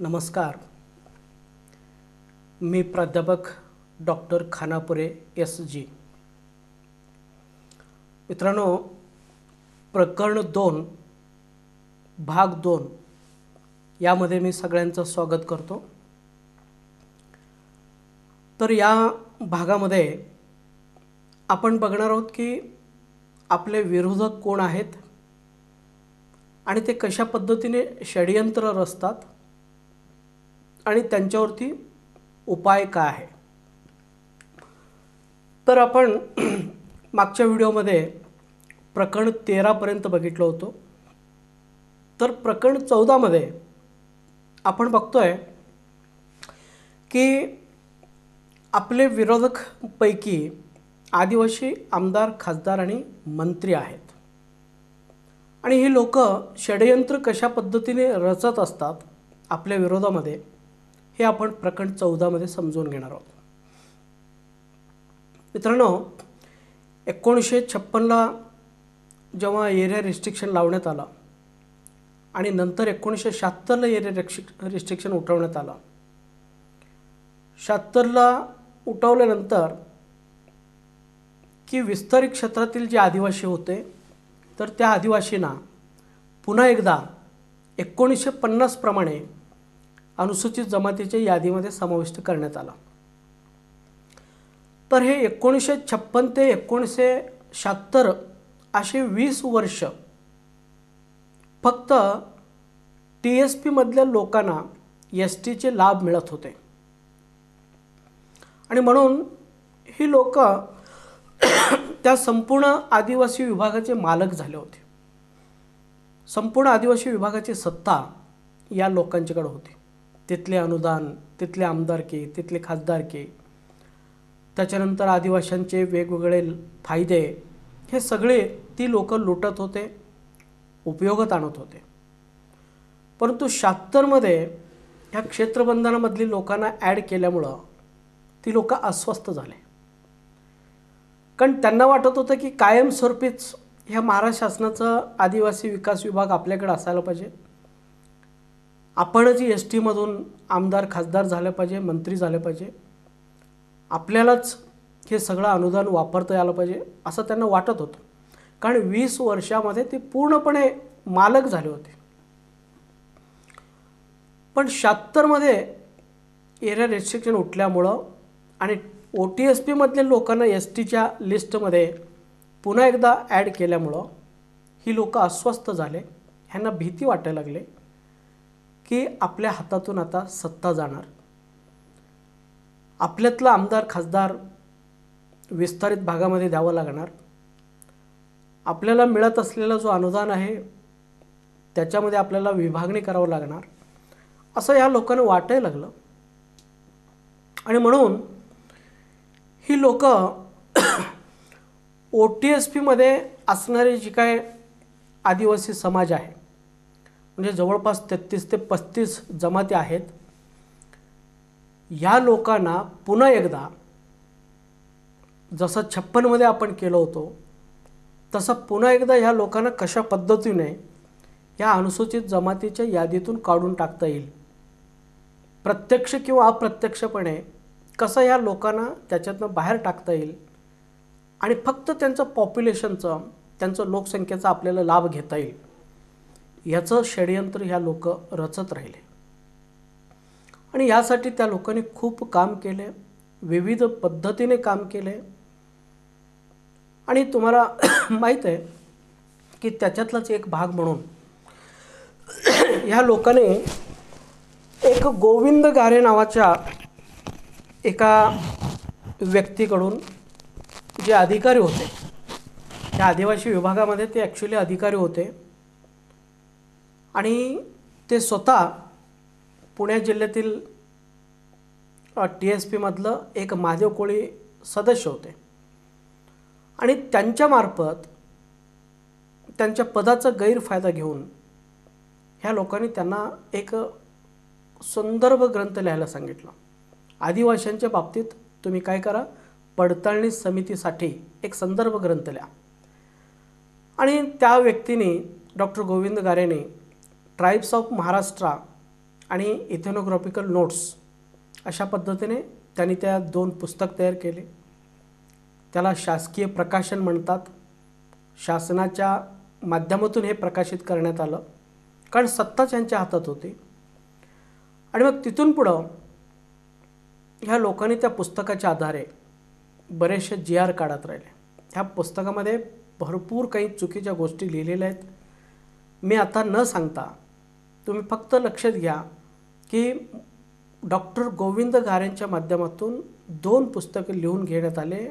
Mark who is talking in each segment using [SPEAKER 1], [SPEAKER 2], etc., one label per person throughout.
[SPEAKER 1] नमस्कार. मी प्राध्यापक doctor Khanapure SG. मित्रांनो, प्रकरण 2 भाग 2 यामध्ये मी सगळ्यांचं स्वागत करतो. तर या भागामध्ये आपण बघणार आहोत की आपले विरोधक कोण आहेत आणि ते कशा पद्धतीने षडयंत्र रचतात आणि त्यांच्यावरती उपाय काय आहे. तर आपण मागच्या व्हिडिओमध्ये प्रकरण 13 पर्यंत बघितलं होतं. तर प्रकरण 14 मध्ये आपण बघतोय की आपले विरोधक पैकी आदिवासी आमदार, खासदार आणि मंत्री आहेत आणि ही लोक षडयंत्र कशा पद्धतीने रचत असतात आपल्या विरोधामध्ये हे आपण प्रकरण 14 मध्ये समजून घेणार आहोत. मित्रांनो, 1956 ला जेव्हा एरिया रिस्ट्रिक्शन लावण्यात आला आणि नंतर 1976 ला एरिया रिस्ट्रिक्शन उठवण्यात आला. 76 ला उठवल्यानंतर की विस्तारित क्षेत्रातील जे आदिवासी होते तर त्या आदिवासींना पुन्हा एकदा 1950 प्रमाणे अनुसूचित जमातीच्या यादीमध्ये समाविष्ट करण्यात आला. तर हे 1956 ते 1976 असे 20 वर्ष फक्त TSP मधल्या लोकांना STचे लाभ मिळत होते आणि म्हणून ही लोक त्या संपूर्ण आदिवासी विभागाचे मालक झाले होते. संपूर्ण आदिवासी विभागाची सत्ता या लोकांच्याकडे होती. तिथले अनुदान, तिथले आमदारकी, तिथले खासदारकी, त्याच्यानंतर आदिवासींचे वेगवेगळे फायदे हे सगळे ती लोक लुटत होते, उपयोगात आणत होते. परंतु 76 मध्ये ह्या क्षेत्रबंधनामधली लोकांना ॲड केल्यामुळं ती लोक अस्वस्थ झाले. कारण त्यांना वाटत होतं की कायमस्वरूपीच ह्या महाराष्ट्र शासनाचा आदिवासी विकास विभाग आपल्याकडे असायला पाहिजे. आपणच ST मधून आमदार, खासदार झाले पाहिजे, मंत्री झाले पाहिजे, आपल्यालाच हे सगळं अनुदान वापरता यायला पाहिजे असं त्यांना वाटत होतं. कारण 20 वर्षामध्ये ते पूर्णपणे मालक झाले होते. पण 76 मध्ये एरिया रिस्ट्रिक्शन उठल्यामुळं आणि OTSP मधल्या लोकांना STच्या लिस्टमध्ये पुन्हा एकदा ॲड केल्यामुळं ही लोक अस्वस्थ झाले. ह्यांना भीती वाटायला लागले की आपल्या हातातून आता सत्ता जाणार, आपल्यातला आमदार, खासदार विस्तारित भागामध्ये द्यावं लागणार, आपल्याला मिळत असलेला जो अनुदान आहे त्याच्यामध्ये आपल्याला विभागणी करावं लागणार असं ह्या लोकांना वाटायला लागलं. आणि म्हणून ही लोक OTSP मध्ये असणारे जी काय आदिवासी समाज आहे, म्हणजे जवळपास 33 ते 35 जमाती आहेत, या लोकांना पुन्हा एकदा जसं 56 मध्ये आपण केलं होतं तसं पुन्हा एकदा ह्या लोकांना कशा पद्धतीने या अनुसूचित जमातीच्या यादीतून काढून टाकता येईल, प्रत्यक्ष किंवा अप्रत्यक्षपणे कसं ह्या लोकांना त्याच्यातनं बाहेर टाकता येईल आणि फक्त त्यांचं पॉप्युलेशनचं, त्यांचं लोकसंख्येचा आपल्याला लाभ घेता येईल, याचं षडयंत्र ह्या लोक रचत राहिले. आणि यासाठी त्या लोकांनी खूप काम केले, विविध पद्धतीने काम केले. आणि तुम्हाला माहीत आहे की त्याच्यातलाच एक भाग म्हणून ह्या लोकांनी एक गोविंद गारे नावाच्या एका व्यक्तीकडून जे अधिकारी होते, त्या आदिवासी विभागामध्ये ते ॲक्च्युली अधिकारी होते आणि ते स्वतः पुणे जिल्ह्यातील TSP मधलं एक महादेव कोळी सदस्य होते आणि त्यांच्यामार्फत त्यांच्या पदाचा गैरफायदा घेऊन ह्या लोकांनी त्यांना एक संदर्भ ग्रंथ लिहायला सांगितलं. आदिवासींच्या बाबतीत तुम्ही काय करा, पडताळणी समितीसाठी एक संदर्भ ग्रंथ लिहा. आणि त्या व्यक्तीने, डॉक्टर गोविंद गारेने ट्राइब्स ऑफ महाराष्ट्र आणि इथेनोग्राफिकल नोट्स अशा पद्धतीने त्यांनी त्या 2 पुस्तक तयार केले. त्याला शासकीय प्रकाशन म्हणतात. शासनाच्या माध्यमातून हे प्रकाशित करण्यात आलं, कारण सत्ता त्यांच्या हातात होती. आणि मग तिथून पुढं ह्या लोकांनी त्या पुस्तकाच्या आधारे बरेचसे GR काढत राहिले. ह्या पुस्तकामध्ये भरपूर काही चुकीच्या गोष्टी लिहिलेल्या आहेत. मी आता न सांगता तुम्ही फक्त लक्षात घ्या की डॉक्टर गोविंद घारेंच्या माध्यमातून 2 पुस्तकं लिहून घेण्यात आले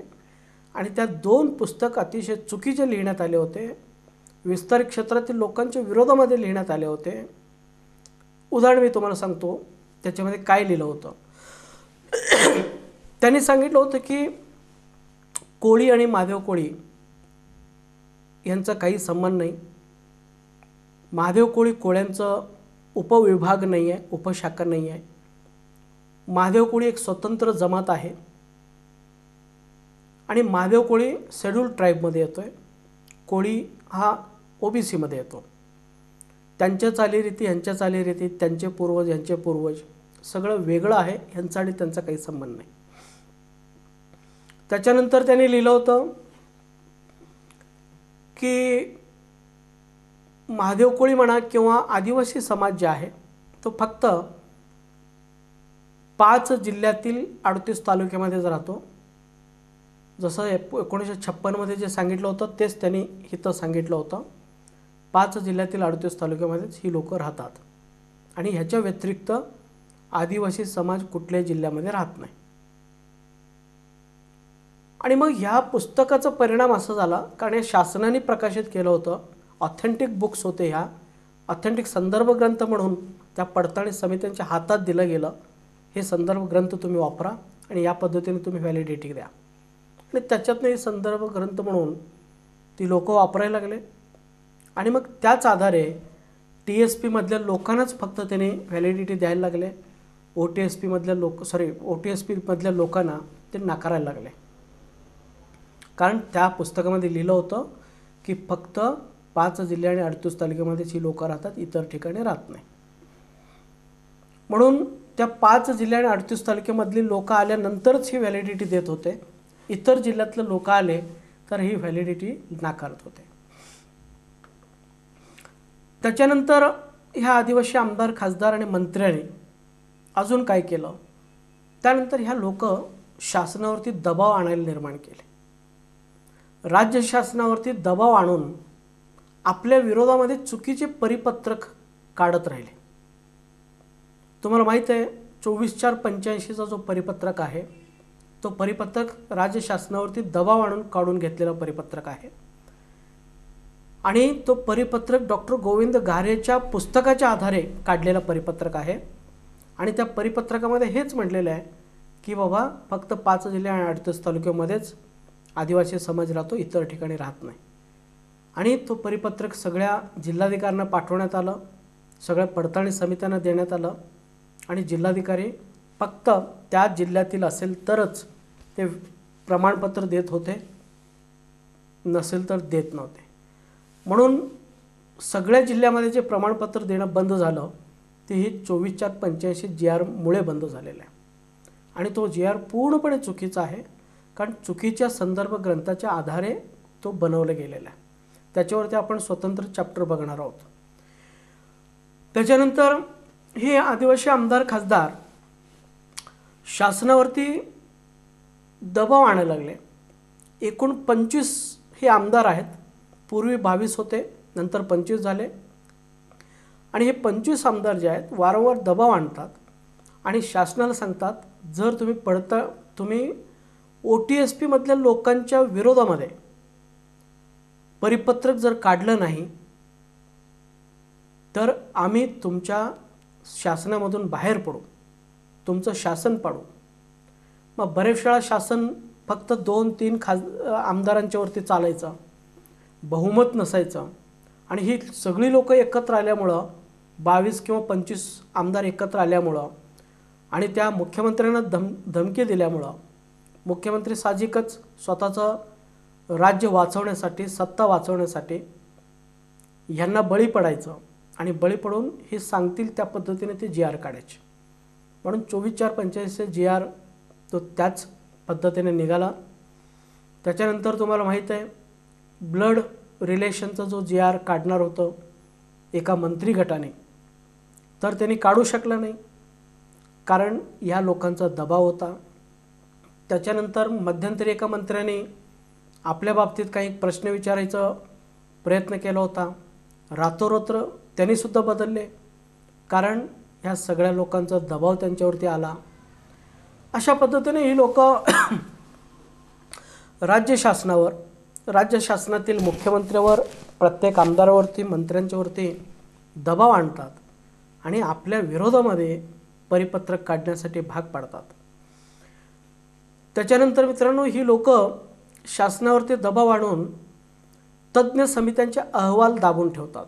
[SPEAKER 1] आणि त्या 2 पुस्तक अतिशय चुकीचे लिहिण्यात आले होते. विस्तारित क्षेत्रातील लोकांच्या विरोधामध्ये लिहिण्यात आले होते. उदाहरण मी तुम्हाला सांगतो त्याच्यामध्ये काय लिहिलं होतं. त्यांनी सांगितलं होतं की कोळी आणि महादेव कोळी यांचा काही संबंध नाही. महादेव कोळी कोळ्यांचं उपविभाग नाही आहे, उपशाखा नाही आहे. महादेव कोळी एक स्वतंत्र जमात आहे आणि महादेव कोळी शेड्यूल ट्राईबमध्ये येतो आहे. कोळी हा OBC मध्ये येतो. त्यांच्या चालीरीती, यांच्या चालीरीती, त्यांचे पूर्वज, यांचे पूर्वज सगळं वेगळं आहे. यांचा आणि त्यांचा काही संबंध नाही. त्याच्यानंतर त्यांनी लिहिलं होतं की महादेव कोळी म्हणा किंवा आदिवासी समाज जे आहे तो फक्त 5 जिल्ह्यातील 38 तालुक्यामध्येच राहतो. जसं 1956 मध्ये जे सांगितलं होतं तेच त्यांनी इथं सांगितलं होतं. 5 जिल्ह्यातील 38 तालुक्यामध्येच ही लोकं राहतात आणि ह्याच्या व्यतिरिक्त आदिवासी समाज कुठल्याही जिल्ह्यामध्ये राहत नाही. आणि मग ह्या पुस्तकाचा परिणाम असा झाला, कारण हे शासनाने प्रकाशित केलं होतं. ऑथेंटिक बुक्स होते, ह्या ऑथेंटिक संदर्भ ग्रंथ म्हणून त्या पडताळणी समित्यांच्या हातात दिलं गेलं. हे संदर्भ ग्रंथ तुम्ही वापरा आणि या पद्धतीने तुम्ही व्हॅलिडिटी द्या. आणि त्याच्यातनं हे संदर्भ ग्रंथ म्हणून ती लोक वापरायला लागले. आणि मग त्याच आधारे TSP मधल्या लोकांनाच फक्त त्याने व्हॅलिडिटी द्यायला लागले. OTSP मधल्या लोकांना ते नाकारायला लागले. कारण त्या पुस्तकामध्ये लिहिलं होतं की फक्त 5 जिल्हे आणि 38 तालुक्यामध्येच ही लोकं राहतात, इतर ठिकाणी राहत नाही. म्हणून त्या 5 जिल्हे आणि 38 तालुक्यामधली लोक आल्यानंतरच ही व्हॅलिडिटी देत होते. इतर जिल्ह्यातले लोक आले तर ही व्हॅलिडिटी नाकारत होते. त्याच्यानंतर ह्या आदिवासी आमदार, खासदार आणि मंत्र्यांनी अजून काय केलं, त्यानंतर ह्या लोक शासनावरती दबाव आणायला निर्माण केले. राज्य शासनावरती दबाव आणून आपल्या विरोधामध्ये चुकीचे परिपत्रक काढत राहिले. तुम्हाला माहीत आहे 24/4/85चा जो परिपत्रक आहे तो परिपत्रक राज्य शासनावरती दबाव आणून काढून घेतलेला परिपत्रक आहे. आणि तो परिपत्रक डॉक्टर गोविंद घारेच्या पुस्तकाच्या आधारे काढलेला परिपत्रक आहे. आणि त्या परिपत्रकामध्ये हेच म्हटलेलं आहे की बाबा फक्त 5 जिल्हे आणि 38 तालुक्यामध्येच आदिवासी समाज राहतो, इतर ठिकाणी राहत नाही. आणि तो परिपत्रक सगळ्या जिल्हाधिकाऱ्यांना पाठवण्यात आलं, सगळ्या पडताळणी समित्यांना देण्यात आलं आणि जिल्हाधिकारी फक्त त्या जिल्ह्यातील असेल तरच ते प्रमाणपत्र देत होते, नसेल तर देत नव्हते. म्हणून सगळ्या जिल्ह्यामध्ये जे प्रमाणपत्र देणं बंद झालं ते ही 24/4/85 GR मुळे बंद झालेलं आहे. आणि तो GR पूर्णपणे चुकीचा आहे, कारण चुकीच्या संदर्भ ग्रंथाच्या आधारे तो बनवला गेलेला आहे. त्याच्यावरती आपण स्वतंत्र चॅप्टर बघणार आहोत. त्याच्यानंतर हे आदिवासी आमदार, खासदार शासनावरती दबाव आणायला लागले. एकूण 25 हे आमदार आहेत. पूर्वी 22 होते, नंतर 25 झाले. आणि हे 25 आमदार जे आहेत वारंवार दबाव आणतात आणि शासनाला सांगतात जर तुम्ही OTSP मधल्या लोकांच्या विरोधामध्ये परिपत्रक जर काढलं नाही तर आम्ही तुमच्या शासनामधून बाहेर पडू, तुमचं शासन पाडू. मग बरेच वेळा शासन फक्त 2-3 आमदारांच्यावरती चालायचं, बहुमत नसायचं. आणि ही सगळी लोक एकत्र आल्यामुळं 22 किंवा 25 आमदार एकत्र आल्यामुळं आणि त्या मुख्यमंत्र्यांना धमकी दिल्यामुळं मुख्यमंत्री साहजिकच स्वतःचं राज्य वाचवण्यासाठी, सत्ता वाचवण्यासाठी ह्यांना बळी पडायचं आणि बळी पडून हे सांगतील त्या पद्धतीने ते जी आर काढायचे. म्हणून 24/4/85 जी आर तो त्याच पद्धतीने निघाला. त्याच्यानंतर तुम्हाला माहीत आहे ब्लड रिलेशनचा जो जी आर काढणार होतं एका मंत्री गटाने, तर त्यांनी काढू शकलं नाही कारण ह्या लोकांचा दबाव होता. त्याच्यानंतर मध्यंतरी एका मंत्र्याने आपल्या बाबतीत काही प्रश्न विचारायचा प्रयत्न केला होता. रातोरात्र त्यांनीसुद्धा बदलले कारण ह्या सगळ्या लोकांचा दबाव त्यांच्यावरती आला. अशा पद्धतीने ही लोक राज्य शासनातील मुख्यमंत्र्यावर, प्रत्येक आमदारावरती, मंत्र्यांच्यावरती दबाव आणतात आणि आपल्या विरोधामध्ये परिपत्रक काढण्यासाठी भाग पाडतात. त्याच्यानंतर मित्रांनो ही लोक शासनावरती दबाव आणून तज्ज्ञ समित्यांचे अहवाल दाबून ठेवतात.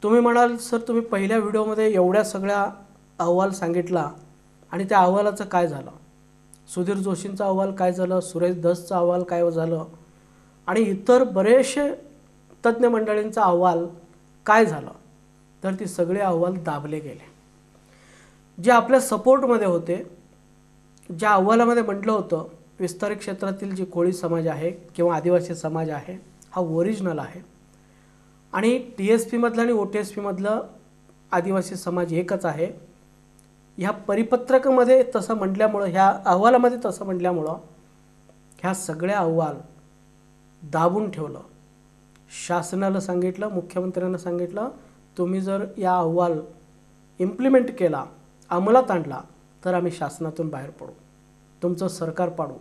[SPEAKER 1] तुम्ही म्हणाल सर तुम्ही पहिल्या व्हिडिओमध्ये एवढ्या सगळ्या अहवाल सांगितला आणि त्या अहवालाचं काय झालं? सुधीर जोशींचा अहवाल काय झालं? सुरेश धसचा अहवाल काय झालं? आणि इतर बरेचसे तज्ज्ञ मंडळींचा अहवाल काय झालं? तर ती सगळे अहवाल दाबले गेले. जे आपल्या सपोर्टमध्ये होते, ज्या अहवालामध्ये म्हटलं होतं विस्तारित क्षेत्रातील जी कोळी समाज आहे किंवा आदिवासी समाज आहे हा ओरिजिनल आहे आणि TSP मधलं आणि OTSP मधलं आदिवासी समाज एकच आहे, ह्या परिपत्रकामध्ये तसं म्हटल्यामुळं, ह्या अहवालामध्ये तसं म्हटल्यामुळं ह्या सगळ्या अहवाल दाबून ठेवलं. शासनाला सांगितलं, मुख्यमंत्र्यांना सांगितलं तुम्ही जर या अहवाल इम्प्लिमेंट केला, अंमलात आणला तर आम्ही शासनातून बाहेर पडू, तुमचं सरकार पाडू.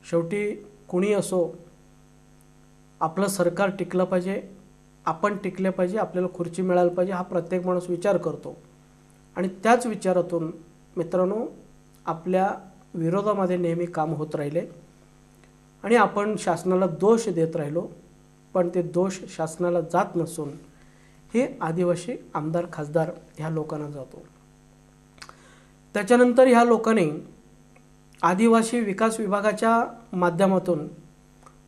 [SPEAKER 1] शेवटी कुणी असो आपलं सरकार टिकलं पाहिजे, आपण टिकले पाहिजे, आपल्याला खुर्ची मिळायला पाहिजे हा प्रत्येक माणूस विचार करतो. आणि त्याच विचारातून मित्रांनो आपल्या विरोधामध्ये नेहमी काम होत राहिले आणि आपण शासनाला दोष देत राहिलो, पण ते दोष शासनाला जात नसून हे आदिवासी आमदार खासदार ह्या लोकांना जातो. त्याच्यानंतर ह्या लोकांनी आदिवासी विकास विभागाच्या माध्यमातून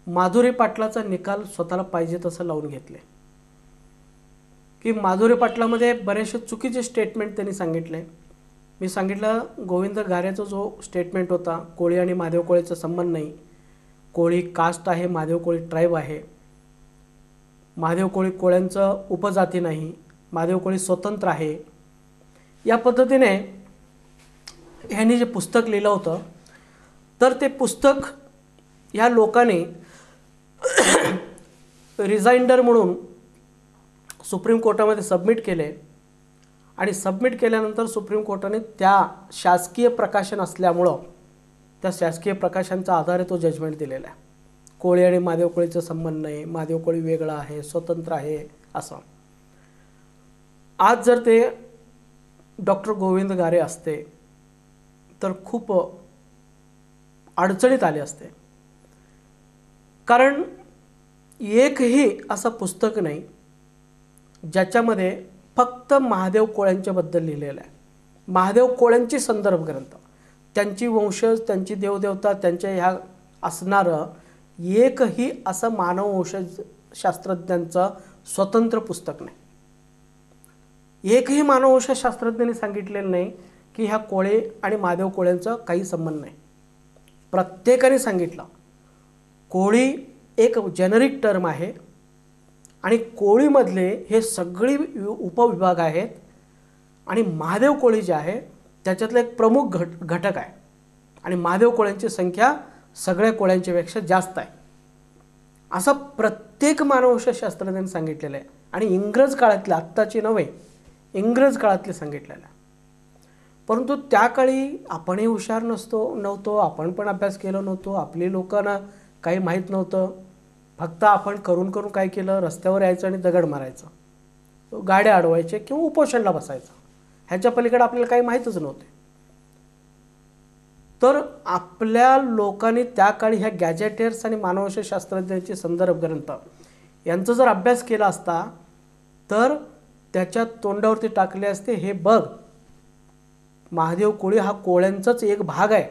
[SPEAKER 1] माधुरी पाटलाचा निकाल स्वतःला पाहिजे तसं लावून घेतले की माधुरी पाटलामध्ये बरेचसे चुकीचे स्टेटमेंट त्यांनी सांगितले. मी सांगितलं गोविंद घारेचा जो स्टेटमेंट होता कोळी आणि महादेव कोळीचा संबंध नाही, कोळी कास्ट आहे, महादेव कोळी ट्राईब आहे, महादेव कोळी कोळ्यांचं उपजाती नाही, महादेव कोळी स्वतंत्र आहे, या पद्धतीने ह्यांनी जे पुस्तक लिहिलं होतं तर ते पुस्तक ह्या लोकांनी रिजाइंडर म्हणून सुप्रीम कोर्टामध्ये सबमिट केले आणि सबमिट केल्यानंतर सुप्रीम कोर्टाने त्या शासकीय प्रकाशन असल्यामुळं त्या शासकीय प्रकाशनचा आधारे तो जजमेंट दिलेला आहे. कोळी आणि महादेव कोळीचा संबंध नाही, महादेव कोळी वेगळा आहे, स्वतंत्र आहे असं. आज जर ते डॉक्टर गोविंद घारे असते तर खूप अडचणीत आले असते. कारण एकही असं पुस्तक नाही ज्याच्यामध्ये फक्त महादेव कोळ्यांच्याबद्दल लिहिलेलं आहे. महादेव कोळ्यांची संदर्भ ग्रंथ, त्यांची वंशज, त्यांची देवदेवता, त्यांच्या ह्या असणारं एकही असं मानववंशज शास्त्रज्ञांचं स्वतंत्र पुस्तक नाही. एकही मानववंशज शास्त्रज्ञांनी सांगितलेलं नाही की ह्या कोळे आणि महादेव कोळ्यांचा काही संबंध नाही. प्रत्येकाने सांगितलं कोळी एक जेनरिक टर्म आहे आणि कोळीमधले हे सगळी उपविभाग आहेत आणि महादेव कोळी जे आहे त्याच्यातलं एक प्रमुख घटक आहे आणि महादेव कोळ्यांची संख्या सगळ्या कोळ्यांच्यापेक्षा जास्त आहे असं प्रत्येक मानववंशज शास्त्रज्ञांनी सांगितलेलं आहे. आणि इंग्रज काळातले, आत्ताची नव्हे, इंग्रज काळातले सांगितलेलं आहे. परंतु त्या काळी आपणही हुशार नव्हतो, आपण पण अभ्यास केला नव्हतो, आपली लोकांना काही माहीत नव्हतं. फक्त आपण करून काय केलं, रस्त्यावर यायचं आणि दगड मारायचं, गाड्या अडवायचे किंवा उपोषणला बसायचं, ह्याच्या पलीकडे आपल्याला काही माहीतच नव्हते. तर आपल्या लोकांनी त्या काळी ह्या गॅजेटियर्स आणि मानववंशज शास्त्रज्ञांचे संदर्भ ग्रंथ यांचा जर अभ्यास केला असता तर त्याच्या तोंडावरती टाकले असते, हे बघ महादेव कोळी हा कोळ्यांचाच एक भाग आहे,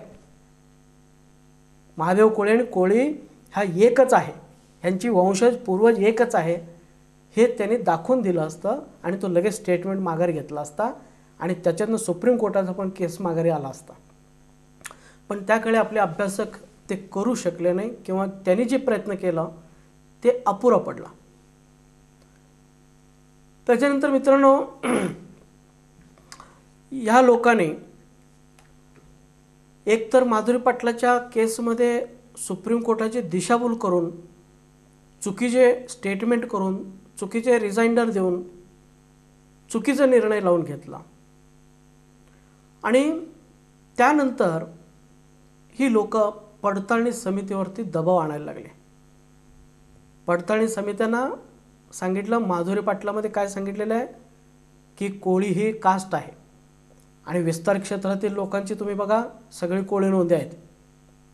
[SPEAKER 1] महादेव कोळी आणि कोळी हा एकच आहे, ह्यांची वंशज पूर्वज एकच आहे, हे त्यांनी दाखवून दिलं असतं आणि तो लगेच स्टेटमेंट माघारी घेतला असता आणि त्याच्यातनं सुप्रीम कोर्टाचा पण केस माघारी आला असता. पण त्याकडे आपले अभ्यासक ते करू शकले नाही किंवा त्यांनी जे प्रयत्न केला ते अपुरा पडला. त्याच्यानंतर मित्रांनो, ह्या लोकांनी एकतर माधुरी पाटलाच्या केसमध्ये सुप्रीम कोर्टाची दिशाभूल करून, चुकीचे स्टेटमेंट करून, चुकीचे रिजाइंडर देऊन चुकीचा निर्णय लावून घेतला आणि त्यानंतर ही लोक पडताळणी समितीवरती दबाव आणायला लागले. पडताळणी समित्यांना सांगितलं, माधुरी पाटलामध्ये काय सांगितलेलं आहे की कोळी ही कास्ट आहे आणि विस्तार क्षेत्रातील लोकांची तुम्ही बघा सगळी कोळी नोंदी आहेत,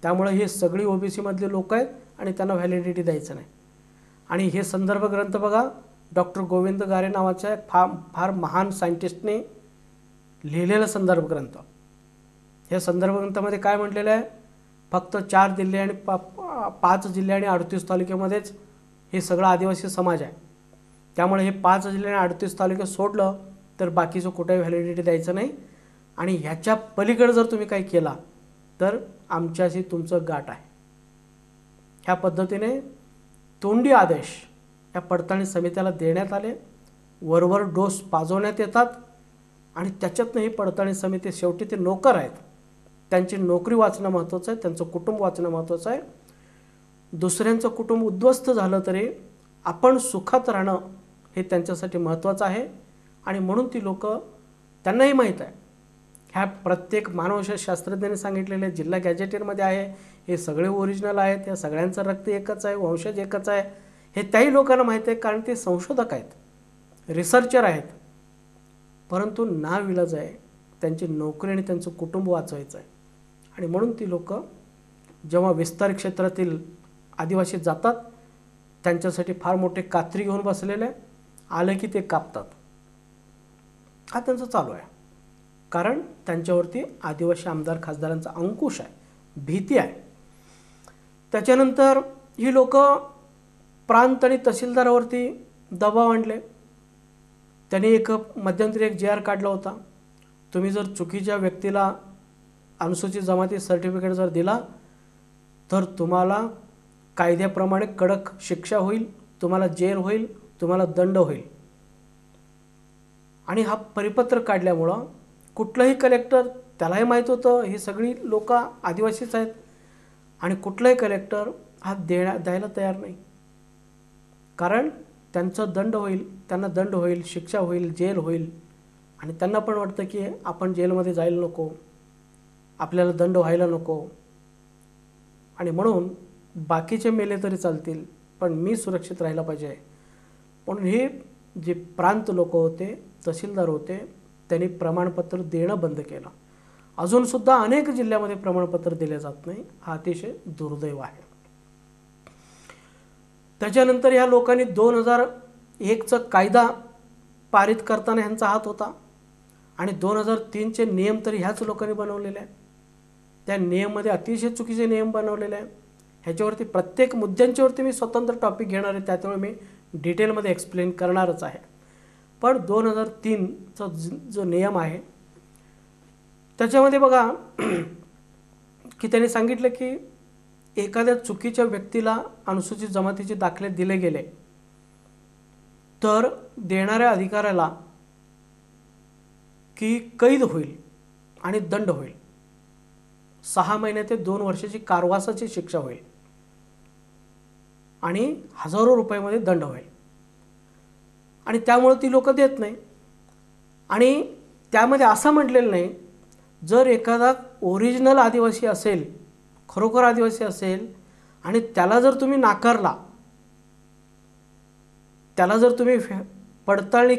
[SPEAKER 1] त्यामुळे हे सगळी OBC मधले लोक आहेत आणि त्यांना व्हॅलिडिटी द्यायचं नाही. आणि हे संदर्भ ग्रंथ बघा, डॉक्टर गोविंद गारे नावाच्या फार महान सायंटिस्टने लिहिलेला संदर्भ ग्रंथ. हे संदर्भ ग्रंथामध्ये काय म्हटलेलं आहे, फक्त 4 जिल्हे आणि 5 जिल्हे आणि 38 तालुक्यामध्येच हे सगळं आदिवासी समाज आहे. त्यामुळे हे 5 जिल्हे आणि 38 तालुके सोडलं तर बाकीचं कुठेही व्हॅलिडिटी द्यायचं नाही आणि ह्याच्या पलीकडे जर तुम्ही काही केला तर आमच्याशी तुमचं गाठ आहे. ह्या पद्धतीने तोंडी आदेश या पडताळणी समित्याला देण्यात आले, वरवर डोस पाजवण्यात येतात आणि त्याच्यातनं ही पडताळणी समिती शेवटी ते नोकर आहेत, त्यांची नोकरी वाचणं महत्त्वाचं आहे, त्यांचं कुटुंब वाचणं महत्त्वाचं आहे. दुसऱ्यांचं कुटुंब उद्ध्वस्त झालं तरी आपण सुखात राहणं हे त्यांच्यासाठी महत्त्वाचं आहे आणि म्हणून ती लोक, त्यांनाही माहीत आहे, ह्या प्रत्येक मानवशास्त्रज्ञांनी सांगितलेले जिल्हा गॅजेटेडमध्ये आहे, हे सगळे ओरिजिनल आहेत, या सगळ्यांचं रक्त एकच आहे, वंशज एकच आहे, हे त्याही लोकांना माहीत आहे कारण ते संशोधक आहेत, रिसर्चर आहेत. परंतु नाविलाज आहे, त्यांची नोकरी आणि त्यांचं कुटुंब वाचवायचं आहे आणि म्हणून ती लोक जेव्हा विस्तार क्षेत्रातील आदिवासी जातात त्यांच्यासाठी फार मोठे कात्री घेऊन बसलेले, आलं की ते कापतात. हा त्यांचं चालू आहे कारण त्यांच्यावरती आदिवासी आमदार खासदारांचा अंकुश आहे, भीती आहे. त्याच्यानंतर ही लोक प्रांत आणि तहसीलदारावरती दबाव आणले. त्यांनी मध्यंतरी एक JR काढला होता, तुम्ही जर चुकीच्या व्यक्तीला अनुसूचित जमाती सर्टिफिकेट जर दिला तर तुम्हाला कायद्याप्रमाणे कडक शिक्षा होईल, तुम्हाला जेल होईल, तुम्हाला दंड होईल. आणि हा परिपत्र काढल्यामुळं कुठलाही कलेक्टर, त्यालाही माहीत होतं ही सगळी लोक आदिवासीच आहेत आणि कुठलाही कलेक्टर हा द्यायला तयार नाही कारण त्यांचं दंड होईल, त्यांना दंड होईल, शिक्षा होईल, जेल होईल आणि त्यांना पण वाटतं की आपण जेलमध्ये जायला नको, आपल्याला दंड व्हायला नको आणि म्हणून बाकीचे मेले तरी चालतील पण मी सुरक्षित राहायला पाहिजे. म्हणून हे जे प्रांत लोक होते, तहसीलदार होते, त्यांनी प्रमाणपत्र देणं बंद केलं. अजूनसुद्धा अनेक जिल्ह्यामध्ये प्रमाणपत्र दिले जात नाही, हा अतिशय दुर्दैव आहे. त्याच्यानंतर ह्या लोकांनी 2001चा कायदा पारित करताना ह्यांचा हात होता आणि 2003चे नियम तरी ह्याच लोकांनी बनवलेले आहे. त्या नियममध्ये अतिशय चुकीचे नियम बनवलेले आहे. ह्याच्यावरती प्रत्येक मुद्द्यांच्यावरती मी स्वतंत्र टॉपिक घेणार आहे, त्यामुळे मी डिटेलमध्ये एक्सप्लेन करणारच आहे. पण 2003चा जो नियम आहे त्याच्यामध्ये बघा की त्यांनी सांगितलं की एखाद्या चुकीच्या व्यक्तीला अनुसूचित जमातीचे दाखले दिले गेले तर देणाऱ्या अधिकाऱ्याला की कैद होईल आणि दंड होईल, 6 महिने ते 2 वर्षाची कारावासाची शिक्षा होईल आणि हजारो रुपयामध्ये दंड होईल. आणि त्यामुळे ती लोक देत नाही. आणि त्यामध्ये असं म्हटलेलं नाही, जर एखादा ओरिजिनल आदिवासी असेल, खरोखर आदिवासी असेल आणि त्याला जर तुम्ही नाकारला, त्याला जर तुम्ही पडताळणी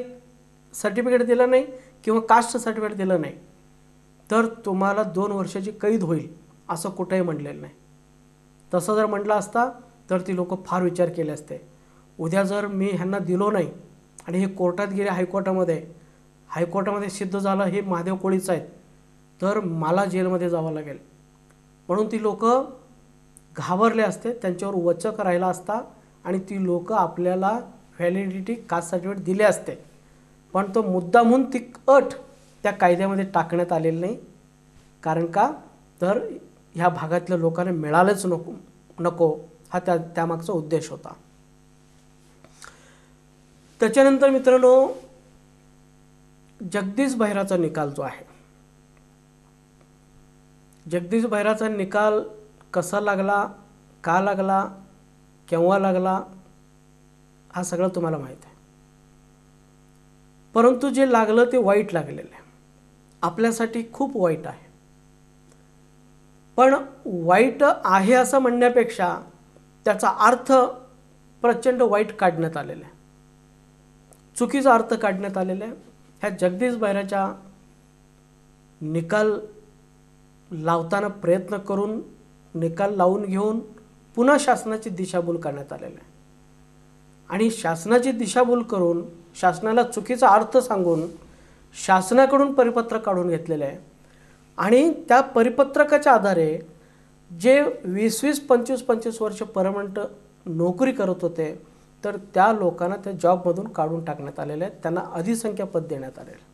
[SPEAKER 1] सर्टिफिकेट दिलं नाही किंवा कास्ट सर्टिफिकेट दिलं नाही तर तुम्हाला 2 वर्षाची कैद होईल, असं कुठेही म्हटलेलं नाही. तसं जर म्हटलं असता तर ती लोक फार विचार केले असते. उद्या जर मी ह्यांना दिलो नाही आणि हे कोर्टात गेले, हायकोर्टामध्ये सिद्ध झालं हे महादेव कोळीच आहेत, तर मला जेलमध्ये जावं लागेल. म्हणून ती लोक घाबरले असते, त्यांच्यावर वचक राहिला असता आणि ती लोक आपल्याला व्हॅलिडिटी कास्ट सर्टिफिकेट दिले असते, पण तो मुद्दामहून ती अट त्या कायद्यामध्ये टाकण्यात आलेली नाही. कारण का तर ह्या भागातल्या लोकांना मिळालंच नको हा त्यामागचा उद्देश होता. त्याच्यानंतर मित्रांनो, जगदीश बहिराचा निकाल जो आहे, जगदीश बहिराचा निकाल कसा लागला, का लागला, केव्हा लागला, हा सगळं तुम्हाला माहीत आहे. परंतु जे लागलं ते वाईट लागलेलं आहे, आपल्यासाठी खूप वाईट आहे. पण वाईट आहे असं म्हणण्यापेक्षा त्याचा अर्थ प्रचंड वाईट काढण्यात आलेला आहे, चुकीचा अर्थ काढण्यात आलेला आहे. ह्या जगदीश बहिराच्या निकाल लावताना प्रयत्न करून निकाल लावून घेऊन पुन्हा शासनाची दिशाभूल करण्यात आलेली आहे. आणि शासनाची दिशाभूल करून शासनाला चुकीचा अर्थ सांगून शासनाकडून परिपत्रक काढून घेतलेलं आहे. आणि त्या परिपत्रकाच्या आधारे जे 20-20, 25-25 वर्ष परमनंट नोकरी करत होते, तर त्या लोकांना त्या जॉबमधून काढून टाकण्यात आलेले आहे. त्यांना अधिसंख्य पद देण्यात आलेलं.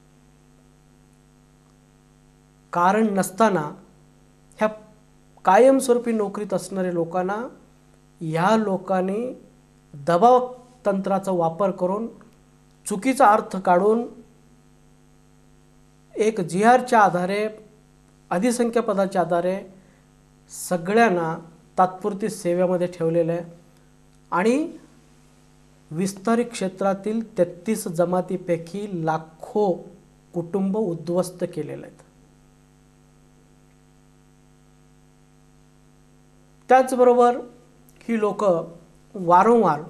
[SPEAKER 1] कारण नसताना ह्या कायमस्वरूपी नोकरीत असणाऱ्या लोकांना ह्या लोकांनी दबाव तंत्राचा वापर करून चुकीचा अर्थ काढून एक GRच्या आधारे, अधिसंख्य पदाच्या आधारे सगळ्यांना तात्पुरती सेवेमध्ये ठेवलेलं आहे. आणि विस्तारित क्षेत्रातील 33 जमातीपैकी लाखो कुटुंब उद्ध्वस्त केलेले आहेत. त्याचबरोबर ही लोक वारंवार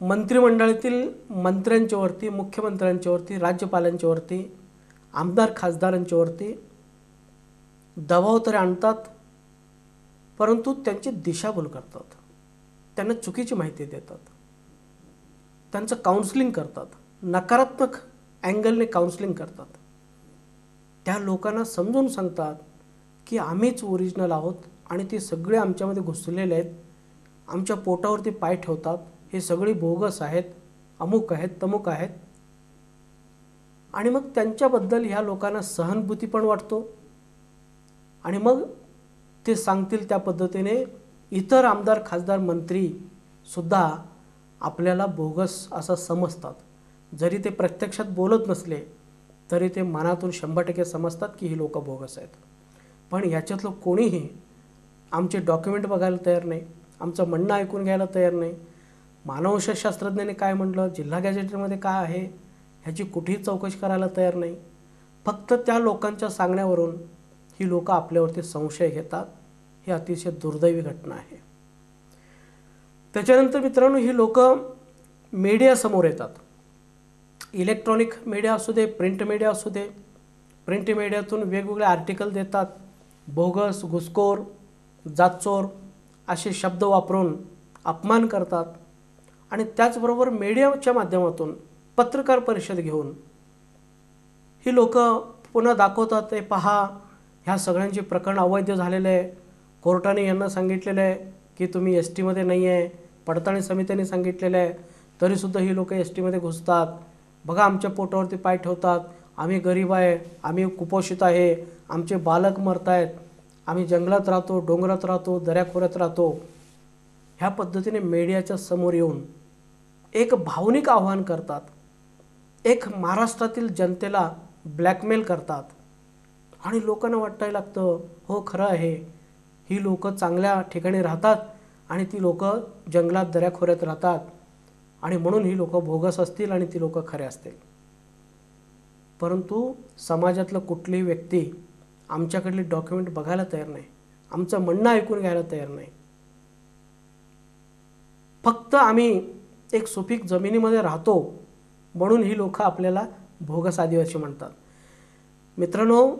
[SPEAKER 1] मंत्रिमंडळातील मंत्र्यांच्यावरती, मुख्यमंत्र्यांच्यावरती, राज्यपालांच्यावरती, आमदार खासदारांच्यावरती दबाव तरी आणतात, परंतु त्यांची दिशाभूल करतात, त्यांना चुकीची माहिती देतात, त्यांचं काउन्सिलिंग करतात, नकारात्मक अँगलने काउन्सिलिंग करतात. त्या लोकांना समजून सांगतात की आम्हीच ओरिजिनल आहोत आणि ते सगळे आमच्यामध्ये घुसलेले आहेत, आमच्या पोटावरती पाय ठेवतात, हे सगळे बोगस आहेत, अमुक आहेत, तमुक आहेत. आणि मग त्यांच्याबद्दल ह्या लोकांना सहानुभूती पण वाटतो. आणि मग ते सांगतील त्या पद्धतीने इतर आमदार, खासदार, मंत्रीसुद्धा आपल्याला बोगस असं समजतात. जरी ते प्रत्यक्षात बोलत नसले तरी ते मनातून 100% समजतात की ही लोक बोगस आहेत. पण याच्यातलं कोणीही आमचे डॉक्युमेंट बघायला तयार नाही, आमचं म्हणणं ऐकून घ्यायला तयार नाही. मानवशास्त्रज्ञाने काय म्हटलं, जिल्हा गॅजेटमध्ये काय आहे, ह्याची कुठेही चौकशी करायला तयार नाही. फक्त त्या लोकांच्या सांगण्यावरून ही लोक आपल्यावरती संशय घेतात. ही अतिशय दुर्दैवी घटना आहे. त्याच्यानंतर मित्रांनो, ही लोक मीडियासमोर येतात. इलेक्ट्रॉनिक मीडिया असू दे, प्रिंट मीडिया असू दे. प्रिंट मीडियातून वेगवेगळे आर्टिकल देतात. बोगस, घुसखोर, जातचोर असे शब्द वापरून अपमान करतात. आणि त्याचबरोबर मीडियाच्या माध्यमातून पत्रकार परिषद घेऊन ही लोक पुन्हा दाखवतात, ते पहा ह्या सगळ्यांची प्रकरण अवैध झालेलं आहे, कोर्टाने यांना सांगितलेलं आहे की तुम्ही STमध्ये नाही आहे, पडताळणी समितीने सांगितलेलं आहे, तरीसुद्धा ही लोक STमध्ये घुसतात. बघा आमच्या पोटावरती पाय ठेवतात, आम्ही गरीब आहे, आम्ही कुपोषित आहे, आमचे बालक मरत आहेत, आम्ही जंगलात राहतो, डोंगरात राहतो, दऱ्याखोऱ्यात राहतो. ह्या पद्धतीने मीडियाच्या समोर येऊन एक भावनिक आव्हान करतात, एक महाराष्ट्रातील जनतेला ब्लॅकमेल करतात. आणि लोकांना वाटायला लागतं हो खरं आहे, ही लोक चांगल्या ठिकाणी राहतात आणि ती लोक जंगलात दऱ्याखोऱ्यात राहतात आणि म्हणून ही लोक बोगस असतील आणि ती लोक खरे असतील. परंतु समाजातलं कुठलीही व्यक्ती आमच्याकडले डॉक्युमेंट बघायला तयार नाही, आमचं म्हणणं ऐकून घ्यायला तयार नाही. फक्त आम्ही एक सुपीक जमिनीमध्ये राहतो म्हणून ही लोक आपल्याला बोगस आदिवासी म्हणतात. मित्रांनो,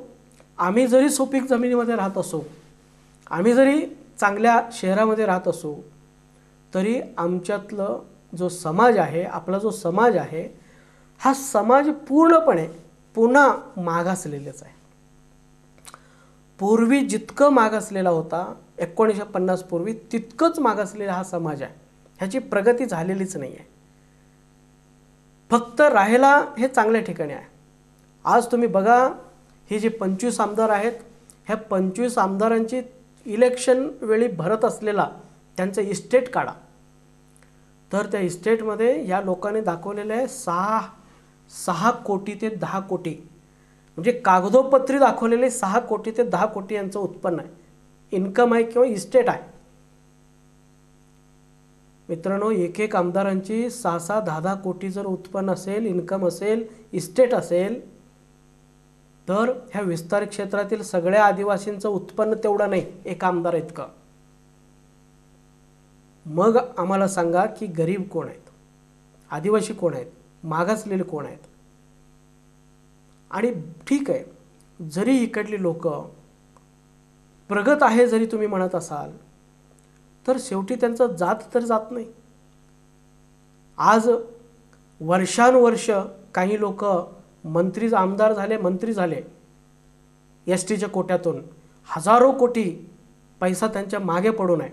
[SPEAKER 1] आम्ही जरी सुपीक जमिनीमध्ये राहत असो, आम्ही जरी चांगल्या शहरामध्ये राहत असो, तरी आमच्यातलं जो समाज आहे, आपला जो समाज आहे, हा समाज पूर्णपणे पुन्हा मागासलेलाच आहे. पूर्वी जितकं मागासलेला होता 1950 पूर्वी, तितकंच मागासलेला हा समाज आहे. ह्याची प्रगती झालेलीच नाही आहे. फक्त राहायला हे चांगल्या ठिकाणी आहे. आज तुम्ही बघा, हे जे 25 आमदार आहेत, ह्या 25 आमदारांची इलेक्शन वेळी भरत असलेला त्यांचं इस्टेट काढा, तर त्या इस्टेटमध्ये या लोकांनी दाखवलेलं आहे 6 कोटी ते 10 कोटी, म्हणजे कागदोपत्री दाखवलेले 6 कोटी ते 10 कोटी यांचं उत्पन्न आहे, इन्कम आहे किंवा इस्टेट आहे. मित्रांनो, एक आमदारांची 6 10 कोटी जर उत्पन्न असेल, इन्कम असेल, इस्टेट असेल, तर ह्या विस्तारित क्षेत्रातील सगळ्या आदिवासींचं उत्पन्न तेवढं नाही एक आमदार इतकं. मग आम्हाला सांगा की गरीब कोण आहेत, आदिवासी कोण आहेत, मागासलेले कोण आहेत. आणि ठीक आहे, जरी इकडली लोक प्रगत आहे जरी तुम्ही म्हणत असाल, तर शेवटी त्यांचं जात तर जात नाही. आज वर्षानुवर्ष काही लोक मंत्री आमदार झाले, मंत्री झाले, एसटीच्या कोट्यातून हजारो कोटी पैसा त्यांच्या मागे पडून आहे.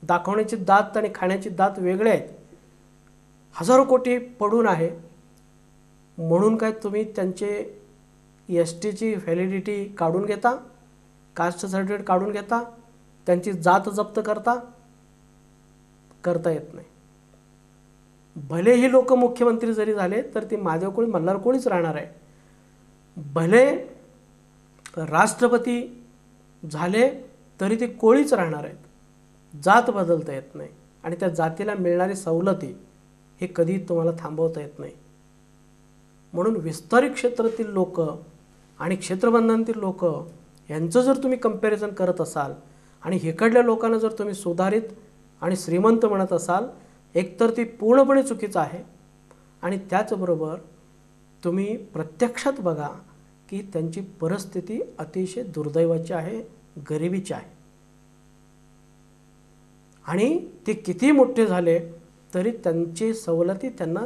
[SPEAKER 1] दाखवण्याची दात आणि खाण्याची दात वेगळे आहेत. हजारो कोटी पडून आहे म्हणून काय तुम्ही त्यांचे एसटीची व्हॅलिडिटी काढून घेता, कास्ट सर्टिफिकेट काढून घेता, त्यांची जात जप्त करता येत नाही. भले ही लोक मुख्यमंत्री जरी झाले तर ते महादेव कोळी मल्हार कोळीच राहणार आहे. भले राष्ट्रपती झाले तरी ते कोळीच राहणार आहेत. जात बदलता येत नाही आणि त्या जातीला मिळणारी सवलती हे कधी तुम्हाला थांबवता येत नाही. म्हणून विस्तारित क्षेत्रातील लोक आणि क्षेत्रबंधांतील लोक यांचं जर तुम्ही कंपॅरिझन करत असाल आणि इकडल्या लोकांना जर तुम्ही सुधारित आणि श्रीमंत म्हणत असाल, एकतर ती पूर्णपणे चुकीचं आहे. आणि त्याचबरोबर तुम्ही प्रत्यक्षात बघा की त्यांची परिस्थिती अतिशय दुर्दैवाची आहे, गरिबीची आहे. आणि ते किती मोठे झाले तरी त्यांची सवलती त्यांना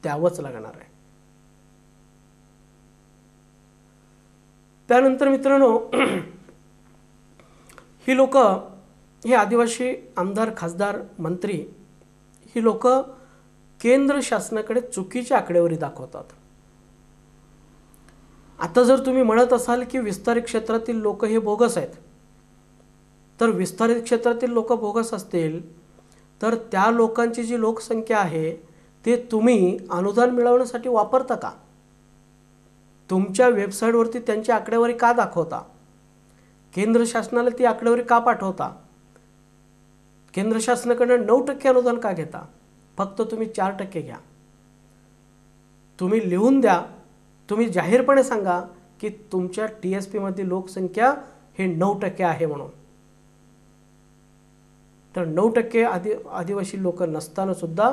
[SPEAKER 1] द्यावंच लागणार आहे. त्यानंतर मित्रांनो, ही लोक, हे आदिवासी आमदार, खासदार, मंत्री, ही लोक केंद्र शासनाकडे चुकीची आकडेवारी दाखवतात. आता जर तुम्ही म्हणत असाल की विस्तारित क्षेत्रातील लोक हे बोगस आहेत, तर विस्तारित क्षेत्रातील लोक बोगस असतील तर त्या लोकांची जी लोकसंख्या आहे ते तुम्ही अनुदान मिळवण्यासाठी वापरता का? तुमच्या वेबसाईटवरती त्यांची आकडेवारी का दाखवता? केंद्र शासनाला ती आकडेवारी का पाठवता? केंद्र शासनाकडून 9% अनुदान का घेता? फक्त तुम्ही 4% घ्या. तुम्ही लिहून द्या, तुम्ही जाहीरपणे सांगा की तुमच्या TSP मध्ये लोकसंख्या हे 9% आहे म्हणून. तर 9% आदिवासी लोक नसताना सुद्धा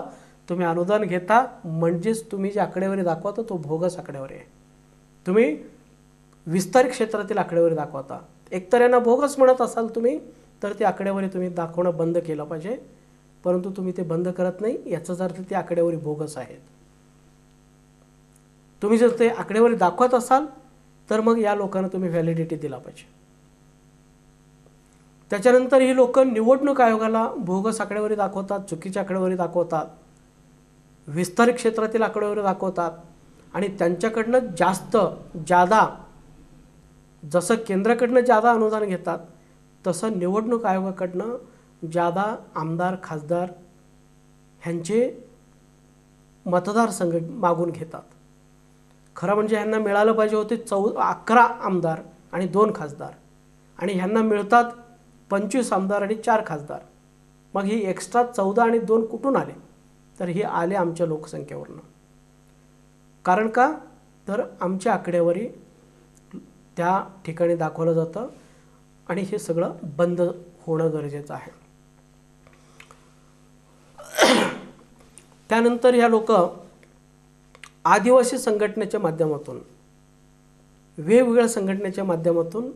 [SPEAKER 1] तुम्ही अनुदान घेता, म्हणजेच तुम्ही जी आकडेवारी दाखवता तो भोगस आकडेवारी आहे. तुम्ही विस्तारित क्षेत्रातील आकडेवारी दाखवता. एकतर यांना भोगस म्हणत असाल तुम्ही, तर ती आकडेवारी तुम्ही दाखवणं बंद केलं पाहिजे. परंतु तुम्ही ते बंद करत नाही, याचाच अर्थ ती आकडेवारी भोगस आहेत. तुम्ही जर ते आकडेवारी दाखवत असाल तर मग या लोकांना तुम्ही व्हॅलिडिटी दिला पाहिजे. त्याच्यानंतर ही लोक निवडणूक आयोगाला भोगस आकडेवारी दाखवतात, चुकीची आकडेवारी दाखवतात, विस्तारित क्षेत्रातील आकडेवारी दाखवतात आणि त्यांच्याकडनं जादा जसं केंद्राकडनं जादा अनुदान घेतात तसं निवडणूक आयोगाकडनं जादा आमदार, खासदार ह्यांचे मतदारसंघ मागून घेतात. खरं म्हणजे ह्यांना मिळालं पाहिजे होते 11 आमदार आणि 2 खासदार, आणि ह्यांना मिळतात 25 आमदार आणि 4 खासदार. मग ही एक्स्ट्रा 14 आणि 2 कुठून आले? तर हे आले आमच्या लोकसंख्येवरनं. कारण का? तर आमच्या आकडेवारी त्या ठिकाणी दाखवलं जातं आणि हे सगळं बंद होणं गरजेचं आहे. त्यानंतर ह्या लोक आदिवासी संघटनेच्या माध्यमातून, वेगवेगळ्या संघटनेच्या माध्यमातून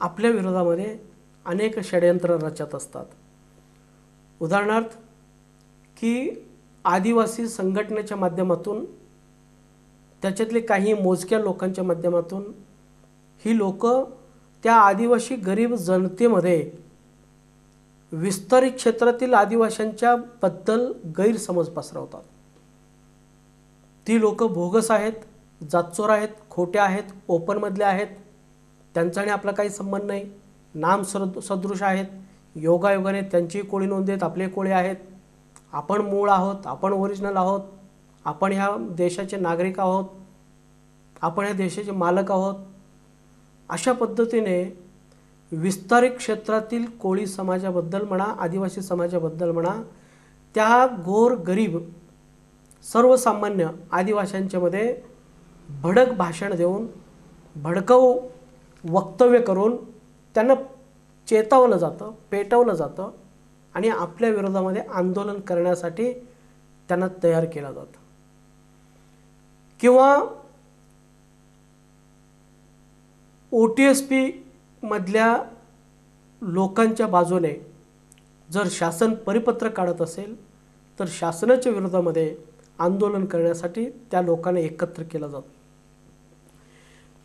[SPEAKER 1] आपल्या विरोधामध्ये अनेक षडयंत्र रचत असतात. उदाहरणार्थ की आदिवासी संघटनेच्या माध्यमातून, त्याच्यातले काही मोजक्या लोकांच्या माध्यमातून ही लोक त्या आदिवासी गरीब जनतेमध्ये विस्तारित क्षेत्रातील आदिवासींच्या बद्दल गैरसमज पसरवतात. ती लोक बोगस आहेत, जातचोर आहेत, खोटे आहेत, ओपनमधले आहेत, त्यांचा आणि आपला काही संबंध नाही, नाम सदृश आहेत, योगायोगाने त्यांची कोळी नोंद आहेत, आपले कोळी आहेत, आपण मूळ आहोत, आपण ओरिजिनल आहोत, आपण ह्या देशाचे नागरिक आहोत, आपण ह्या देशाचे मालक आहोत. अशा पद्धतीने विस्तारित क्षेत्रातील कोळी समाजाबद्दल म्हणा, आदिवासी समाजाबद्दल म्हणा, त्या गोर गरीब सर्वसामान्य आदिवासींच्यामध्ये भडक भाषण देऊन, भडकाऊ वक्तव्य करून त्यांना चेतावलं जातं, पेटवलं जातं आणि आपल्या विरोधामध्ये आंदोलन करण्यासाठी त्यांना तयार केलं जातं. किंवा OTSP मधल्या लोकांच्या बाजूने जर शासन परिपत्र काढत असेल तर शासनाच्या विरोधामध्ये आंदोलन करण्यासाठी त्या लोकांना एकत्र केलं जातं.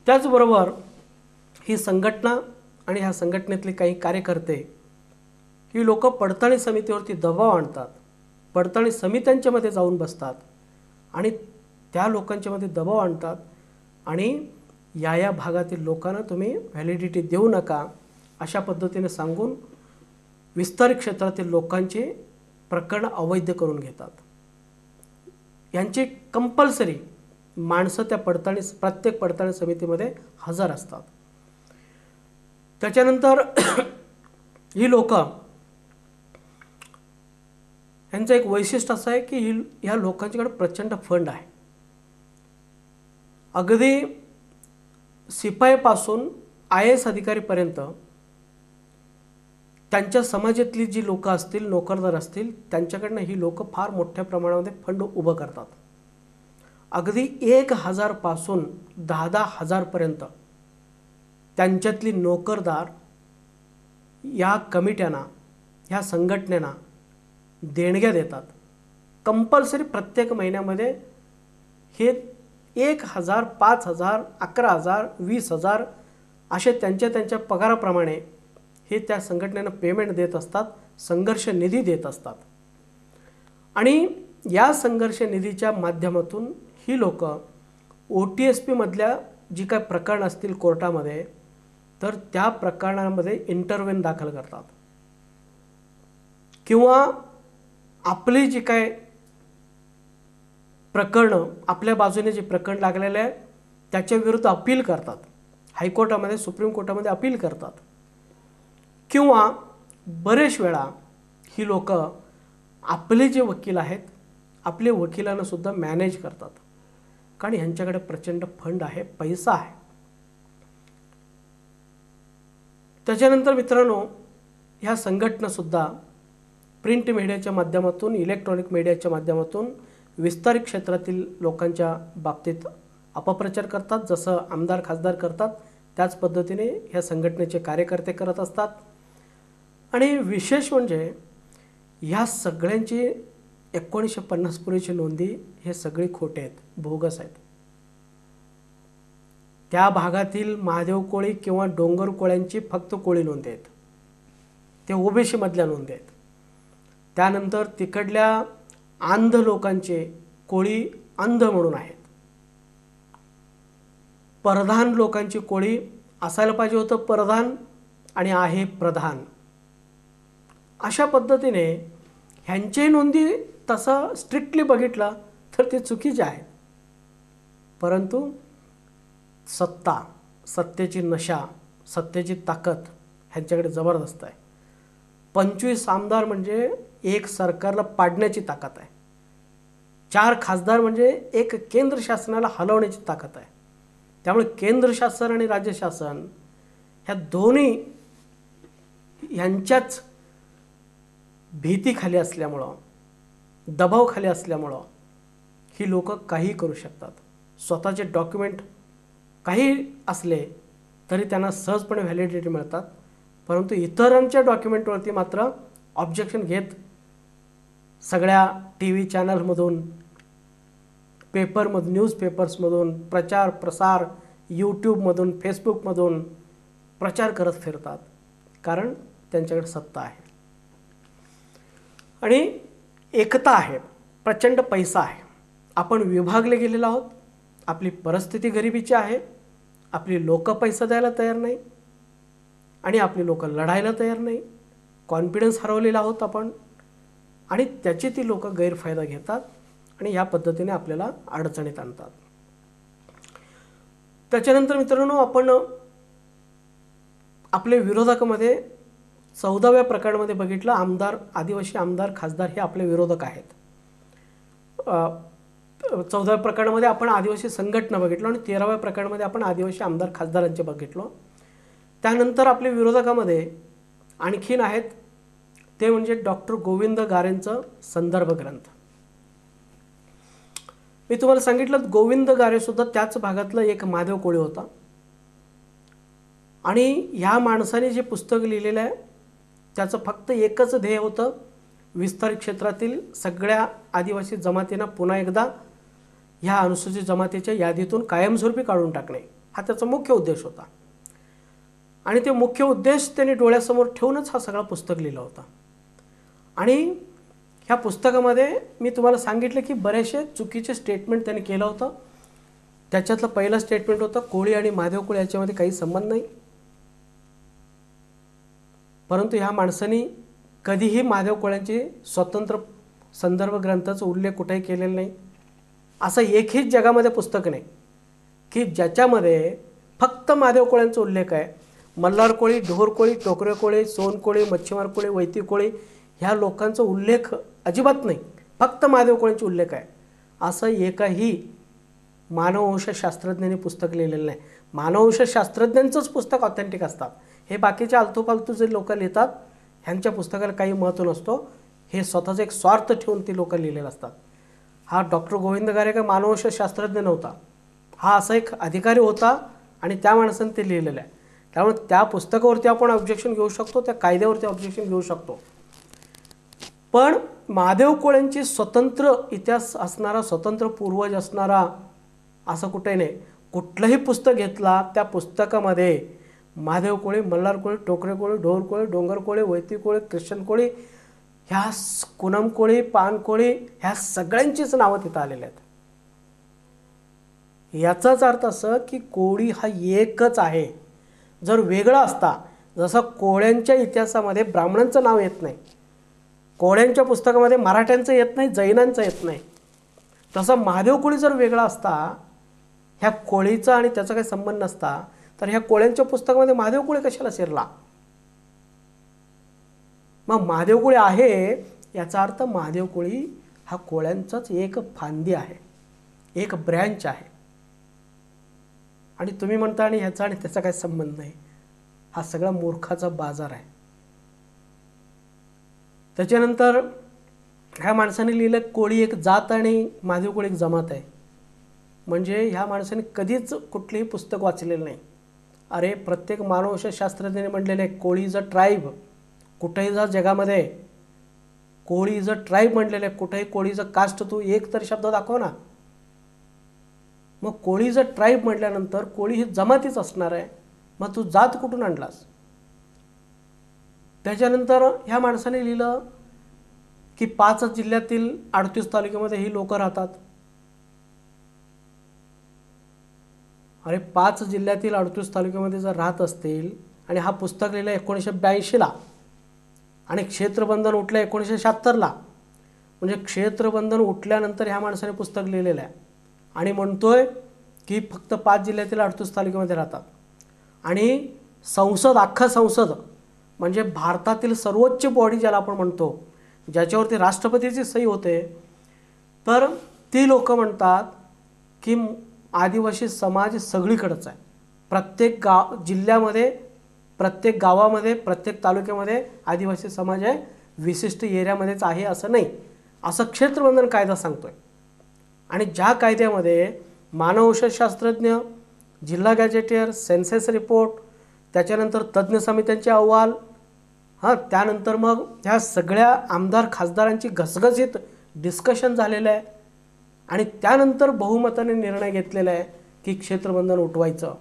[SPEAKER 1] त्याचबरोबर ही संघटना आणि ह्या संघटनेतले काही कार्यकर्ते ही लोक पडताळणी समितीवरती दबाव आणतात, पडताळणी समित्यांच्यामध्ये जाऊन बसतात आणि त्या लोकांच्यामध्ये दबाव आणतात आणि या भागातील लोकांना तुम्ही व्हॅलिडिटी देऊ नका अशा पद्धतीने सांगून विस्तारित क्षेत्रातील लोकांची प्रकरण अवैध करून घेतात. यांची कंपल्सरी माणसं त्या प्रत्येक पडताळणी समितीमध्ये हजर असतात. त्याच्यानंतर ही लोक, यांचं एक वैशिष्ट्य असं आहे की ह्या लोकांच्याकडे प्रचंड फंड आहे. अगदी शिपाईपासून IAS अधिकारीपर्यंत त्यांच्या समाजातली जी लोक असतील, नोकरदार असतील, त्यांच्याकडनं ही लोक फार मोठ्या प्रमाणामध्ये फंड उभं करतात. अगदी 1000 पासून 10,000 पर्यंत त्यांच्यातली नोकरदार या कमिट्यांना, ह्या संघटनेना देणग्या देतात. कंपल्सरी प्रत्येक महिन्यामध्ये हे 1000, 5000, 11000, 20000 असे त्यांच्या पगाराप्रमाणे हे त्या संघटनेनं पेमेंट देत असतात, संघर्ष निधी देत असतात. आणि या संघर्ष निधीच्या माध्यमातून ही लोक OTSP मधल्या जी काय प्रकरण असतील कोर्टामध्ये, तर त्या प्रकरणांमध्ये इंटरव्हेन दाखल करतात किंवा आपली जी काय प्रकरणं, आपल्या बाजूने जे प्रकरण लागलेले आहे त्याच्या विरुद्ध अपील करतात, हायकोर्टामध्ये, सुप्रीम कोर्टामध्ये अपील करतात. किंवा बरेच वेळा ही लोक आपले जे वकील आहेत, आपले वकिलांना सुद्धा मॅनेज करतात, कारण ह्यांच्याकडे प्रचंड फंड आहे, पैसा आहे. त्याच्यानंतर मित्रांनो, ह्या संघटनासुद्धा प्रिंट मीडियाच्या माध्यमातून, इलेक्ट्रॉनिक मीडियाच्या माध्यमातून विस्तारित क्षेत्रातील लोकांच्या बाबतीत अपप्रचार करतात. जसं आमदार खासदार करतात त्याच पद्धतीने ह्या संघटनेचे कार्यकर्ते करत असतात. आणि विशेष म्हणजे ह्या सगळ्यांची 1950 पूर्वीची नोंदी हे सगळे खोटे आहेत, बोगस आहेत. त्या भागातील महादेव कोळी किंवा डोंगर कोळ्यांची फक्त कोळी नोंदी आहेत, ते OBC मधल्या नोंदी आहेत. त्यानंतर तिकडल्या अंध लोकांचे कोळी अंध म्हणून आहेत. प्रधान लोकांची कोळी असायला पाहिजे होतं प्रधान आणि आहे प्रधान. अशा पद्धतीने ह्यांची नोंदी तसं स्ट्रिक्टली बघितलं तर ते चुकीचे आहे. परंतु सत्तेची नशा, सत्तेची ताकद ह्यांच्याकडे जबरदस्त आहे. 25 आमदार म्हणजे एक सरकारला पाडण्याची ताकद आहे. 4 खासदार म्हणजे एक केंद्र शासनाला हलवण्याची ताकद आहे. त्यामुळे केंद्र शासन आणि राज्य शासन ह्या दोन्ही ह्यांच्याच भीतीखाली असल्यामुळं, दबावाखाली असल्यामुळं ही लोक काही करू शकतात. स्वतःचे डॉक्युमेंट काही असले तरी त्यांना सहजपणे व्हॅलिडिटी मिळतात, परंतु इतरांच्या डॉक्युमेंटवरती मात्र ऑब्जेक्शन घेत सगळ्या TV चॅनलमधून, पेपरमधून, न्यूजपेपर्समधून प्रचार प्रसार, यूट्यूबमधून, फेसबुकमधून प्रचार करत फिरतात, कारण त्यांच्याकडे सत्ता आहे. आणि एकता आहे, प्रचंड पैसा आहे, आपण विभागले गेलेलो आहोत, आपली परिस्थिती गरिबीची आहे, आपली लोक पैसा द्यायला तयार नाही आणि आपली लोक लढायला तयार नाही, कॉन्फिडन्स हरवलेला आहोत आपण, आणि त्याची ती लोक गैरफायदा घेतात आणि या पद्धतीने आपल्याला अडचणीत आणतात. त्याच्यानंतर मित्रांनो, आपण आपले विरोधकामध्ये 14व्या प्रकरणामध्ये बघितलं, आमदार, आदिवासी आमदार, खासदार हे आपले विरोधक आहेत. 14व्या प्रकरणामध्ये आपण आदिवासी संघटना बघितलो आणि 13व्या प्रकरणामध्ये आपण आदिवासी आमदार खासदारांचे बघितलो. त्यानंतर आपले विरोधकामध्ये आणखीन आहेत, ते म्हणजे डॉक्टर गोविंद गारेंचं संदर्भ ग्रंथ. मी तुम्हाला सांगितलं, गोविंद गारे सुद्धा त्याच भागातला एक महादेव कोळी होता आणि ह्या माणसाने जे पुस्तक लिहिलेलं आहे त्याचं फक्त एकच ध्येय होतं, विस्तारित क्षेत्रातील सगळ्या आदिवासी जमातींना पुन्हा एकदा ह्या अनुसूचित जमातीच्या यादीतून कायमस्वरूपी काढून टाकणे, हा त्याचा मुख्य उद्देश होता. आणि ते मुख्य उद्देश त्यांनी डोळ्यासमोर ठेवूनच हा सगळा पुस्तक लिहिला होता. आणि ह्या पुस्तकामध्ये मी तुम्हाला सांगितलं की बरेचसे चुकीचे स्टेटमेंट त्यांनी केलं होतं. त्याच्यातलं पहिलं स्टेटमेंट होतं, कोळी आणि महादेव कोळी याच्यामध्ये काही संबंध नाही. परंतु ह्या माणसांनी कधीही महादेव कोळ्यांची स्वतंत्र संदर्भ ग्रंथाचा उल्लेख कुठेही केलेला नाही. असं एकही जगामध्ये पुस्तक नाही की ज्याच्यामध्ये फक्त महादेव कोळ्यांचा उल्लेख आहे. मल्हार कोळी, ढोर कोळी, टोकरे कोळी, सोन कोळी, मच्छीमार कोळी, वैती कोळी ह्या लोकांचा उल्लेख अजिबात नाही, फक्त महादेव कोळ्यांचा उल्लेख आहे. असं एकही मानववंशशास्त्रज्ञांनी पुस्तक लिहिलेलं नाही. मानववंशशास्त्रज्ञांचंच पुस्तक ऑथेंटिक असतात. हे बाकीचे आलतूपालतू जे लोक लिहितात ह्यांच्या पुस्तकाला काही महत्त्व नसतो. हे स्वतःचा एक स्वार्थ ठेवून ती लोक लिहिलेले असतात. हा डॉक्टर गोविंद गारे का मानववंशशास्त्रज्ञ नव्हता, हा असा एक अधिकारी होता आणि त्या माणसाने ते लिहिलेलं आहे. त्यामुळे त्या पुस्तकावरती आपण ऑब्जेक्शन घेऊ शकतो, त्या कायद्यावरती ऑब्जेक्शन घेऊ शकतो. पण महादेव कोळ्यांची स्वतंत्र इतिहास असणारा, स्वतंत्र पूर्वज असणारा असं कुठे नाही. कुठलंही पुस्तक घेतला त्या पुस्तकामध्ये महादेव कोळी, मल्हार कोळी, टोकरे कोळी, ढोर कोळी, डोंगर कोळी, वैती कोळी, ख्रिश्चन कोळी, ह्या कुनम कोळी, पान कोळी ह्या सगळ्यांचीच नावं तिथं आलेली आहेत. याचाच अर्थ असं की कोळी हा एकच आहे. जर वेगळा असता, जसं कोळ्यांच्या इतिहासामध्ये ब्राह्मणांचं नाव येत नाही, कोळ्यांच्या पुस्तकामध्ये मराठ्यांचं येत नाही, जैनांचं येत नाही, तसं महादेव कोळी जर वेगळा असता, ह्या कोळीचा आणि त्याचा काही संबंध नसता, तर ह्या कोळ्यांच्या पुस्तकामध्ये महादेव कोळी कशाला शिरला? मग महादेव कोळी आहे याचा अर्थ महादेव कोळी हा कोळ्यांचाच एक फांदी आहे, एक ब्रँच आहे. आणि तुम्ही म्हणता आणि ह्याचा आणि त्याचा काही संबंध नाही, हा सगळा मूर्खाचा बाजार आहे. त्याच्यानंतर ह्या माणसाने लिहिलं, कोळी एक जात आणि महादेव कोळी एक जमात आहे. म्हणजे ह्या माणसाने कधीच कुठलेही पुस्तक वाचलेलं नाही. अरे प्रत्येक मानववंशशास्त्रज्ञाने म्हटलेलं आहे, कोळी इज अ ट्राईब. कुठेही जा जगामध्ये कोळी इज अ ट्राईब म्हटलेलं आहे. कुठेही कोळी इज अ कास्ट तू एक तरी शब्द दाखव ना. मग कोळी इज अ ट्राईब म्हटल्यानंतर कोळी ही जमातीच असणार आहे, मग तू जात कुठून आणलास? त्याच्यानंतर ह्या माणसाने लिहिलं की 5 जिल्ह्यातील 38 तालुक्यामध्ये ही लोक राहतात. अरे 5 जिल्ह्यातील 38 तालुक्यामध्ये जर राहत असतील आणि हा पुस्तक लिहिलं 1982ला आणि क्षेत्रबंधन उठलं 1976ला, म्हणजे क्षेत्रबंधन उठल्यानंतर ह्या माणसाने पुस्तक लिहिलेलं आहे आणि म्हणतोय की फक्त 5 जिल्ह्यातील 38 तालुक्यामध्ये राहतात. आणि संसद, अख्खा संसद म्हणजे भारतातील सर्वोच्च बॉडी ज्याला आपण म्हणतो, ज्याच्यावरती राष्ट्रपतीची सही होते, तर ती लोक म्हणतात की आदिवासी समाज सगळीकडेच आहे. प्रत्येक जिल्ह्यामध्ये, प्रत्येक गावामध्ये, प्रत्येक तालुक्यामध्ये आदिवासी समाज आहे, विशिष्ट एरियामध्येच आहे असं नाही, असं क्षेत्रबंधन कायदा सांगतोय. आणि ज्या कायद्यामध्ये मानववंशशास्त्रज्ञ, जिल्हा गॅजेटियर, सेन्सस रिपोर्ट, त्याच्यानंतर तज्ज्ञ समित्यांचे अहवाल, त्यानंतर मग ह्या सगळ्या आमदार खासदारांची घसघसीत डिस्कशन झालेलं आहे आणि त्यानंतर बहुमताने निर्णय घेतलेला आहे की क्षेत्रबंधन उठवायचं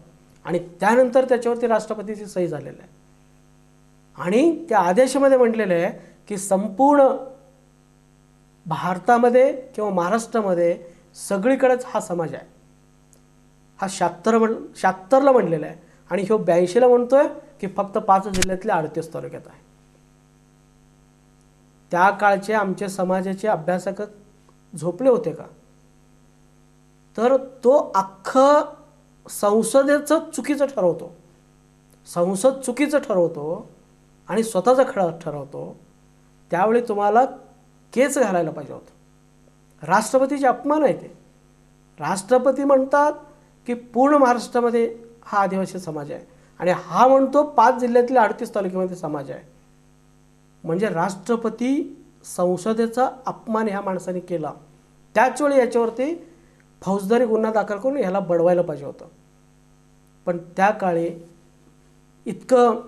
[SPEAKER 1] आणि त्यानंतर त्याच्यावरती राष्ट्रपतीची सही झालेली आहे. आणि त्या आदेशामध्ये म्हटलेलं आहे की संपूर्ण भारतामध्ये किंवा महाराष्ट्रामध्ये सगळीकडेच हा समाज आहे. हा 76ला म्हणलेला आहे आणि ह्यो 82ला म्हणतोय की फक्त 5 जिल्ह्यातल्या 38 तालुक्यात आहे. त्या काळचे आमचे समाजाचे अभ्यासक झोपले होते का? तर तो अख्खं संसदेचं चुकीचं ठरवतो, संसद चुकीचं ठरवतो आणि स्वतःचा खडा ठरवतो. त्यावेळी तुम्हाला केस घालायला पाहिजे होतं. राष्ट्रपतीचे अपमान आहे ते. राष्ट्रपती म्हणतात की पूर्ण महाराष्ट्रामध्ये हा आदिवासी समाज आहे आणि हा म्हणतो 5 जिल्ह्यातील 38 तालुक्यामध्ये समाज आहे. म्हणजे राष्ट्रपती संसदेचा अपमान ह्या माणसाने केला. त्याचवेळी याच्यावरती फौजदारी गुन्हा दाखल करून ह्याला बडवायला पाहिजे होतं. पण त्या काळी इतकं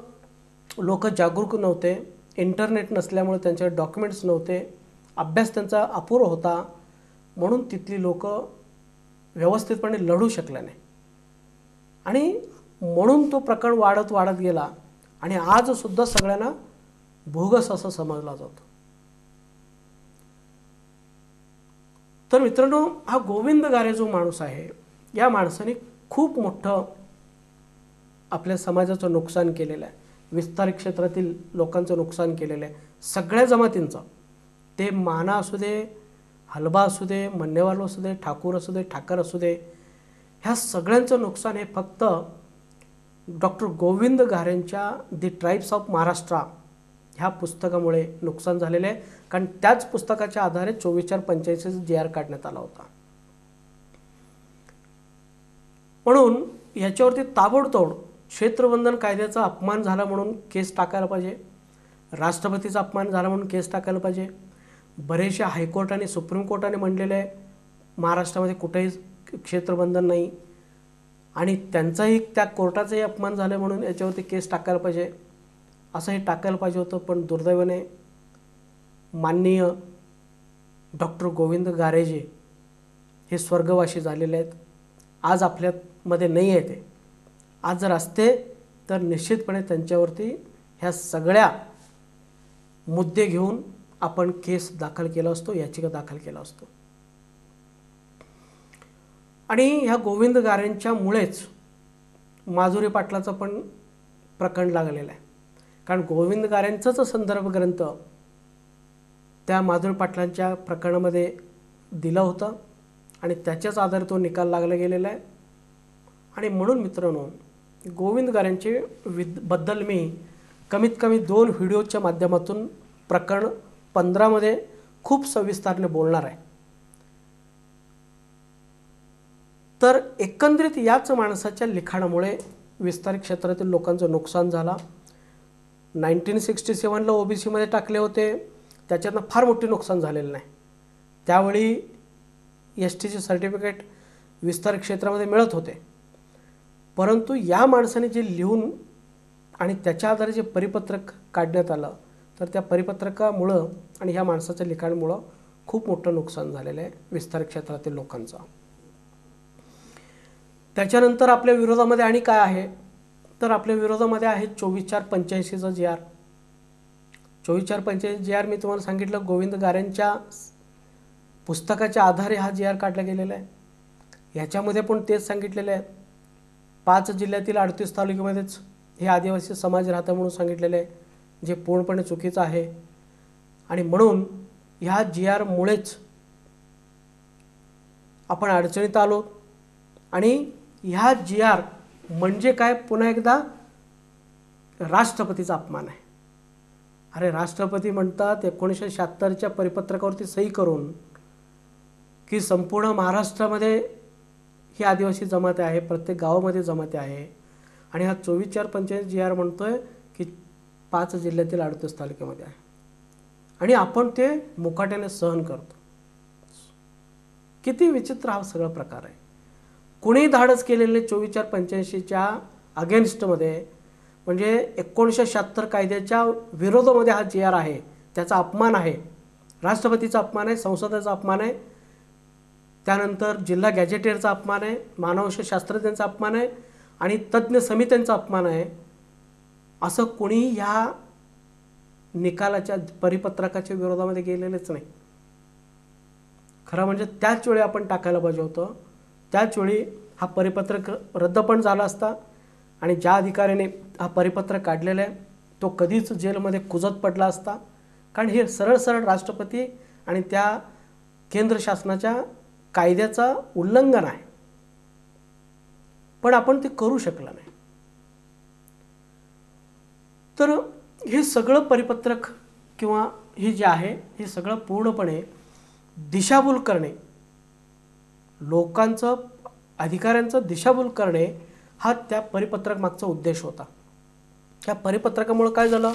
[SPEAKER 1] लोक जागरूक नव्हते, इंटरनेट नसल्यामुळे त्यांचे डॉक्युमेंट्स नव्हते, अभ्यास त्यांचा अपूर्ण होता, म्हणून तिथली लोक व्यवस्थितपणे लढू शकले नाही आणि म्हणून तो प्रकरण वाढत गेला आणि आजसुद्धा सगळ्यांना बोगस असं समजला जातो. तर मित्रांनो, हा गोविंद गारे जो माणूस आहे, या माणसाने खूप मोठं आपल्या समाजाचं नुकसान केलेलं आहे. विस्तार क्षेत्रातील लोकांचं नुकसान केलेलं आहे, सगळ्या जमातींचं. ते माना असू दे, हलबा असू दे, मन्नेवाल असू दे, ठाकूर असू दे, ठाकर असू दे, ह्या सगळ्यांचं नुकसान हे फक्त डॉक्टर गोविंद गारेंच्या दी ट्राईब्स ऑफ महाराष्ट्र ह्या पुस्तकामुळे नुकसान झालेलं आहे. कारण त्याच पुस्तकाच्या आधारे 24/4/85 GR काढण्यात आला होता. म्हणून याच्यावरती ताबडतोब क्षेत्रबंधन कायद्याचा अपमान झाला म्हणून केस टाकायला पाहिजे, राष्ट्रपतीचा अपमान झाला म्हणून केस टाकायला पाहिजे. बरेचशा हायकोर्ट आणि सुप्रीम कोर्टाने म्हणलेले आहे महाराष्ट्रामध्ये कुठेही क्षेत्रबंधन नाही आणि त्यांचाही त्या कोर्टाचाही अपमान झाला म्हणून याच्यावरती केस टाकायला पाहिजे, असंही टाकायला पाहिजे होतं. पण दुर्दैवाने माननीय डॉक्टर गोविंद गारेजी हे स्वर्गवासी झालेले आहेत. आज आपल्यामध्ये नाही आहे ते. आज जर असते तर निश्चितपणे त्यांच्यावरती ह्या सगळ्या मुद्दे घेऊन आपण केस दाखल केला असतो, याचिका दाखल केला असतो. आणि ह्या गोविंद गारेंच्यामुळेच माधुरी पाटलाचं पण प्रकरण लागलेलं आहे. कारण गोविंद गारेंचाच संदर्भ ग्रंथ त्या माधुरी पाटलांच्या प्रकरणामध्ये दिला होता आणि त्याच्याच आधारे तो निकाल लागला गेलेला आहे. आणि म्हणून मित्रांनो, गोविंद गारेंचे बद्दल मी कमीत कमी 2 व्हिडिओच्या माध्यमातून प्रकरण 15 खूप सविस्ताराने बोलणार आहे. तर एकंदरीत याच माणसाच्या लिखाणामुळे विस्तारित क्षेत्रातील लोकांचं नुकसान झालं. 1967ला OBCमध्ये टाकले होते, त्याच्यातनं फार मोठे नुकसान झालेलं नाही. त्यावेळी STचे सर्टिफिकेट विस्तारित क्षेत्रामध्ये मिळत होते. परंतु या माणसाने जे लिहून आणि त्याच्या आधारे जे परिपत्रक काढण्यात आलं, तर त्या परिपत्रकामुळं आणि ह्या माणसाच्या लिखाणामुळं खूप मोठं नुकसान झालेलं आहे विस्तारित क्षेत्रातील लोकांचं. त्याच्यानंतर आपल्या विरोधामध्ये आणि काय आहे, तर आपल्या विरोधामध्ये आहे 24/4/85 GR. 24/4/85 GR मी तुम्हाला सांगितलं गोविंद गारेंच्या पुस्तकाच्या आधारे हा GR काढला गेलेला आहे. याच्यामध्ये पण तेच सांगितलेलं आहे, 5 जिल्ह्यातील 38 तालुक्यामध्येच हे आदिवासी समाज राहतं म्हणून सांगितलेलं आहे, जे पूर्णपणे चुकीचं आहे. आणि म्हणून ह्या GR मुळेच आपण अडचणीत आलो. आणि ह्या GR म्हणजे काय, पुन्हा एकदा राष्ट्रपतीचा अपमान आहे. अरे राष्ट्रपती म्हणतात 1976च्या परिपत्रकावरती सही करून की संपूर्ण महाराष्ट्रामध्ये ही आदिवासी जमाती आहे, प्रत्येक गावामध्ये जमाती आहे, आणि हा 24/4/85 GR म्हणतोय की 5 जिल्ह्यातील 38 तालुक्यामध्ये आहे आणि आपण ते मुकाट्याने सहन करतो. किती विचित्र हा सगळा प्रकार आहे. कुणी धाडस केलेले 24/4/85च्या अगेन्स्टमध्ये, म्हणजे 1976 कायद्याच्या विरोधामध्ये हा GR आहे, त्याचा अपमान आहे, राष्ट्रपतीचा अपमान आहे, संसदेचा अपमान आहे, त्यानंतर जिल्हा गॅजेटियरचा अपमान आहे, मानवशास्त्रज्ञांचा अपमान आहे आणि तज्ज्ञ समित्यांचा अपमान आहे. असं कोणी ह्या निकालाच्या परिपत्रकाच्या विरोधामध्ये गेलेलेच नाही. खरं म्हणजे त्याच वेळी आपण टाकायला पाहिजे होतं. त्याच वेळी हा परिपत्रक रद्द पण झाला असता आणि ज्या अधिकाऱ्याने हा परिपत्रक काढलेला आहे तो कधीच जेलमध्ये कुजत पडला असता. कारण हे सरळ सरळ राष्ट्रपती आणि त्या केंद्र शासनाच्या कायद्याचा उल्लंघन आहे. पण आपण ते करू शकला नाही. तर हे सगळं परिपत्रक किंवा हे जे आहे हे सगळं पूर्णपणे दिशाभूल करणे, लोकांचं अधिकाऱ्यांचं दिशाभूल करणे हा त्या परिपत्रक मागचा उद्देश होता. त्या परिपत्रकामुळे काय झालं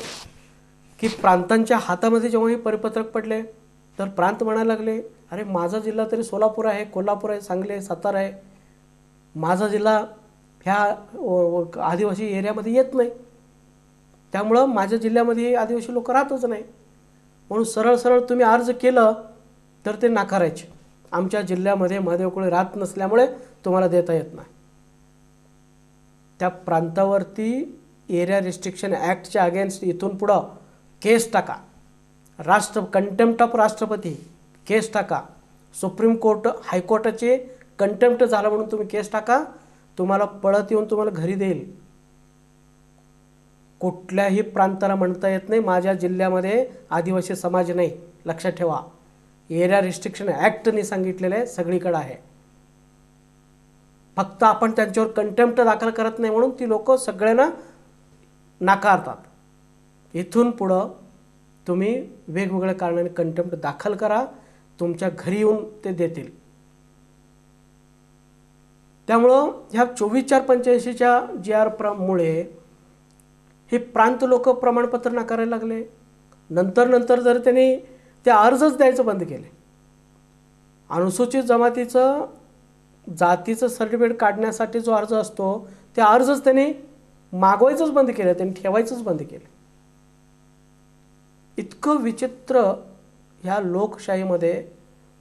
[SPEAKER 1] की प्रांतांच्या हातामध्ये जेव्हा हे परिपत्रक पडले तर प्रांत म्हणायला लागले, अरे माझा जिल्हा तरी सोलापूर आहे, कोल्हापूर आहे, सांगली आहे, सातारा आहे, माझा जिल्हा ह्या आदिवासी एरियामध्ये येत नाही, त्यामुळं माझ्या जिल्ह्यामध्ये आदिवासी लोक राहतच नाही. म्हणून सरळ सरळ तुम्ही अर्ज केलं तर ते नाकारायचे. आमच्या जिल्ह्यामध्ये महादेव कोळी राहत नसल्यामुळे तुम्हाला देता येत नाही. त्या प्रांतावरती एरिया रिस्ट्रिक्शन ॲक्टच्या अगेन्स्ट इथून पुढं केस टाका, कंटेम्प्ट ऑफ राष्ट्रपती केस टाका, सुप्रीम कोर्ट हायकोर्टाचे कंटेम्प्ट झालं म्हणून तुम्ही केस टाका, तुम्हाला पळत येऊन तुम्हाला घरी देईल. कुठल्याही प्रांताला म्हणता येत नाही माझ्या जिल्ह्यामध्ये आदिवासी समाज नाही. लक्षात ठेवा, एरिया रिस्ट्रिक्शन ॲक्टने सांगितलेलं आहे, सगळीकडे आहे. फक्त आपण त्यांच्यावर कंटेम्प्ट दाखल करत नाही म्हणून ती लोक सगळ्यांना नाकारतात. इथून पुढं तुम्ही वेगवेगळ्या कारणाने कंटेम्प्ट दाखल करा, तुमच्या घरी येऊन ते देतील. त्यामुळं ह्या 24/4/85च्या GR मुळे हे प्रांत लोक प्रमाणपत्र नाकारायला लागले. नंतर जर त्यांनी ते अर्जच द्यायचं बंद केले. अनुसूचित जमातीचं जातीचं सर्टिफिकेट काढण्यासाठी जो अर्ज असतो ते अर्जच त्यांनी मागवायचंच बंद केलं, त्यांनी ठेवायचंच बंद केलं. इतकं विचित्र ह्या लोकशाहीमध्ये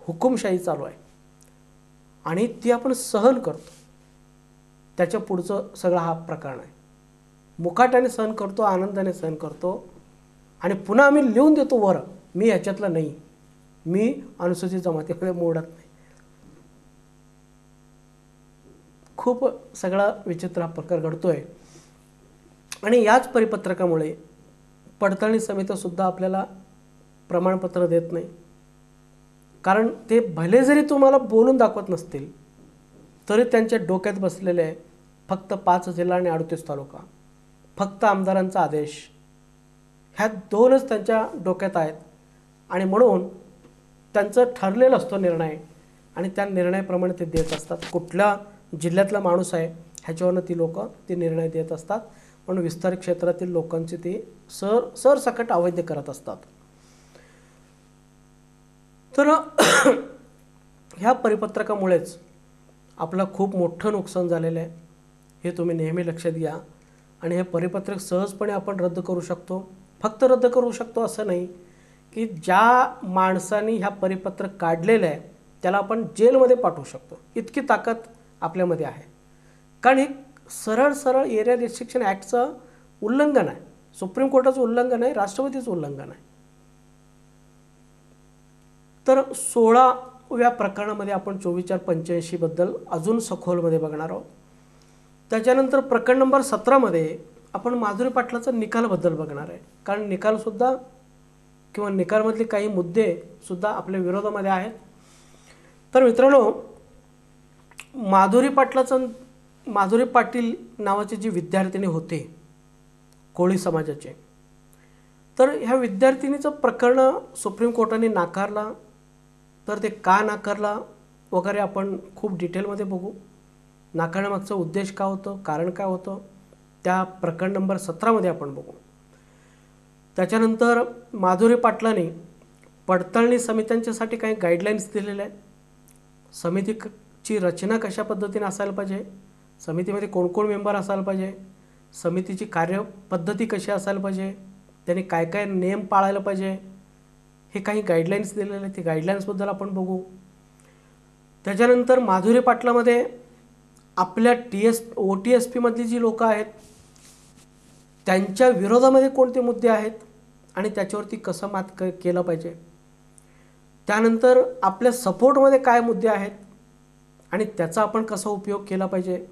[SPEAKER 1] हुकुमशाही चालू आहे आणि ती आपण सहन करतो. त्याच्या पुढचं सगळं हा प्रकरण आहे. मुकाट्याने सहन करतो, आनंदाने सहन करतो आणि पुन्हा आम्ही लिहून देतो वर, मी ह्याच्यातला नाही, मी अनुसूचित जमातीमध्ये मोडत नाही. खूप सगळा विचित्र हा प्रकार घडतोय. आणि याच परिपत्रकामुळे पडताळणी समितीसुद्धा आपल्याला प्रमाणपत्र देत नाही. कारण ते भले जरी तुम्हाला बोलून दाखवत नसतील तरी त्यांच्या डोक्यात बसलेले आहे फक्त 5 जिल्हा आणि 38 तालुका, फक्त आमदारांचा आदेश, ह्या 2च त्यांच्या डोक्यात आहेत. आणि म्हणून त्यांचं ठरलेलं असतो निर्णय आणि त्या निर्णयाप्रमाणे ते देत असतात. कुठल्या जिल्ह्यातला माणूस आहे ह्याच्यावरनं ती लोक ते निर्णय देत असतात. म्हणून विस्तारित क्षेत्रातील लोकांचे ते सरसकट अवैध करत असतात. तर ह्या परिपत्रकामुळेच आपलं खूप मोठं नुकसान झालेलं आहे, हे तुम्ही नेहमी लक्षात घ्या. आणि हे परिपत्रक सहजपणे आपण रद्द करू शकतो. फक्त रद्द करू शकतो असं नाही की ज्या माणसाने ह्या परिपत्रक काढलेलं आहे त्याला आपण जेलमध्ये पाठवू शकतो, इतकी ताकद आपल्यामध्ये आहे. कारण हे सरळ सरळ एरिया रिस्ट्रिक्शन ॲक्टचं उल्लंघन आहे, सुप्रीम कोर्टाचं उल्लंघन आहे, राष्ट्रपतीचं उल्लंघन आहे. तर 16व्या प्रकरणामध्ये आपण 24/4/85 बद्दल अजून सखोलमध्ये बघणार आहोत. त्याच्यानंतर प्रकरण नंबर 17मध्ये आपण माधुरी पाटलाचा निकालाबद्दल बघणार आहे. कारण निकालसुद्धा किंवा निकालमधले काही मुद्देसुद्धा आपल्या विरोधामध्ये आहेत. तर मित्रांनो, माधुरी पाटील नावाचे जे विद्यार्थिनी होते कोळी समाजाचे, तर ह्या विद्यार्थिनीचं प्रकरण सुप्रीम कोर्टाने नाकारला. तर ते का नाकारला वगैरे आपण खूप डिटेलमध्ये बघू. नाकारण्यामागचा उद्देश काय होतं, कारण काय होतं, त्या प्रकरण नंबर 17मध्ये आपण बघू. त्याच्यानंतर माधुरी पाटलांनी पडताळणी समित्यांच्यासाठी काही गाईडलाईन्स दिलेल्या आहेत. समितीची रचना कशा पद्धतीने असायला पाहिजे, समितीमध्ये कोण कोण मेंबर असायला पाहिजे, समितीची कार्यपद्धती कशी असायला पाहिजे, त्यांनी काय काय नियम पाळायला पाहिजे, हे काही गाईडलाईन्स दिलेले आहेत. ते गाईडलाईन्सबद्दल आपण बघू. त्याच्यानंतर माधुरी पाटलामध्ये आपल्या OTSP मधली जी लोकं आहेत त्यांच्या विरोधामध्ये कोणते मुद्दे आहेत आणि त्याच्यावरती कसं मात केलं पाहिजे. त्यानंतर आपल्या सपोर्टमध्ये काय मुद्दे आहेत आणि त्याचा आपण कसा उपयोग केला पाहिजे,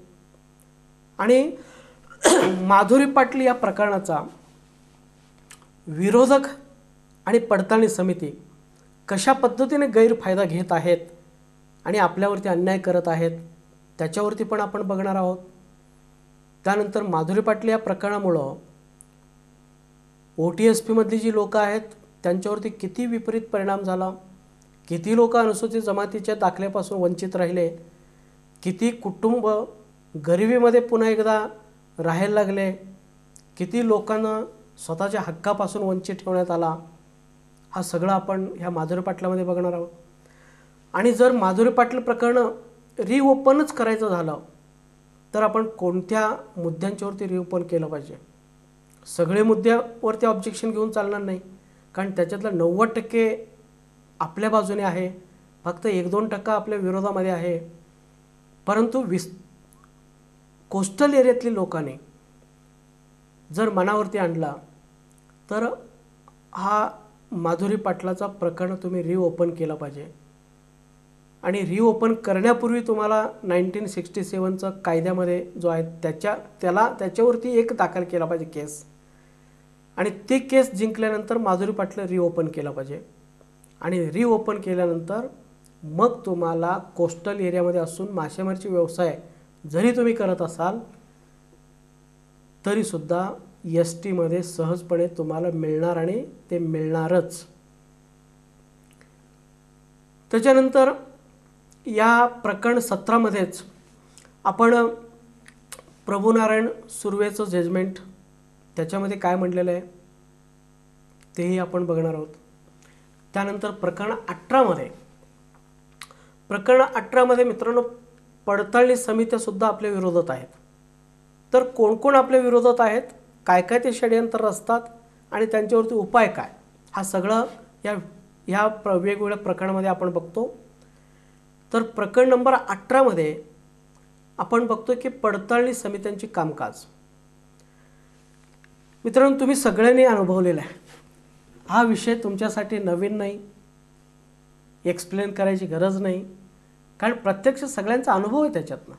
[SPEAKER 1] आणि माधुरी पाटील या प्रकरणाचा विरोधक आणि पडताळणी समिती कशा पद्धतीने गैरफायदा घेत आहेत आणि आपल्यावरती अन्याय करत आहेत त्याच्यावरती पण आपण बघणार आहोत. त्यानंतर माधुरी पाटील या प्रकरणामुळं OTSP मधली जी लोकं आहेत त्यांच्यावरती किती विपरीत परिणाम झाला, किती लोक अनुसूचित जमातीच्या दाखल्यापासून वंचित राहिले, किती कुटुंब गरिबीमध्ये पुन्हा एकदा राहायला लागले, किती लोकांना स्वतःच्या हक्कापासून वंचित ठेवण्यात आला, हा सगळं आपण ह्या माधुरी पाटलामध्ये बघणार आहोत. आणि जर माधुरी पाटील प्रकरण रिओपनच करायचं झालं तर आपण कोणत्या मुद्द्यांच्यावरती रिओपन केलं पाहिजे. सगळे मुद्द्यावरती ऑब्जेक्शन घेऊन चालणार नाही, कारण त्याच्यातलं 90% आपल्या बाजूने आहे, फक्त 1-2% आपल्या विरोधामध्ये आहे. परंतु कोस्टल एरियातली लोकांनी जर मनावरती आणला तर हा माधुरी पाटलाचा प्रकरण तुम्ही रिओपन केला पाहिजे. आणि रिओपन करण्यापूर्वी तुम्हाला 1967चा कायद्यामध्ये जो आहे त्याच्यावरती एक दाखल केला पाहिजे केस, आणि ते केस जिंकल्यानंतर माधुरी पाटला रिओपन केला पाहिजे. आणि रिओपन केल्यानंतर मग तुम्हाला कोस्टल एरियामध्ये असून मासेमारीचे व्यवसाय जरी तुम्ही करत असाल तरीसुद्धा ST मध्ये सहजपणे तुम्हाला मिळणार आणि ते मिळणारच. त्याच्यानंतर या प्रकरण 17 मध्येच आपण प्रभुनारायण सुर्वेचं जजमेंट त्याच्यामध्ये काय म्हणलेलं आहे तेही आपण बघणार आहोत. त्यानंतर प्रकरण 18 मध्ये मित्रांनो पडताळणी समित्यासुद्धा आपल्या विरोधात आहेत. तर कोण कोण आपल्या विरोधात आहेत, काय काय ते षडयंत्र असतात आणि त्यांच्यावरती उपाय काय, हा सगळं या वेगवेगळ्या प्रकरणामध्ये आपण बघतो. तर प्रकरण नंबर 18 मध्ये आपण बघतो की पडताळणी समित्यांची कामकाज. मित्रांनो तुम्ही सगळ्यांनी अनुभवलेला आहे, हा विषय तुमच्यासाठी नवीन नाही, एक्सप्लेन करायची गरज नाही, कारण प्रत्यक्ष सगळ्यांचा अनुभव आहे त्याच्यातनं.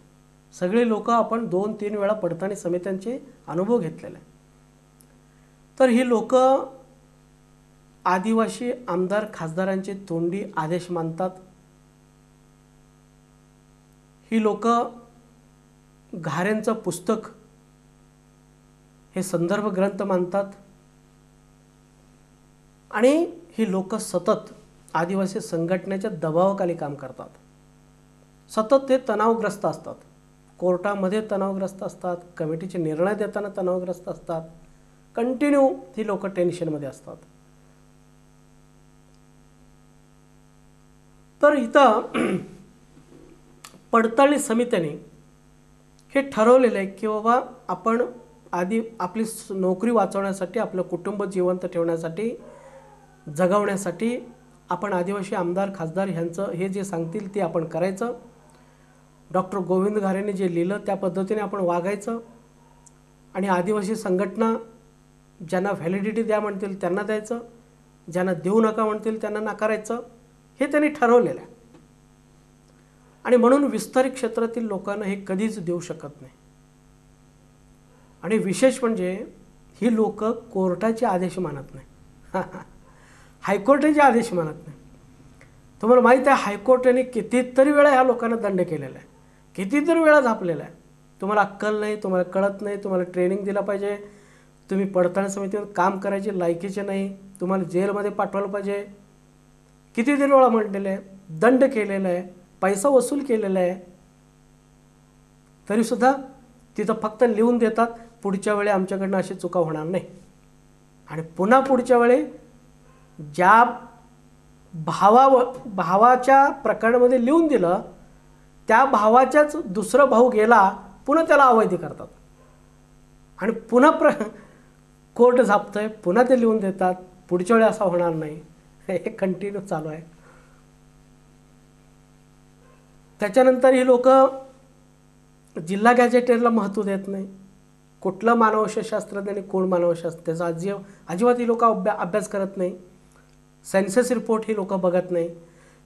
[SPEAKER 1] सगळे लोक आपण 2-3 वेळा पडताळणी समित्यांचे अनुभव घेतलेले आहे. तर ही लोक आदिवासी आमदार खासदारांचे तोंडी आदेश मानतात. ही लोक घाऱ्यांचं पुस्तक हे संदर्भ ग्रंथ मानतात आणि ही लोक सतत आदिवासी संघटनेच्या दबावाखाली काम करतात. सतत ते तणावग्रस्त असतात, कोर्टामध्ये तणावग्रस्त असतात, कमिटीचे निर्णय देताना तणावग्रस्त असतात, कंटिन्यू ही लोक टेन्शनमध्ये असतात. तर इथं पडताळणी समित्याने हे ठरवलेलं आहे की बाबा आपण आधी आपली नोकरी वाचवण्यासाठी, आपलं कुटुंब जिवंत ठेवण्यासाठी, जगवण्यासाठी आपण आदिवासी आमदार खासदार ह्यांचं हे जे सांगतील ते आपण करायचं. डॉक्टर गोविंद घारेंनी जे लिहिलं त्या पद्धतीने आपण वागायचं आणि आदिवासी संघटना ज्यांना व्हॅलिडिटी द्या म्हणतील त्यांना द्यायचं, ज्यांना देऊ नका म्हणतील त्यांना नाकारायचं, हे त्यांनी ठरवलेलं आहे. आणि म्हणून विस्तारित क्षेत्रातील लोकांना हे कधीच देऊ शकत नाही. आणि विशेष म्हणजे ही लोक कोर्टाचे आदेश मानत नाही, हायकोर्टाचे आदेश मानत नाही. तुम्हाला माहीत आहे हायकोर्टाने कितीतरी वेळा ह्या लोकांना दंड केलेला आहे, कितीतरी वेळा झापलेला आहे. तुम्हाला अक्कल नाही, तुम्हाला कळत नाही, तुम्हाला ट्रेनिंग दिलं पाहिजे, तुम्ही पडताळणी समितीवर काम करायचे लायकीचे नाही, तुम्हाला जेलमध्ये पाठवलं पाहिजे, कितीतरी वेळा म्हटलेलं आहे, दंड केलेला आहे, पैसा वसूल केलेला आहे. तरीसुद्धा तिथं फक्त लिहून देतात पुढच्या वेळी आमच्याकडनं अशी चुका होणार नाही. आणि पुन्हा पुढच्या वेळी ज्या भावाच्या प्रकरणामध्ये लिहून दिलं त्या भावाच्याच दुसरा भाऊ गेला, पुन्हा त्याला अवैध करतात आणि पुन्हा कोर्ट झापतंय, पुन्हा ते लिहून देतात पुढच्या वेळी असं होणार नाही. हे कंटिन्यू चालू आहे. त्याच्यानंतर ही लोक जिल्हा गॅजेटेरला महत्त्व देत नाही. कुठलं मानवशास्त्रज्ञ आणि कोण मानवशास्त्र त्याचा अजिबात ही लोक अभ्यास करत नाही. सेन्सस रिपोर्ट ही लोक बघत नाही.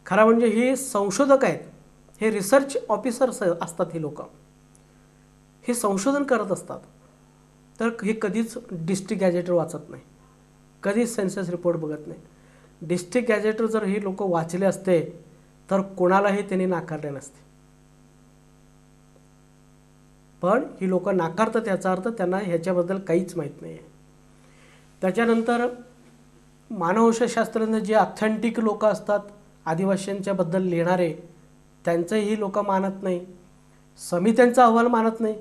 [SPEAKER 1] खरं म्हणजे हे संशोधक आहेत, हे रिसर्च ऑफिसर्स असतात. ही लोक हे संशोधन करत असतात. तर हे कधीच डिस्ट्रिक्ट गॅजेटर वाचत नाही, कधीच सेन्सस रिपोर्ट बघत नाही. डिस्ट्रिक्ट गॅजेटर जर ही लोक वाचले असते तर कोणालाही त्यांनी नाकारले नसते. पण ही लोक नाकारतात, याचा अर्थ त्यांना ह्याच्याबद्दल काहीच माहीत नाही आहे. त्याच्यानंतर मानववंशशास्त्रज्ञ जे ऑथेंटिक लोक असतात आदिवासींच्याबद्दल लिहिणारे, त्यांचंही लोक मानत नाही. समित्यांचा अहवाल मानत नाही.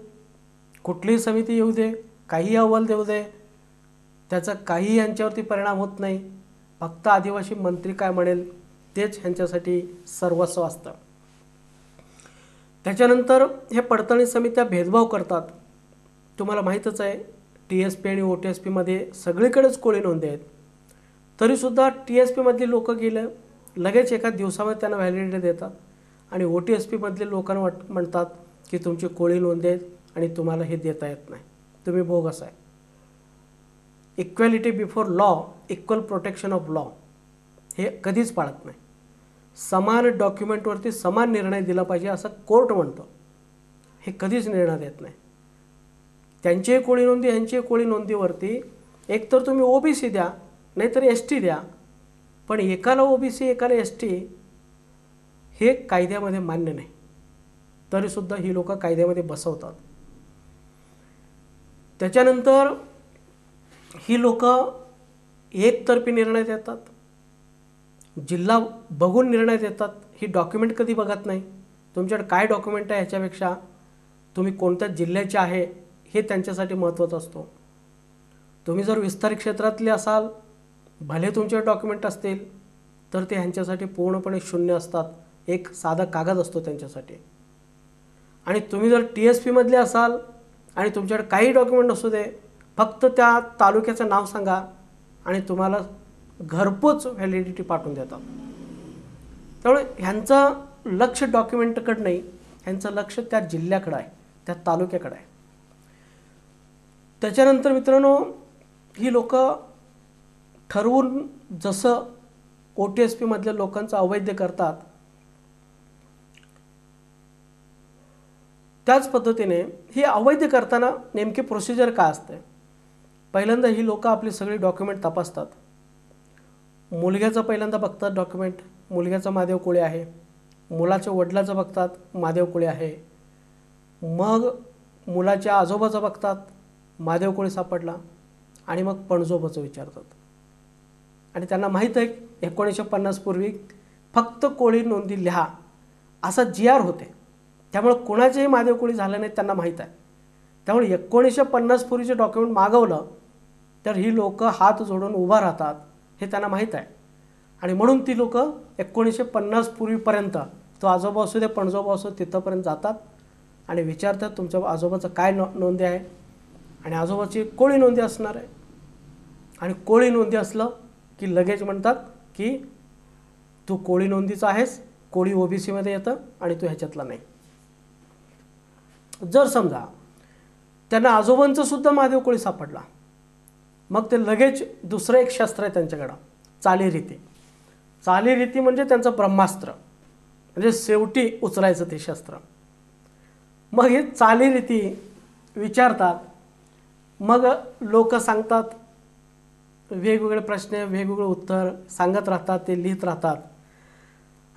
[SPEAKER 1] कुठलीही समिती येऊ दे, काही अहवाल देऊ दे, त्याचा काही यांच्यावरती परिणाम होत नाही. फक्त आदिवासी मंत्री काय म्हणेल तेच ह्यांच्यासाठी सर्वस्व असतं. त्याच्यानंतर हे पडताळणी समित्या भेदभाव करतात. तुम्हाला माहीतच आहे, TSP आणि OTSPमध्ये सगळीकडेच कोळी नोंदी आहेत. तरीसुद्धा TSPमधली लोक गेलं लगेच एका दिवसामध्ये त्यांना व्हॅलिडिटी देतात आणि OTSPमधले लोकांना म्हणतात की तुमची कोळी नोंदी आहेत आणि तुम्हाला हे देता येत नाही, तुम्ही बोगस आहे. Equality before law, equal protection of law हे कधीच पाळत नाही. समान डॉक्युमेंटवरती समान निर्णय दिला पाहिजे असं कोर्ट म्हणतो, हे कधीच निर्णय देत नाही. त्यांची कोळी नोंदी ह्यांची कोळी नोंदीवरती एकतर तुम्ही OBC द्या नाहीतर ST द्या, पण एकाला OBC एकाला ST हे कायद्यामध्ये मान्य नाही. तरीसुद्धा ही लोक कायद्यामध्ये बसवतात. त्याच्यानंतर ही लोक एकतर्फी निर्णय देतात, जिल्हा बघून निर्णय देतात. ही डॉक्युमेंट कधी बघत नाही. तुमच्याकडे काय डॉक्युमेंट आहे ह्याच्यापेक्षा तुम्ही कोणत्या जिल्ह्याचे आहे हे त्यांच्यासाठी महत्त्वाचं असतो. तुम्ही जर विस्तारित क्षेत्रातले असाल, भले तुमचे डॉक्युमेंट असतील, तर ते ह्यांच्यासाठी पूर्णपणे शून्य असतात. एक साधा कागद असतो त्यांच्यासाठी. आणि तुम्ही जर TSPमधले असाल आणि तुमच्याकडे काही डॉक्युमेंट असू दे, फक्त त्या तालुक्याचं नाव सांगा आणि तुम्हाला घरपोच व्हॅलिडिटी पाठवून देतात. त्यामुळे ह्यांचं लक्ष डॉक्युमेंटकडं नाही, ह्यांचं लक्ष त्या जिल्ह्याकडं आहे, त्या तालुक्याकडं आहे. त्याच्यानंतर मित्रांनो, ही लोक ठरवून जसं OTSPमधल्या लोकांचं अवैध करतात, त्याच पद्धतीने ही अवैध करताना नेमकी प्रोसिजर काय असते. पहिल्यांदा ही लोक आपली सगळी डॉक्युमेंट तपासतात. मुलग्याचं पहिल्यांदा बघतात डॉक्युमेंट, मुलग्याचा महादेव कोळी आहे. मुलाच्या वडिलाचं बघतात, महादेव कोळी आहे. मग मुलाच्या आजोबाचं बघतात, महादेव कोळी सापडला. आणि मग पणजोबाचं विचारतात. आणि त्यांना माहीत आहे 1950 पूर्वी फक्त कोळी नोंदी लिहा असा GR होते. त्यामुळे कोणाचेही महादेव कोळी झालं नाही त्यांना माहीत आहे. त्यामुळे 1950 पूर्वीचे डॉक्युमेंट मागवलं तर ही लोक हात जोडून उभा राहतात हे त्यांना माहीत आहे. आणि म्हणून ती लोक 1950 पूर्वीपर्यंत, तो आजोबा असू दे पणजोबा असू दे, तिथंपर्यंत जातात आणि विचारतात तुमच्या आजोबाचं काय नोंदी आहे. आणि आजोबाची कोळी नोंदी असणार आहे. आणि कोळी नोंदी असलं की लगेच म्हणतात की तू कोळी नोंदीचा आहेस, कोळी OBCमध्ये येतं आणि तू ह्याच्यातला नाही. जर समजा त्यांना आजोबांचं सुद्धा महादेव कोळी सापडला, मग ते लगेच दुसरं एक शस्त्र आहे त्यांच्याकडं, चालीरीती. चालीरीती म्हणजे त्यांचं ब्रह्मास्त्र, म्हणजे शेवटी उचलायचं ते शस्त्र. मग हे चालीरीती विचारतात. मग लोक सांगतात, वेगवेगळे प्रश्न, वेगवेगळे उत्तर सांगत राहतात, ते लिहित राहतात.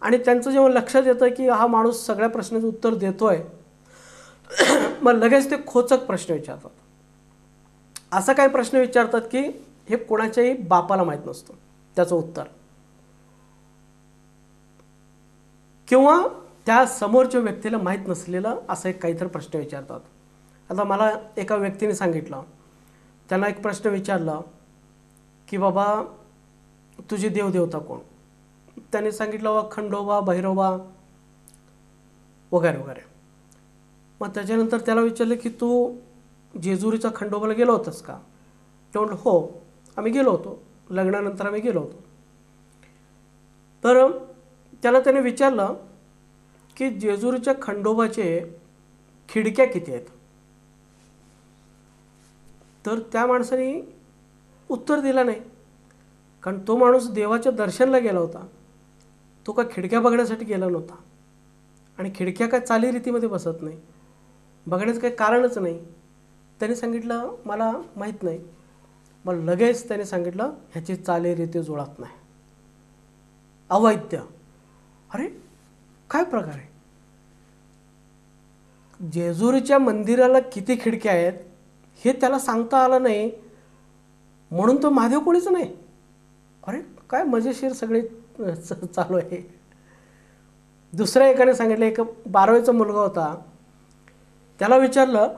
[SPEAKER 1] आणि त्यांचं जेव्हा लक्षात येतं की हा माणूस सगळ्या प्रश्नाचं उत्तर देतोय, मग लगेच ते खोचक प्रश्न विचारतात. असा काही प्रश्न विचारतात की हे कोणाच्याही बापाला माहीत नसतं त्याचं उत्तर, किंवा त्या समोरच्या व्यक्तीला माहीत नसलेलं असं एक काहीतरी प्रश्न विचारतात. आता मला एका व्यक्तीने सांगितलं, त्यांना एक प्रश्न विचारला की बाबा तुझी देवदेवता कोण. त्याने सांगितलं बा खंडोबा, भैरोबा वगैरे वगैरे. मग त्याच्यानंतर त्याला विचारलं की तू जेजुरीच्या खंडोबाला गेलो होतास का. तो म्हणलं हो, आम्ही गेलो होतो, लग्नानंतर आम्ही गेलो होतो. तर त्याला त्याने विचारलं की जेजुरीच्या खंडोबाचे खिडक्या किती आहेत. तर त्या माणसाने उत्तर दिलं नाही. कारण तो माणूस देवाच्या दर्शनाला गेला होता, तो का खिडक्या बघण्यासाठी गेला नव्हता. आणि खिडक्या काय चालीरीतीमध्ये बसत नाही, बघण्याचं काही कारणच नाही. त्याने सांगितलं मला माहीत नाही. मग लगेच त्याने सांगितलं ह्याची चालीरीती जुळत नाही, अवैध. अरे काय प्रकार आहे? जेजुरीच्या मंदिराला किती खिडक्या आहेत हे त्याला सांगता आलं नाही, म्हणून तो महादेव कोळीच नाही. अरे काय मजेशीर सगळे चालू आहे. दुसऱ्या एकाने सांगितलं, एक 12वीचा मुलगा होता, त्याला विचारलं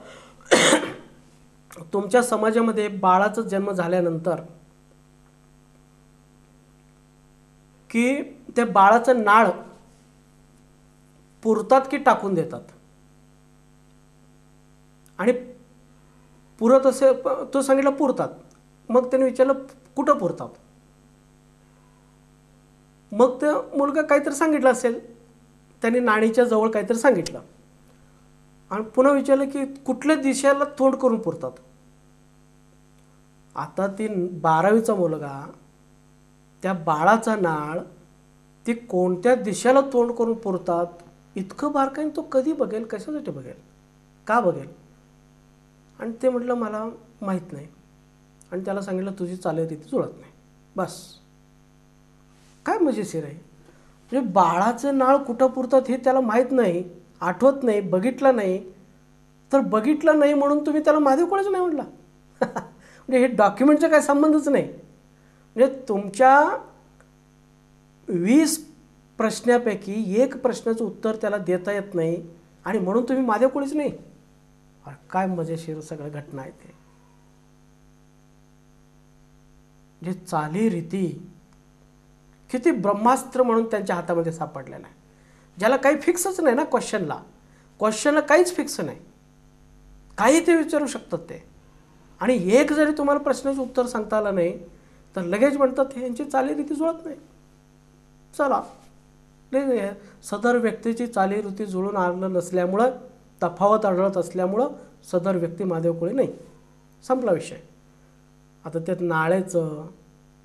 [SPEAKER 1] तुमच्या समाजामध्ये बाळाचा जन्म झाल्यानंतर की त्या बाळाचं नाळ पुरतात की टाकून देतात? आणि पुरत असे, तो सांगितलं पुरतात. मग त्याने विचारलं कुठं पुरतात? मग तो मुलगा काहीतरी सांगितलं असेल, त्याने नाणीच्या जवळ काहीतरी सांगितलं. आणि पुन्हा विचारलं की कुठल्या दिशेला तोंड करून पुरतात? आता ती 12वीचा मुलगा त्या बाळाचा नाळ ती कोणत्या दिशेला तोंड करून पुरतात इतकं बारकाईने तो कधी बघेल, कशासाठी बघेल, का बघेल? आणि ते म्हटलं मला माहीत नाही. आणि त्याला सांगितलं तुझी चालीरीती जुळत नाही. बस. काय मजेशीर आहे. म्हणजे बाळाचं नाळ कुठं पुरतात हे त्याला माहीत नाही, आठवत नाही, बघितलं नाही. तर बघितलं नाही म्हणून तुम्ही त्याला महादेव कोळीच नाही म्हटला? म्हणजे हे डॉक्युमेंटचा काय संबंधच नाही. म्हणजे तुमच्या 20 प्रश्नापैकी एक प्रश्नाचं उत्तर त्याला देता येत नाही आणि म्हणून तुम्ही महादेव कोळीच नाही? काय मजेशीर सगळं घटना आहे ते. जे चालीरीती किती ब्रह्मास्त्र म्हणून त्यांच्या हातामध्ये सापडलेलं आहे, ज्याला काही फिक्सच नाही ना. क्वेश्चनला काहीच फिक्स नाही, काही ते विचारू शकतात ते. आणि एक जरी तुम्हाला प्रश्नाचं उत्तर सांगता आलं नाही तर लगेच म्हणतात यांची चालीरीती जुळत नाही. चला, सदर व्यक्तीची चालीरीती जुळून आलं नसल्यामुळं, तफावत आढळत असल्यामुळं सदर व्यक्ती महादेव कोळी नाही. संपला विषय. आता त्यात नाळेचं,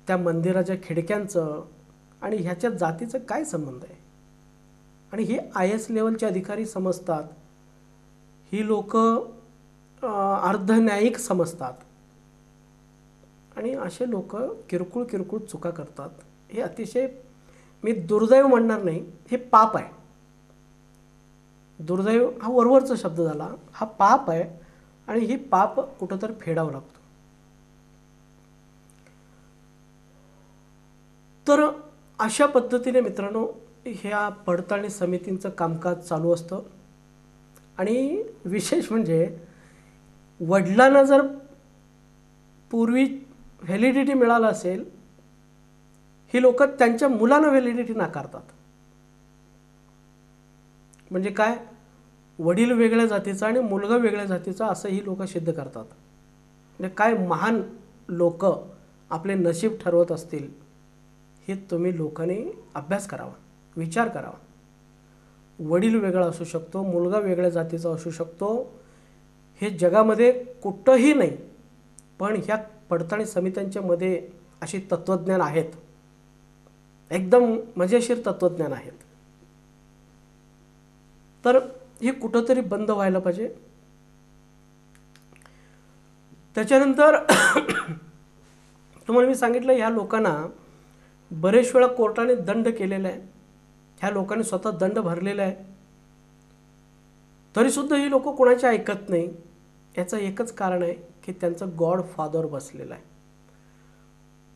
[SPEAKER 1] त्या मंदिराच्या खिडक्यांचं आणि ह्याच्या जातीचं काय संबंध आहे? आणि हे IAS लेवलचे अधिकारी समजतात, ही लोक अर्धन्यायिक समजतात. आणि असे लोक किरकोळ चुका करतात. हे अतिशय, मी दुर्दैव म्हणणार नाही, हे पाप आहे. दुर्दैव हा वरवरचा शब्द झाला, हा पाप आहे. आणि ही पाप कुठंतरी फेडावं लागतो. तर अशा पद्धतीने मित्रांनो ह्या पडताळणी समितींचं कामकाज चालू असतं. आणि विशेष म्हणजे वडिलांना जर पूर्वी व्हॅलिडिटी मिळालं असेल, ही लोक त्यांच्या मुलांना व्हॅलिडिटी नाकारतात. म्हणजे काय, वडील वेगळ्या जातीचा आणि मुलगा वेगळ्या जातीचा असं ही लोक सिद्ध करतात. म्हणजे काय महान लोक आपले नशीब ठरवत असतील, हे तुम्ही लोकांनी अभ्यास करावा, विचार करावा. वडील वेगळा असू शकतो, मुलगा वेगळ्या जातीचा असू शकतो, हे जगामध्ये कुठंही नाही. पण ह्या पडताळणी समित्यांच्या मध्ये अशी तत्त्वज्ञान आहेत, एकदम मजेशीर तत्त्वज्ञान आहेत. तर हे कुठंतरी बंद व्हायला पाहिजे. त्याच्यानंतर तुम्हाला मी सांगितलं, ह्या लोकांना बरेच वेळा कोर्टाने दंड केलेला आहे, ह्या लोकांनी स्वतः दंड भरलेला आहे, तरीसुद्धा ही लोक कोणाचे ऐकत नाही. याचं एकच कारण आहे की त्यांचं गॉडफादर बसलेलं आहे.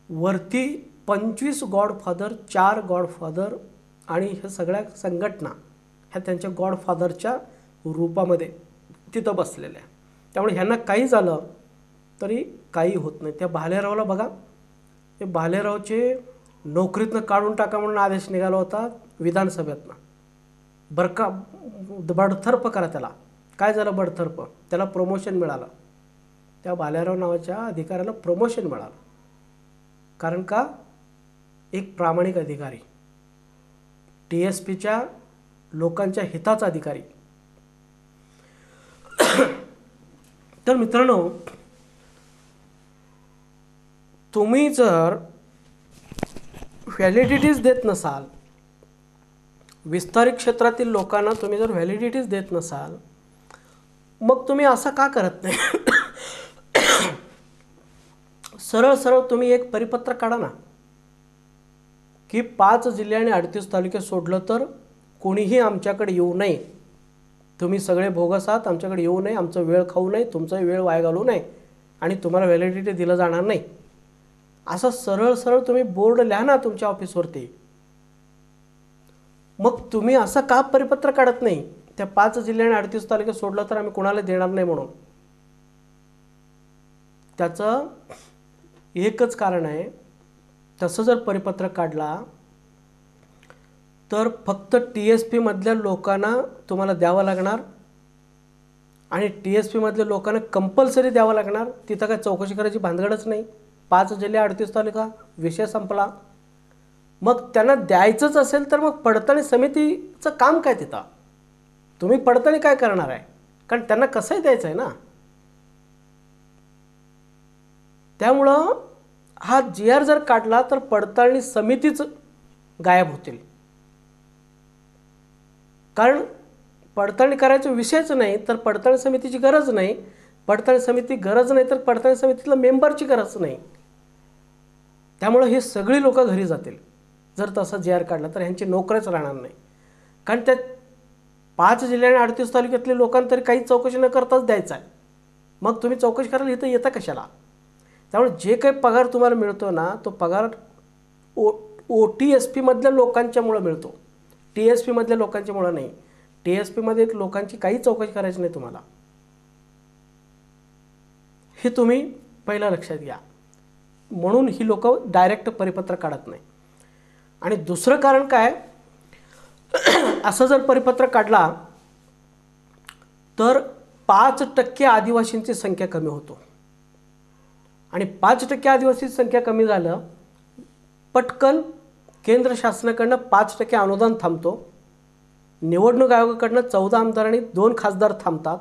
[SPEAKER 1] वरती 25 गॉडफादर, 4 गॉडफादर आणि ह्या सगळ्या संघटना ह्या त्यांच्या गॉडफादरच्या रूपामध्ये तिथं बसलेल्या आहे. त्यामुळे ह्यांना काही झालं तरी काही होत नाही. त्या भालेरावला बघा, ते भालेरावचे नोकरीतनं काढून टाका म्हणून आदेश निघाला होता विधानसभेतनं. बडतर्फ करा त्याला. काय झालं बडतर्फ? त्याला प्रमोशन मिळालं. त्या भालेराव नावाच्या अधिकाऱ्याला प्रमोशन मिळालं. कारण का? एक प्रामाणिक अधिकारी, TSPच्या लोकांच्या हिताचा अधिकारी. तर मित्रांनो, तुम्ही जर व्हॅलिडिटीज देत नसाल, विस्तारित क्षेत्रातील लोकांना तुम्ही जर व्हॅलिडिटीज देत नसाल, मग तुम्ही असं का करत नाही? सरळ सरळ तुम्ही एक परिपत्रक काढा ना, की 5 जिल्हे आणि 38 तालुके सोडलं तर कोणीही आमच्याकडे येऊ नये, तुम्ही सगळे बोगस आहात, आमच्याकडे येऊ नये, आमचा वेळ खाऊ नये, तुमचा वेळ वाया घालवू नये आणि तुम्हाला व्हॅलिडिटी दिलं जाणार नाही, असं सरळ सरळ तुम्ही बोर्ड लिहा ना तुमच्या ऑफिसवरती. मग तुम्ही असं का परिपत्र काढत नाही, त्या 5 जिल्हे आणि 38 तालुके सोडलं तर आम्ही कोणाला देणार नाही म्हणून? त्याचं एकच कारण आहे, तसं जर परिपत्रक काढला तर फक्त TSP मधल्या लोकांना तुम्हाला द्यावं लागणार आणि TSP मधल्या लोकांना कंपल्सरी द्यावं लागणार. तिथं काय चौकशी करायची भानगडच नाही. 5 जिल्हे 38 तालुका, विषय संपला. मग त्यांना द्यायचंच असेल तर मग पडताळणी समितीचं काम काय तिथं? तुम्ही पडताळणी काय करणार आहे? कारण त्यांना कसंही द्यायचं आहे ना. त्यामुळं हा GR जर काढला तर पडताळणी समितीच गायब होतील. कारण पडताळणी करायचा विषयच नाही तर पडताळणी समितीची गरज नाही. पडताळणी समिती गरज नाही तर पडताळणी समितीला मेंबरची गरज नाही. त्यामुळे हे सगळी लोक घरी जातील जर तसा GR काढला तर. ह्यांची नोकरीच राहणार नाही. कारण त्या 5 जिल्हे आणि 38 तालुक्यातले लोकांना तरी काही चौकशी न करताच द्यायचा आहे. मग तुम्ही चौकशी करायला इथं येता कशाला? त्यामुळे जे काही पगार तुम्हाला मिळतो ना, तो पगार OTSP मधल्या लोकांच्यामुळे मिळतो, TSP मधल्या लोकांच्यामुळे नाही. TSP मध्ये लोकांची काही चौकशी करायची नाही तुम्हाला. हे तुम्ही पहिला लक्षात घ्या. म्हणून ही लोक डायरेक्ट परिपत्र काढत नाही. आणि दुसरं कारण काय, असं जर परिपत्र काढला तर 5% आदिवासींची संख्या कमी होतो. आणि 5% आदिवासींची संख्या कमी झालं, पटकन केंद्र शासनाकडनं 5% अनुदान थांबतो. निवडणूक आयोगाकडनं 14 आमदार आणि 2 खासदार थांबतात.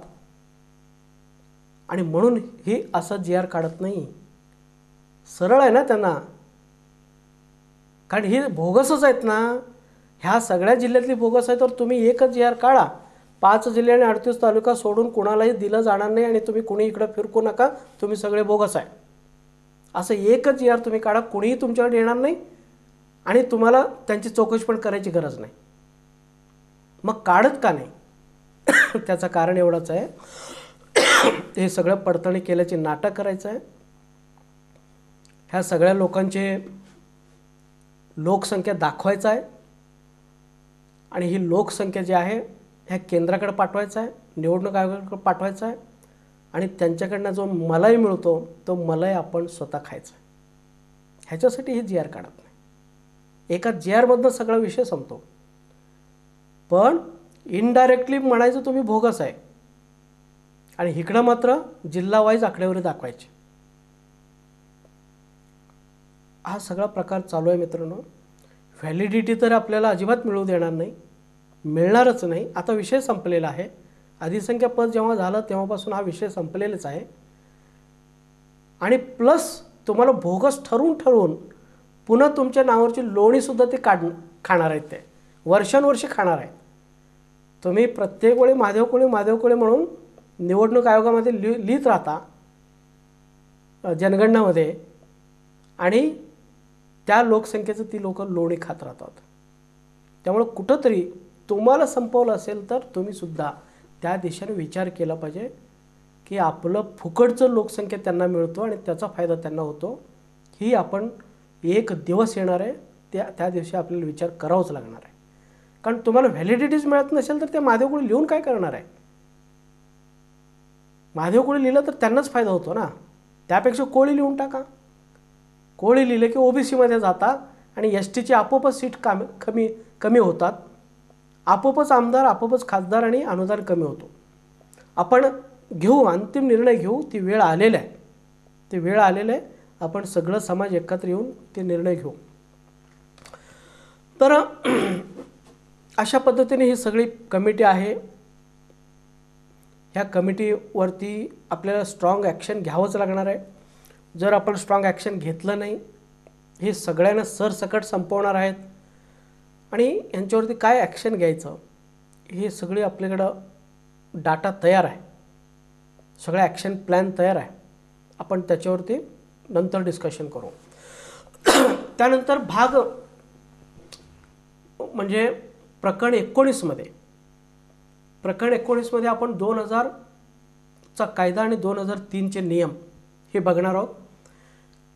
[SPEAKER 1] आणि म्हणून हे असं GR काढत नाही. सरळ आहे ना त्यांना. कारण हे बोगसच आहेत ना, ह्या सगळ्या जिल्ह्यातली बोगस आहे. तर तुम्ही एकच GR काढा, 5 जिल्हे आणि 38 तालुका सोडून कोणालाही दिलं जाणार नाही आणि तुम्ही कोणी इकडं फिरकू नका, तुम्ही सगळे बोगस आहे, असं एकच GR तुम्ही काढा. कोणीही तुमच्याकडे येणार नाही आणि तुम्हाला त्यांची चौकशी पण करायची गरज नाही. मग काढत का नाही? त्याचं कारण एवढंच आहे, हे सगळं पडताळणी केल्याचे नाटक करायचं आहे. ह्या सगळ्या लोकांचे लोकसंख्या दाखवायचं आहे आणि ही लोकसंख्या जी आहे ह्या केंद्राकडे पाठवायचं आहे, निवडणूक आयोगाकडे पाठवायचं आहे आणि त्यांच्याकडनं जो मलाई मिळतो तो मलाई आपण स्वतः खायचा. ह्याच्यासाठी हे GR काढत नाही. एका GR मधनं सगळा विषय संपतो. पण इनडायरेक्टली म्हणायचं तुम्ही बोगस आहे आणि इकडं मात्र जिल्हा वाईज आकडेवारी दाखवायची. हा सगळा प्रकार चालू आहे मित्रांनो. व्हॅलिडिटी तर आपल्याला अजिबात मिळू देणार नाही, मिळणारच नाही. आता विषय संपलेला आहे. अधिसंख्या पद जेव्हा झालं तेव्हापासून हा विषय संपलेलाच आहे. आणि प्लस तुम्हाला बोगस ठरवून पुन्हा तुमच्या नावावरची लोणीसुद्धा ते खाणार आहेत. ते वर्षानुवर्षे खाणार आहेत. तुम्ही प्रत्येक वेळी महादेव कोळी म्हणून निवडणूक आयोगामध्ये लिहित राहता जनगणनामध्ये आणि त्या लोकसंख्येचं ती लोक लोणी खात राहतात. त्यामुळे कुठंतरी तुम्हाला संपवलं असेल तर तुम्ही सुद्धा त्या दिशेने विचार केला पाहिजे की आपलं फुकटचं लोकसंख्या त्यांना मिळतो आणि त्याचा फायदा त्यांना होतो. ही आपण एक दिवस येणार आहे, त्या दिवशी आपल्याला विचार करावाच लागणार आहे. कारण तुम्हाला व्हॅलिडिटीज मिळत नसेल तर ते महादेव कोळी लिहून काय करणार आहे? महादेव कोळी लिहिलं तर त्यांनाच फायदा होतो ना. त्यापेक्षा कोळी लिहून टाका. कोळी लिहिले की OBC मध्ये जातात आणि STची आपोआपच सीट कमी होतात. आपोआपच आमदार, आपोआपच खासदार आणि अनुदान कमी होतो. आपण घेऊ, अंतिम निर्णय घेऊ. ती वेळ आलेली आहे. आपण सगळं समाज एकत्र येऊन ते निर्णय घेऊ. तर अशा पद्धतीने ही सगळी कमिटी आहे. ह्या कमिटीवरती आपल्याला स्ट्रॉंग ॲक्शन घ्यावंच लागणार आहे. जर आपण स्ट्रॉंग ॲक्शन घेतलं नाही, हे सगळ्यांना सरसकट संपवणार आहेत आणि यांच्यावरती काय ॲक्शन घ्यायचं हे सगळे आपल्याकडं डाटा तयार आहे, सगळा ॲक्शन प्लॅन तयार आहे. आपण त्याच्यावरती नंतर डिस्कशन करू. त्यानंतर भाग म्हणजे प्रकरण 19मध्ये आपण 2000चा कायदा आणि 2003चे नियम हे बघणार आहोत.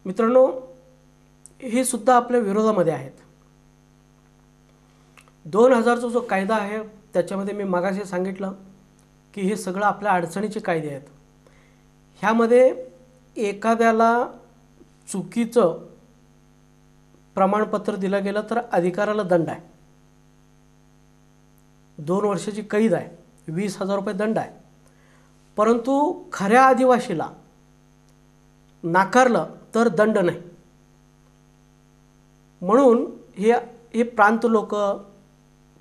[SPEAKER 1] मित्रांनो, हे सुद्धा आपल्या विरोधामध्ये आहेत. 2000चा जो कायदा आहे त्याच्यामध्ये मी मागाशी सांगितलं की हे सगळं आपल्या अडचणीचे कायदे आहेत. ह्यामध्ये एखाद्याला चुकीचं प्रमाणपत्र दिलं गेलं तर अधिकाऱ्याला दंड आहे, 2 वर्षाची कैद आहे, 20,000 रुपये दंड आहे. परंतु खऱ्या आदिवासीला नाकारलं तर दंड नाही. म्हणून हे प्रांत लोक,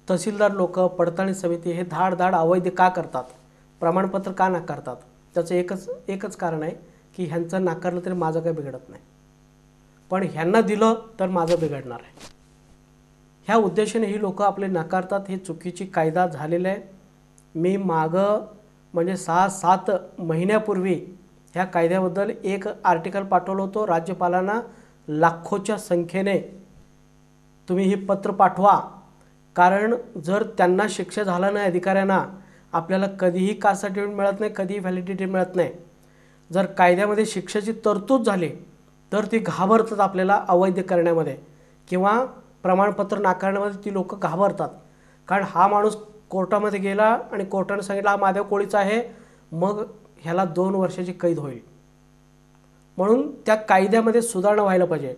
[SPEAKER 1] तहसीलदार लोक, पडताळणी समिती हे धाड अवैध का करतात, प्रमाणपत्र का नाकारतात? त्याचं एकच कारण आहे की ह्यांचं नाकारलं तरी माझं काही बिघडत नाही, पण ह्यांना दिलं तर माझं बिघडणार आहे. ह्या उद्देशाने ही लोक आपले नाकारतात. ही चुकीची कायदा झालेला आहे. मी मागं म्हणजे 6-7 महिन्यापूर्वी ह्या कायद्याबद्दल एक आर्टिकल पाठवलं होतं. राज्यपालांना लाखोच्या संख्येने तुम्ही ही पत्र पाठवा, कारण जर त्यांना शिक्षा झाला नाही अधिकाऱ्यांना, आपल्याला कधीही कास्ट सर्टिफिकेट मिळत नाही, कधीही व्हॅलिडिटी मिळत नाही. जर कायद्यामध्ये शिक्षेची तरतूद झाली तर ती घाबरतात आपल्याला अवैध करण्यामध्ये किंवा प्रमाणपत्र नाकारण्यामध्ये. ती लोक घाबरतात, कारण हा माणूस कोर्टामध्ये गेला आणि कोर्टाने सांगितलं हा महादेव कोळीचा आहे, मग ह्याला 2 वर्षाची कैद होईल. म्हणून त्या कायद्यामध्ये सुधारणा व्हायला पाहिजे.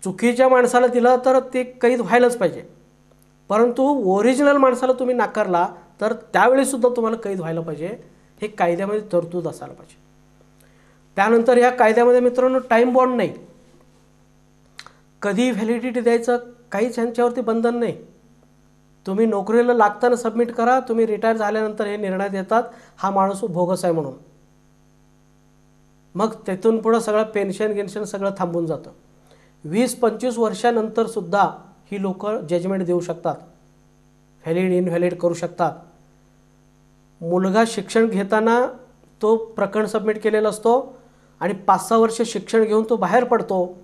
[SPEAKER 1] चुकीच्या माणसाला दिलं तर ते कैद व्हायलाच पाहिजे, परंतु ओरिजिनल माणसाला तुम्ही नाकारला तर त्यावेळीसुद्धा तुम्हाला कैद व्हायला पाहिजे. हे कायद्यामध्ये तरतूद असायला पाहिजे. त्यानंतर ह्या कायद्यामध्ये मित्रांनो टाईम बॉन्ड नाही, कधी व्हॅलिडिटी द्यायचं काहीच ह्यांच्यावरती बंधन नाही. तुम्ही नोकरीला लागताना सबमिट करा, तुम्ही रिटायर झाल्यानंतर हे निर्णय देतात हा माणूस बोगस आहे म्हणून. मग तिथून पुढं सगळं पेन्शन सगळं थांबून जातं. 20-25 वर्षानंतरसुद्धा ही लोक जजमेंट देऊ शकतात, व्हॅलिड इनव्हॅलिड करू शकतात. मुलगा शिक्षण घेताना तो प्रकरण सबमिट केलेला असतो आणि 5-6 वर्ष शिक्षण घेऊन तो बाहेर पडतो,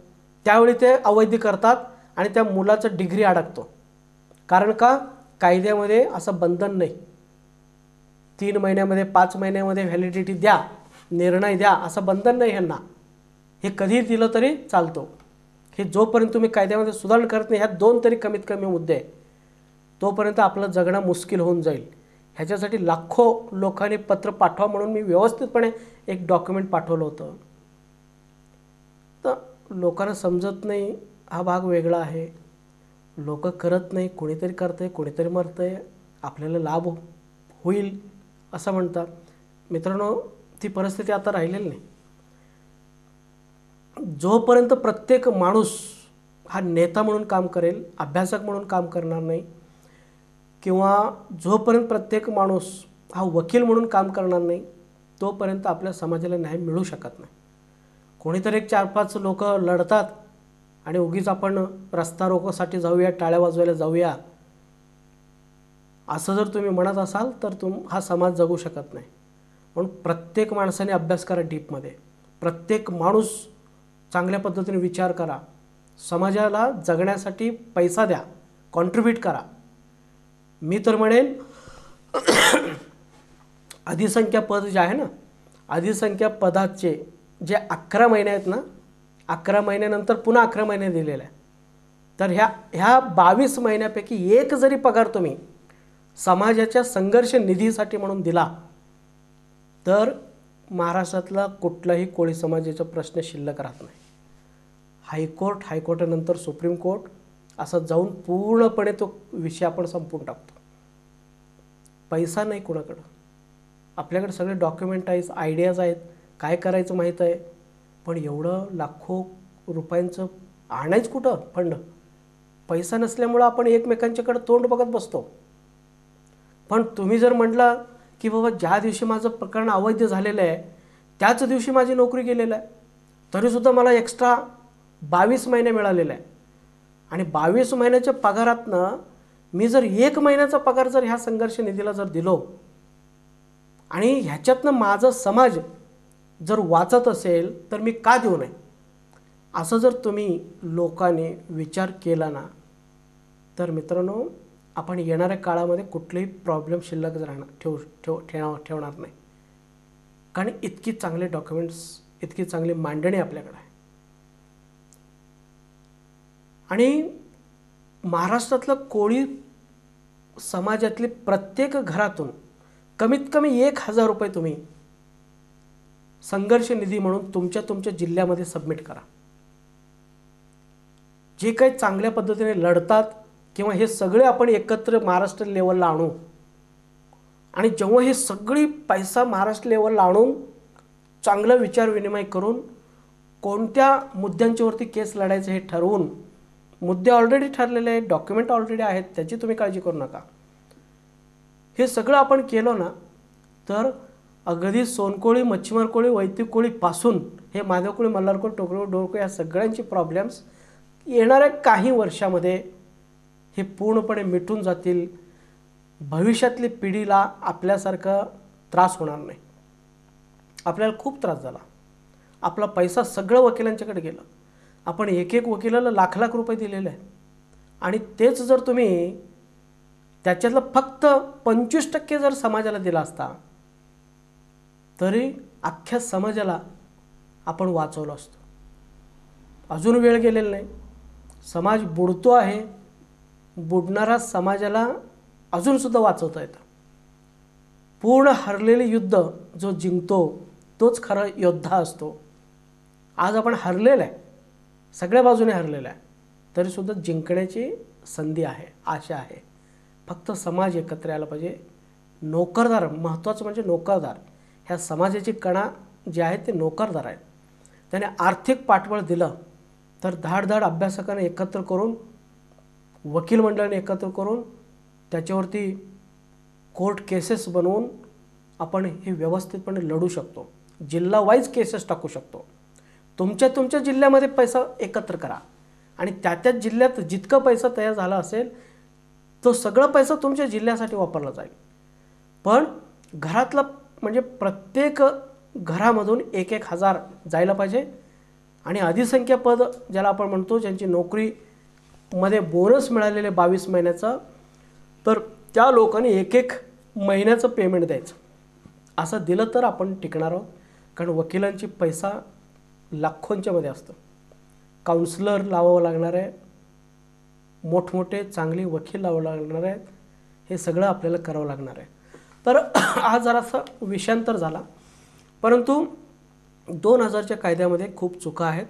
[SPEAKER 1] त्यावेळी ते अवैध करतात आणि त्या मुलाचं डिग्री अडकतो. कारण का? कायद्यामध्ये असं बंधन नाही. 3 महिन्यामध्ये 5 महिन्यामध्ये व्हॅलिडिटी द्या, निर्णय द्या असं बंधन नाही ह्यांना. हे कधी दिलं तरी चालतो. हे जोपर्यंत तुम्ही कायद्यामध्ये सुधारणा करत नाही, ह्या 2 तरी कमीत कमी मुद्दे आहे, तोपर्यंत आपलं जगणं मुश्किल होऊन जाईल. ह्याच्यासाठी लाखो लोकांनी पत्र पाठवा म्हणून मी व्यवस्थितपणे एक डॉक्युमेंट पाठवलं होतं. तर लोकांना समजत नाही, हा भाग वेगळा आहे, लोक करत नाही, कोणीतरी करतं आहे, कोणीतरी मरतं आहे, आपल्याला लाभ होईल असं म्हणतात. मित्रांनो, ती परिस्थिती आता राहिलेली नाही. जोपर्यंत प्रत्येक माणूस हा नेता म्हणून काम करेल, अभ्यासक म्हणून काम करणार नाही, किंवा जोपर्यंत प्रत्येक माणूस हा वकील म्हणून काम करणार नाही, तोपर्यंत आपल्या समाजाला न्याय मिळू शकत नाही. कोणीतरी एक 4-5 लोक लढतात आणि उगीच आपण रस्ता रोकोसाठी जाऊया, टाळ्या वाजवायला जाऊया असं जर तुम्ही म्हणत असाल तर हा समाज जगू शकत नाही. म्हणून प्रत्येक माणसाने अभ्यास करा डीपमध्ये, प्रत्येक माणूस चांगल्या पद्धतीने विचार करा, समाजाला जगण्यासाठी पैसा द्या, कॉन्ट्रीब्यूट करा. मी तर म्हणेन अधिसंख्या पद जे आहे ना, अधिसंख्या पदाचे जे 11 महिने आहेत ना, 11 महिन्यानंतर पुन्हा 11 महिने दिलेले आहे. तर ह्या 22 महिन्यापैकी एक जरी पगार तुम्ही समाजाच्या संघर्ष निधीसाठी म्हणून दिला तर महाराष्ट्रातला कुठलाही कोळी समाजाचा प्रश्न शिल्लक राहत नाही. हायकोर्टानंतर सुप्रीम कोर्ट असं जाऊन पूर्णपणे तो विषय आपण संपवून टाकतो. पैसा नाही कुणाकडं, आपल्याकडे सगळे डॉक्युमेंट आहेत, आयडियाज आहेत, काय करायचं माहीत आहे, पण एवढं लाखो रुपयांचं आणायच कुठं फंड? पैसा नसल्यामुळं आपण एकमेकांच्याकडे तोंड बघत बसतो. पण तुम्ही जर म्हटलं की बाबा ज्या दिवशी माझं प्रकरण अवैध झालेलं आहे त्याच दिवशी माझी नोकरी गेलेलं आहे, तरीसुद्धा मला एक्स्ट्रा 22 महिने मिळालेला आहे आणि 22 महिन्याच्या पगारातनं मी जर 1 महिन्याचा पगार जर ह्या संघर्ष निधीला जर दिलो आणि ह्याच्यातनं माझा समाज जर वाचत असेल तर मी का देऊ नये, असं जर तुम्ही लोकांनी विचार केला ना, तर मित्रांनो आपण येणाऱ्या काळामध्ये कुठलेही प्रॉब्लेम शिल्लक ठेवणार नाही. कारण इतकी चांगले डॉक्युमेंट्स, इतकी चांगली मांडणी आपल्याकडे आहे. आणि महाराष्ट्रातलं कोळी समाजातले प्रत्येक घरातून कमीत कमी 1,000 रुपये तुम्ही संघर्ष निधी म्हणून तुमच्या जिल्ह्यामध्ये सबमिट करा. जे काही चांगल्या पद्धतीने लढतात किंवा हे सगळे आपण एकत्र महाराष्ट्र लेवलला आणू आणि जेव्हा हे सगळी पैसा महाराष्ट्र लेवलला आणून चांगलं विचार विनिमय करून कोणत्या मुद्द्यांच्यावरती केस लढायचं हे ठरवून, मुद्दे ऑलरेडी ठरलेले आहेत, डॉक्युमेंट ऑलरेडी आहेत, त्याची तुम्ही काळजी करू नका. हे सगळं आपण केलं ना तर अगदी सोनकोळी, मच्छीमार कोळी, वैदिक कोळीपासून हे माधव कोळी, मल्हार कोळी, टोकरे, डोरकोळी या सगळ्यांची प्रॉब्लेम्स येणाऱ्या काही वर्षामध्ये हे पूर्णपणे मिटून जातील. भविष्यातली पिढीला आपल्यासारखा त्रास होणार नाही. आपल्याला खूप त्रास झाला, आपला पैसा सगळं वकिलांच्याकडे गेलं, आपण एक एक वकिलाला लाख लाख रुपये दिलेले आहेत आणि तेच जर तुम्ही त्याच्यातलं फक्त 25% जर समाजाला दिला असता तरी अख्ख्या समाजाला आपण वाचवलं असतं. अजून वेळ गेलेला नाही, समाज बुडतो आहे. बुडणारा समाजाला अजूनसुद्धा वाचवता येतं. पूर्ण हरलेले युद्ध जो जिंकतो तोच खरा योद्धा असतो. आज आपण हरलेला आहे, सगळ्या बाजूने हरलेला आहे, तरीसुद्धा जिंकण्याची संधी आहे, आशा आहे. फक्त समाज एकत्र यायला पाहिजे. नोकरदार, महत्त्वाचं म्हणजे नोकरदार, ह्या समाजाची कणा जे आहेत ते नोकरदार आहेत. त्याने आर्थिक पाठबळ दिलं तर धाडधाड अभ्यासकांना एकत्र करून, वकील मंडळाने एकत्र करून त्याच्यावरती कोर्ट केसेस बनवून आपण हे व्यवस्थितपणे लढू शकतो. जिल्हा वाईज केसेस टाकू शकतो. तुमच्या जिल्ह्यामध्ये पैसा एकत्र करा आणि त्या जिल्ह्यात जितका पैसा तयार झाला असेल तो सगळा पैसा तुमच्या जिल्ह्यासाठी वापरला जाईल. पण घरातला म्हणजे प्रत्येक घरामधून 1,000 जायला पाहिजे. आणि अधिसंख्य पद ज्याला आपण म्हणतो, ज्यांची नोकरीमध्ये बोनस मिळालेले 22 महिन्याचा, तर त्या लोकांनी 1 महिन्याचं पेमेंट द्यायचं. असं दिलं तर आपण टिकणार आहोत. कारण वकिलांची पैसा लाखोंच्या मध्ये असतं. काउन्सिलर लावावं लागणार आहे, मोठमोठे चांगले वकील लावावं लागणार आहेत, हे सगळं आपल्याला करावं लागणार आहे. तर आज जरासा विषयांतर झाला, परंतु 2000च्या कायद्यामध्ये खूप चुका आहेत.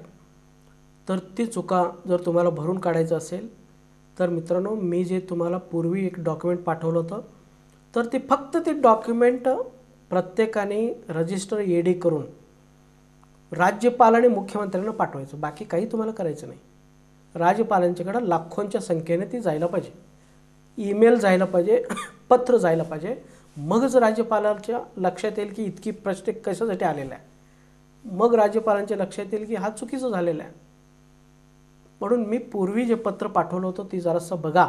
[SPEAKER 1] तर ती चुका जर तुम्हाला भरून काढायचं असेल तर मित्रांनो, मी जे तुम्हाला पूर्वी एक डॉक्युमेंट पाठवलं होतं, तर ते फक्त ते डॉक्युमेंट प्रत्येकाने रजिस्टर ED करून राज्यपाल आणि मुख्यमंत्र्यांना पाठवायचं. बाकी काही तुम्हाला करायचं नाही. राज्यपालांच्याकडे लाखोंच्या संख्येने ती जायला पाहिजे, ईमेल जायला पाहिजे, पत्र जायला पाहिजे. मगच राज्यपालांच्या लक्षात येईल की इतकी प्रश्न कशासाठी आलेला आहे. मग राज्यपालांच्या लक्षात येईल की हा चुकीचं झालेला आहे. म्हणून मी पूर्वी जे पत्र पाठवलं होतं ती जरासं बघा.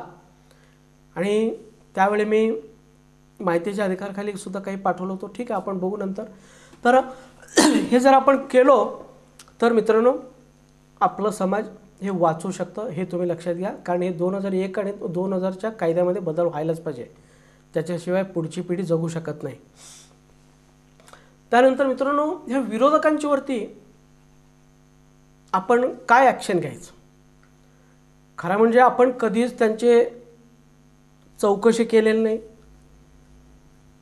[SPEAKER 1] आणि त्यावेळी मी माहितीच्या अधिकाराखाली सुद्धा काही पाठवलं होतं, ठीक आहे आपण बघू नंतर. तर हे जर आपण केलो तर मित्रांनो आपलं समाज हे वाचू शकतं, हे तुम्ही लक्षात घ्या. कारण हे 2001 आणि 2000च्या कायद्यामध्ये बदल व्हायलाच पाहिजे, त्याच्याशिवाय पुढची पिढी जगू शकत नाही. त्यानंतर मित्रांनो, ह्या विरोधकांच्यावरती आपण काय ॲक्शन घ्यायचं. खरं म्हणजे आपण कधीच त्यांचे चौकशी केलेली नाही,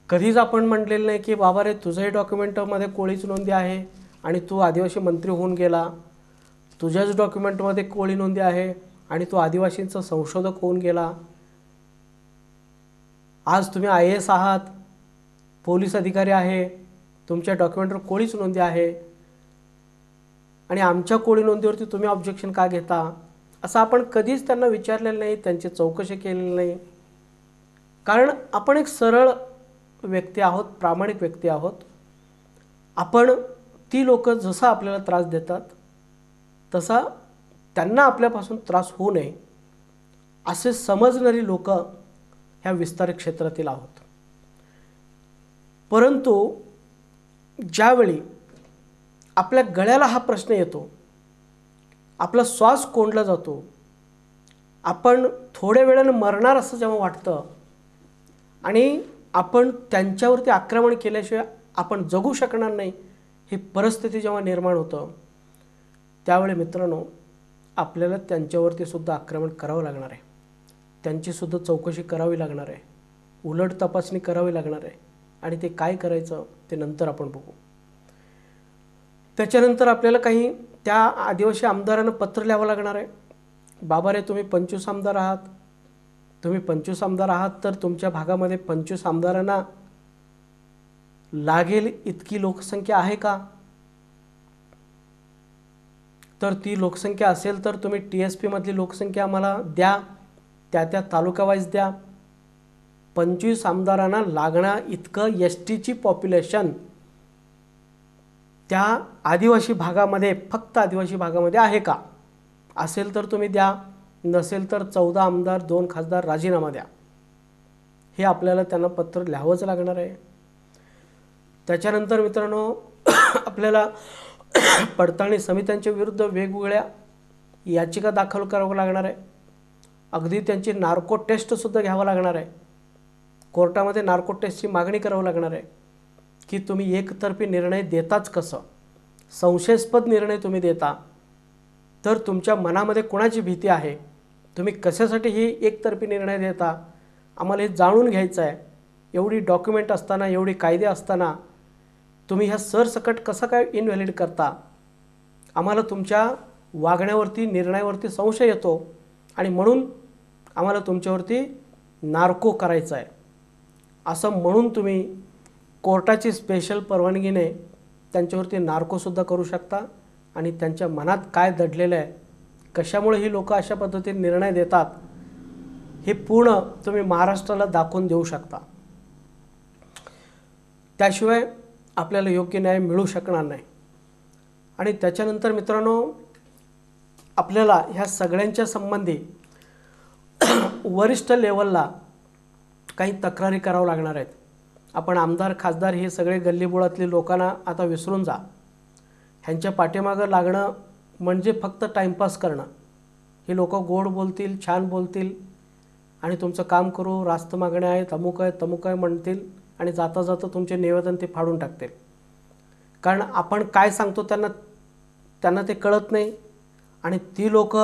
[SPEAKER 1] कधीच आपण म्हटलेलं नाही की बाबा रे तुझ्याही डॉक्युमेंटमध्ये कोळीच नोंदी आहे आणि तू आदिवासी मंत्री होऊन गेला, तुझ्याच डॉक्युमेंटमध्ये कोळी नोंदी आहे आणि तू आदिवासींचा संशोधक होऊन गेला, आज तुम्ही IAS आहात, पोलीस अधिकारी आहे, तुमच्या डॉक्युमेंटवर कोळीच नोंदी आहे आणि आमच्या कोळी नोंदीवरती तुम्ही ऑब्जेक्शन का घेता, असं आपण कधीच त्यांना विचारलेलं नाही, त्यांची चौकशी केलेली नाही. कारण आपण एक सरळ व्यक्ती आहोत, प्रामाणिक व्यक्ती आहोत. आपण ती लोक जसा आपल्याला त्रास देतात तसा त्यांना आपल्यापासून त्रास होऊ नये असे समजणारी लोक ह्या विस्तारित क्षेत्रातील आहोत. परंतु ज्यावेळी आपल्या गळ्याला हा प्रश्न येतो, आपला श्वास कोंडला जातो, आपण थोड्या वेळाने मरणार असं जेव्हा वाटतं आणि आपण त्यांच्यावरती आक्रमण केल्याशिवाय आपण जगू शकणार नाही ही परिस्थिती जेव्हा निर्माण होतं, त्यावेळी मित्रांनो आपल्याला त्यांच्यावरती सुद्धा आक्रमण करावं लागणार आहे. त्यांचीसुद्धा चौकशी करावी लागणार आहे, उलट तपासणी करावी लागणार आहे. आणि ते काय करायचं ते नंतर आपण बघू. त्याच्यानंतर आपल्याला काही त्या आदिवासी आमदारांना पत्र लिहावं लागणार आहे. बाबा रे, तुम्ही 25 आमदार आहात, तुम्ही 25 आमदार आहात, तर तुमच्या भागामध्ये 25 आमदारांना लागेल इतकी लोकसंख्या आहे का? तर ती लोकसंख्या असेल तर तुम्ही TSP मधली लोकसंख्या आम्हाला द्या, त्या तालुका वाईज द्या. 25 आमदारांना लागणार इतकं STची पॉप्युलेशन त्या आदिवासी भागामध्ये, फक्त आदिवासी भागामध्ये आहे का? असेल तर तुम्ही द्या, नसेल तर 14 आमदार 2 खासदार राजीनामा द्या. हे आपल्याला त्यांना पत्र लिहावंच लागणार आहे. त्याच्यानंतर मित्रांनो आपल्याला पडताळणी समित्यांच्या विरुद्ध वेगवेगळ्या याचिका दाखल करावं लागणार आहे. अगदी त्यांची नार्को टेस्टसुद्धा घ्यावं लागणार आहे. कोर्टामध्ये नार्को टेस्टची मागणी करावं लागणार आहे की तुम्ही एकतर्फी निर्णय देताच कसं, संशयास्पद निर्णय तुम्ही देता तर तुमच्या मनामध्ये कोणाची भीती आहे, तुम्ही कशासाठी ही एकतर्फी निर्णय देता, आम्हाला हे जाणून घ्यायचं आहे. एवढी डॉक्युमेंट असताना, एवढी कायदे असताना तुम्ही ह्या सरसकट कसं काय इनव्हॅलिड करता? आम्हाला तुमच्या वागण्यावरती, निर्णयावरती संशय येतो आणि म्हणून आम्हाला तुमच्यावरती नार्को करायचं आहे असं म्हणून तुम्ही कोर्टाची स्पेशल परवानगीने त्यांच्यावरती नार्कोसुद्धा करू शकता. आणि त्यांच्या मनात काय दडलेलं आहे, कशामुळे ही लोक अशा पद्धतीने निर्णय देतात, हे पूर्ण तुम्ही महाराष्ट्राला दाखवून देऊ शकता. त्याशिवाय आपल्याला योग्य न्याय मिळू शकणार नाही. आणि त्याच्यानंतर मित्रांनो आपल्याला ह्या सगळ्यांच्या संबंधी वरिष्ठ लेवलला काही तक्रारी करावं लागणार आहेत. आपण आमदार खासदार हे सगळे गल्लीबोळातले लोकांना आता विसरून जा. ह्यांच्या पाठीमागं लागणं म्हणजे फक्त टाईमपास करणं. हे लोक गोड बोलतील, छान बोलतील आणि तुमचं काम करू, रास्त मागण्या आहेत, अमुक आहे तमुक आहे म्हणतील आणि जाता जाता तुमचे निवेदन ते फाडून टाकतील. कारण आपण काय सांगतो त्यांना ते कळत नाही आणि ती लोक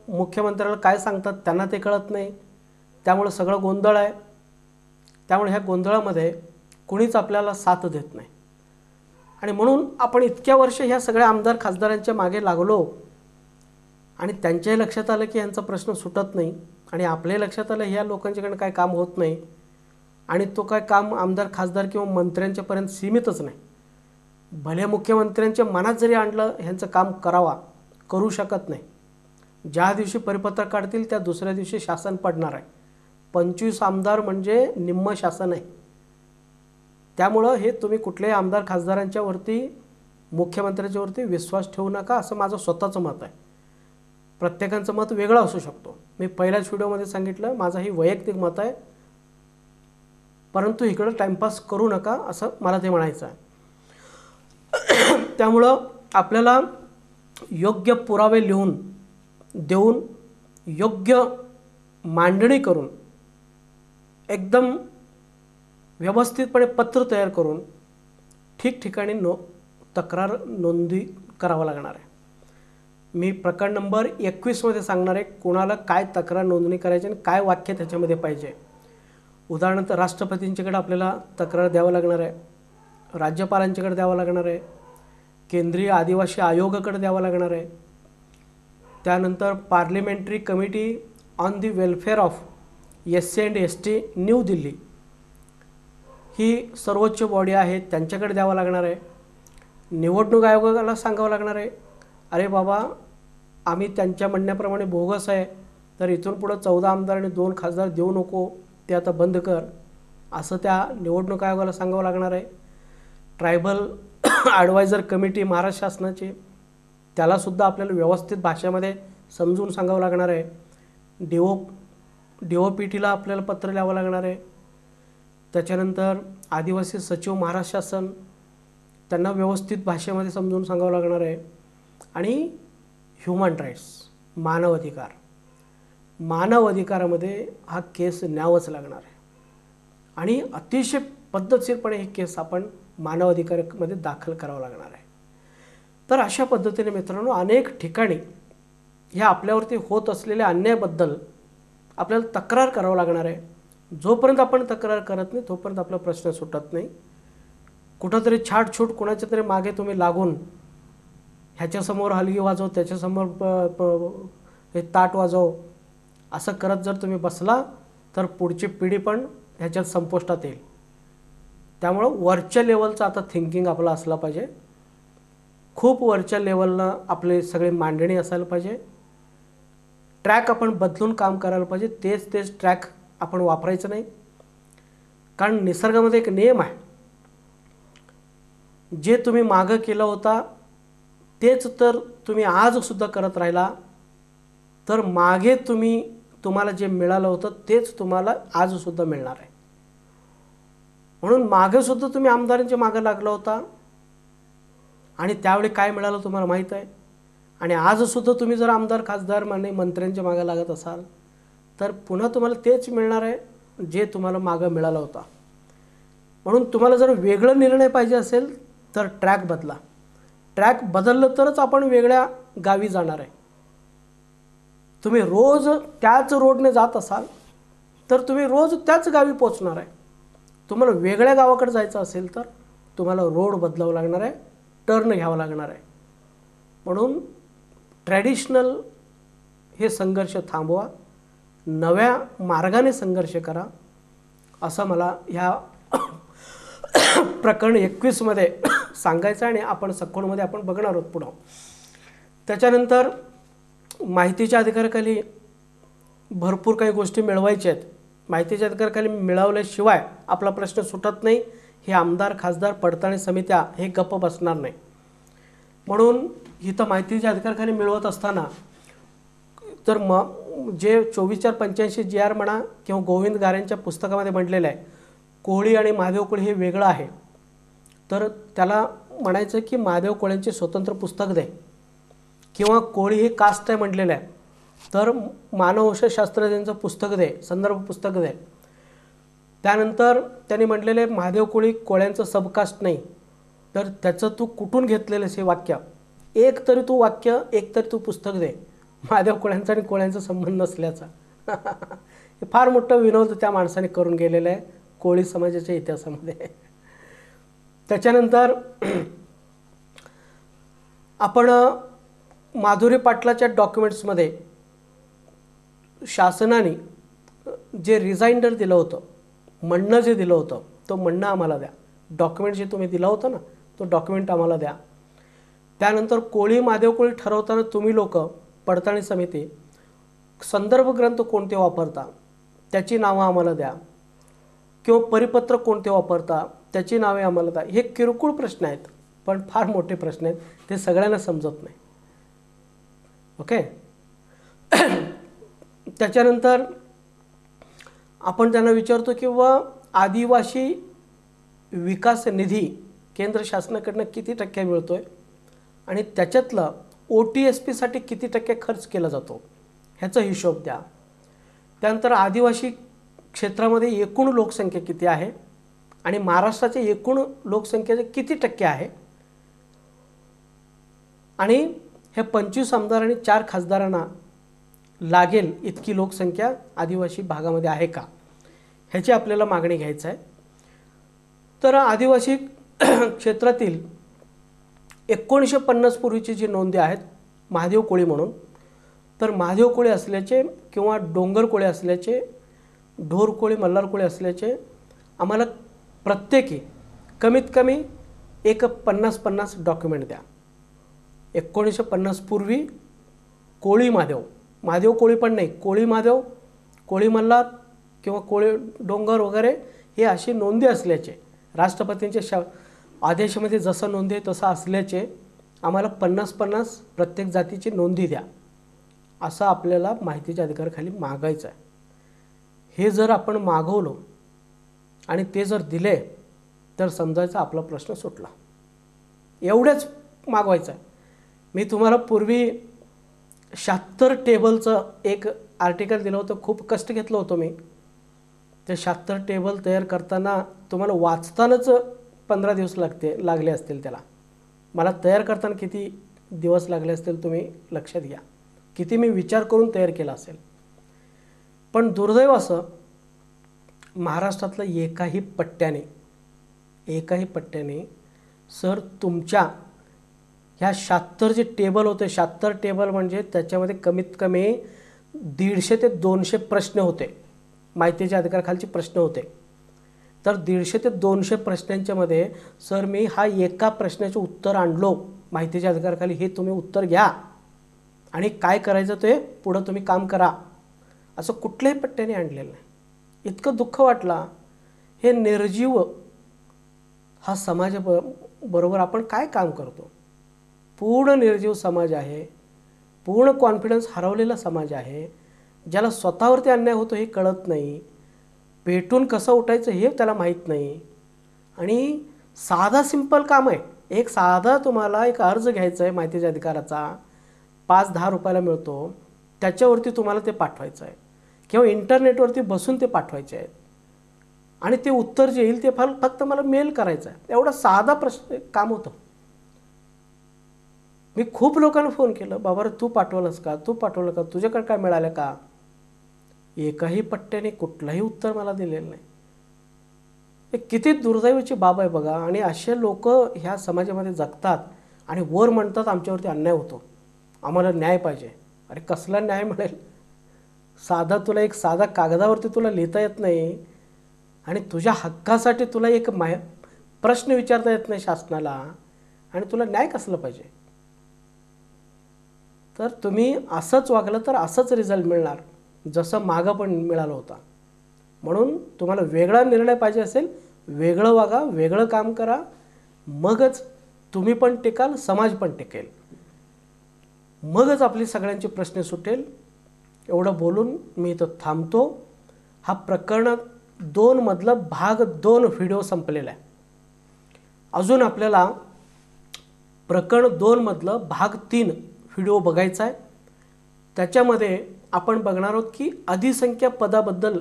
[SPEAKER 1] मुख्यमंत्र्याला काय सांगतात त्यांना ते कळत नाही. त्यामुळे सगळं गोंधळ आहे. त्यामुळे ह्या गोंधळामध्ये कुणीच आपल्याला साथ देत नाही. आणि म्हणून आपण इतक्या वर्ष ह्या सगळ्या आमदार खासदारांच्या मागे लागलो आणि त्यांच्याही लक्षात आलं की यांचा प्रश्न सुटत नाही आणि आपल्याही लक्षात आलं ह्या लोकांच्याकडे काय काम होत नाही आणि तो काय काम आमदार खासदार किंवा मंत्र्यांच्यापर्यंत सीमितच नाही. भले मुख्यमंत्र्यांच्या मनात जरी आणलं ह्यांचं काम करू शकत नाही. ज्या दिवशी परिपत्रक काढतील त्या दुसऱ्या दिवशी शासन पडणार आहे. 25 आमदार म्हणजे निम्म शासन आहे. त्यामुळं हे तुम्ही कुठल्याही आमदार खासदारांच्या वरती, मुख्यमंत्र्यांच्या वरती विश्वास ठेवू नका असं माझं स्वतःचं मत आहे. प्रत्येकाचं मत वेगळं असू शकतो. मी पहिल्याच व्हिडिओमध्ये सांगितलं माझं ही वैयक्तिक मत आहे, परंतु इकडं टाईमपास करू नका असं मला ते म्हणायचं आहे. त्यामुळं आपल्याला योग्य पुरावे लिहून देऊन, योग्य मांडणी करून, एकदम व्यवस्थितपणे पत्र तयार करून ठिकठिकाणी तक्रार नोंदी करावं लागणार आहे. मी प्रकरण नंबर 21 मध्ये सांगणार आहे कोणाला काय तक्रार नोंदणी करायची आणि काय वाक्य त्याच्यामध्ये पाहिजे. उदाहरणार्थ राष्ट्रपतींच्याकडे आपल्याला तक्रार द्यावं लागणार आहे, राज्यपालांच्याकडे द्यावं लागणार आहे, केंद्रीय आदिवासी आयोगाकडे द्यावं लागणार आहे. त्यानंतर parliamentary committee on the welfare of SC and ST new Delhi ही सर्वोच्च बॉडी आहे, त्यांच्याकडे द्यावं लागणार आहे. निवडणूक आयोगाला सांगावं लागणार आहे, अरे बाबा आम्ही त्यांच्या म्हणण्याप्रमाणे बोगस आहे तर इथून पुढं 14 आमदार आणि 2 खासदार देऊ नको, ते आता बंद कर असं त्या निवडणूक आयोगाला सांगावं लागणार आहे. ट्रायबल ॲडवायझर कमिटी महाराष्ट्र शासनाची, त्यालासुद्धा आपल्याला व्यवस्थित भाषेमध्ये समजून सांगावं लागणार आहे. DOPTला आपल्याला पत्र लिहावं लागणार आहे. त्याच्यानंतर आदिवासी सचिव महाराष्ट्र शासन, त्यांना व्यवस्थित भाषेमध्ये समजून सांगावं लागणार आहे. आणि ह्युमन राईट्स, मानव अधिकारामध्ये हा केस न्यावंच लागणार आहे. आणि अतिशय पद्धतशीरपणे ही केस आपण मानव अधिकारामध्ये दाखल करावं लागणार आहे. तर अशा पद्धतीने मित्रांनो अनेक ठिकाणी ह्या आपल्यावरती होत असलेल्या अन्यायाबद्दल आपल्याला तक्रार करावं लागणार आहे. जोपर्यंत आपण तक्रार करत नाही तोपर्यंत आपला प्रश्न सुटत नाही. कुठंतरी छाटछूट कोणाच्या तरी मागे तुम्ही लागून ह्याच्यासमोर हलगी वाजव, त्याच्यासमोर हे ताट वाजव, असं करत जर तुम्ही बसला तर पुढची पिढी पण ह्याच्यात संपुष्टात येईल. त्यामुळं वरच्या लेवलचं आता थिंकिंग आपलं असलं पाहिजे. खूप वरच्या लेवलनं आपले सगळे मांडणी असायला पाहिजे. ट्रॅक आपण बदलून काम करायला पाहिजे. तेच ट्रॅक आपण वापरायचं नाही. कारण निसर्गामध्ये एक नियम आहे, जे तुम्ही मागं केलं होता तेच तर तुम्ही आजसुद्धा करत राहिला तर मागे तुम्हाला जे मिळालं होतं तेच तुम्हाला आजसुद्धा मिळणार आहे. म्हणून मागेसुद्धा तुम्ही आमदारांच्या मागं लागला होता आणि त्यावेळी काय मिळालं तुम्हाला माहीत आहे. आणि आजसुद्धा तुम्ही जर आमदार, खासदार, मंत्र्यांच्या मागं लागत असाल तर पुन्हा तुम्हाला तेच मिळणार आहे जे तुम्हाला मागं मिळालं होता. म्हणून तुम्हाला जर वेगळं निर्णय पाहिजे असेल तर ट्रॅक बदला. ट्रॅक बदललं तरच आपण वेगळ्या गावी जाणार आहे. तुम्ही रोज त्याच रोडने जात असाल तर तुम्ही रोज त्याच गावी पोचणार आहे. तुम्हाला वेगळ्या गावाकडे जायचं असेल तर तुम्हाला रोड बदलावं लागणार आहे, टर्न घ्यावं लागणार आहे. म्हणून ट्रॅडिशनल हे संघर्ष थांबवा, नव्या मार्गाने संघर्ष करा, असं मला ह्या प्रकरण 21मध्ये सांगायचं. आणि आपण सखोलमध्ये आपण बघणार आहोत पुढं. त्याच्यानंतर माहितीच्या अधिकाराखाली भरपूर काही गोष्टी मिळवायच्या आहेत. माहितीच्या अधिकाराखाली मिळवल्याशिवाय आपला प्रश्न सुटत नाही. हे आमदार, खासदार, पडताळणी समित्या हे गप्प बसणार नाही. म्हणून इथं माहितीच्या अधिकाराखाली मिळवत असताना तर जे 24/4/85 GR म्हणा किंवा गोविंद गारेंच्या पुस्तकामध्ये म्हटलेलं आहे, कोळी आणि महादेव कोळी हे वेगळं आहे. तर त्याला म्हणायचं की महादेव कोळ्यांचे स्वतंत्र पुस्तक दे, किंवा कोळी हे कास्ट आहे म्हटलेलं आहे तर मानववंशशास्त्रज्ञांचं पुस्तक दे, संदर्भ पुस्तक दे. त्यानंतर त्यांनी म्हटलेलं आहे महादेव कोळी कोळ्यांचं सबकास्ट नाही, तर त्याचं तू कुठून घेतलेलं हे वाक्य, एक तरी तू पुस्तक दे महादेव कोळ्यांचा आणि कोळ्यांचा संबंध नसल्याचा. हे फार मोठं विनोद त्या माणसाने करून गेलेलं आहे कोळी समाजाच्या इतिहासामध्ये. त्याच्यानंतर आपण माधुरी पाटलाच्या डॉक्युमेंट्समध्ये शासनाने जे रिजाइंडर दिलं होतं, म्हणणं जे दिलं होतं, तो म्हणणं आम्हाला द्या. डॉक्युमेंट जे तुम्ही दिलं होतं ना, तो डॉक्युमेंट आम्हाला द्या. त्यानंतर कोळी महादेव कोळी ठरवताना तुम्ही लोक पडताळणी समिती संदर्भ ग्रंथ कोणते वापरता त्याची नावं आम्हाला द्या, किंवा परिपत्र कोणते वापरता त्याची नावे आम्हाला द्या. हे किरकोळ प्रश्न आहेत पण फार मोठे प्रश्न आहेत, ते सगळ्यांना समजत नाही. ओके. त्याच्यानंतर आपण त्यांना विचारतो की आदिवासी विकास निधी केंद्र शासनाकडनं किती टक्के मिळतोय आणि त्याच्यातलं OTSP किती टक्के खर्च केला जातो ह्याचा हिशोब द्या. त्यानंतर आदिवासी क्षेत्रामध्ये एकूण लोकसंख्या किती आहे आणि महाराष्ट्राच्या एकूण लोकसंख्येचे किती टक्के आहे, आणि हे 25 आमदार आणि 4 खासदारांना लागेल इतकी लोकसंख्या आदिवासी भागामध्ये आहे का, ह्याची आपल्याला मागणी घ्यायची आहे. तर आदिवासी क्षेत्रातील 1950 पूर्वीची जी नोंदी आहेत महादेव कोळी म्हणून, तर महादेव कोळी असल्याचे किंवा डोंगर कोळी असल्याचे, ढोर कोळी, मल्हार कोळी असल्याचे आम्हाला प्रत्येकी कमीत कमी एक 50-50 डॉक्युमेंट द्या. 1950 पूर्वी कोळी महादेव कोळी पण नाही, कोळी महादेव, कोळी मल्हार किंवा कोळी डोंगर वगैरे हे अशी नोंदी असल्याचे, राष्ट्रपतींच्या आदेशामध्ये जसं नोंदी आहे तसं असल्याचे आम्हाला 50-50 प्रत्येक जातीची नोंदी द्या. असं आपल्याला माहितीच्या अधिकाराखाली मागायचं आहे. हे जर आपण मागवलं आणि ते जर दिले तर समजायचं आपला प्रश्न सुटला. एवढेच मागवायचं आहे. मी तुम्हाला पूर्वी 76 टेबलचं एक आर्टिकल दिलं होतं. खूप कष्ट घेतलं होतं मी. ते 76 टेबल तयार करताना तुम्हाला वाचतानाच 15 दिवस लागले असतील त्याला. मला तयार करताना किती दिवस लागले असतील तुम्ही लक्षात घ्या. किती मी विचार करून तयार केला असेल. पण दुर्दैव असं महाराष्ट्रातलं एकाही पट्ट्याने सर तुमच्या ह्या 76 जे टेबल होते, 76 टेबल म्हणजे त्याच्यामध्ये कमीत कमी 150 ते 200 प्रश्न होते. माहितीच्या अधिकाराखालचे प्रश्न होते. तर 150 ते 200 प्रश्नांच्यामध्ये सर मी हा एका प्रश्नाचे उत्तर आणलो माहितीच्या अधिकाराखाली. हे तुम्ही उत्तर घ्या आणि काय करायचं ते पुढं तुम्ही काम करा. असं कुठल्याही पट्ट्याने आणलेलं नाही. इतकं दुःख वाटला. हे निर्जीव हा समाजाबरोबर आपण काय काम करतो. पूर्ण निर्जीव समाज आहे. पूर्ण कॉन्फिडन्स हरवलेला समाज आहे. ज्याला स्वतःवरती अन्याय होतो हे कळत नाही. पेटून कसं उठायचं हे त्याला माहीत नाही. आणि साधा सिंपल काम आहे. एक साधा तुम्हाला एक अर्ज घ्यायचा आहे माहितीच्या अधिकाराचा, 5-10 रुपयाला मिळतो. त्याच्यावरती तुम्हाला ते पाठवायचं आहे किंवा इंटरनेटवरती बसून ते पाठवायचे आहेत आणि ते उत्तर जे येईल ते फक्त मला मेल करायचं आहे. एवढा साधा काम होतं. मी खूप लोकांना फोन केलं, बाबा रे तू पाठवलंस का, तू पाठवलं का, तुझ्याकडे काय मिळालं का. एकाही पट्ट्याने कुठलंही उत्तर मला दिलेलं नाही. हे किती दुर्दैवाची बाब आहे बघा. आणि असे लोक ह्या समाजामध्ये जगतात आणि वर म्हणतात आमच्यावरती अन्याय होतो, आम्हाला न्याय पाहिजे. अरे कसला न्याय मिळेल. तुला एक साधा कागदावरती तुला लिहिता येत नाही आणि तुझ्या हक्कासाठी तुला एक प्रश्न विचारता येत नाही शासनाला आणि तुला न्याय कसला पाहिजे. तर तुम्ही असंच वागलं तर असंच रिझल्ट मिळणार जसं मागं पण मिळालं होता. म्हणून तुम्हाला वेगळा निर्णय पाहिजे असेल, वेगळं वागा, वेगळं काम करा. मगच तुम्ही पण टिकाल, समाज पण टिकेल. मगच आपली सगळ्यांचे प्रश्न सुटेल. एवढं बोलून मी इथं थांबतो. हा प्रकरण 2 मधलं भाग 2 व्हिडिओ संपलेला आहे. अजून आपल्याला प्रकरण 2 मधलं भाग 3 व्हिडिओ बघायचा आहे. त्याच्यामध्ये आपण बघणार आहोत की अधिसंख्या पदाबद्दल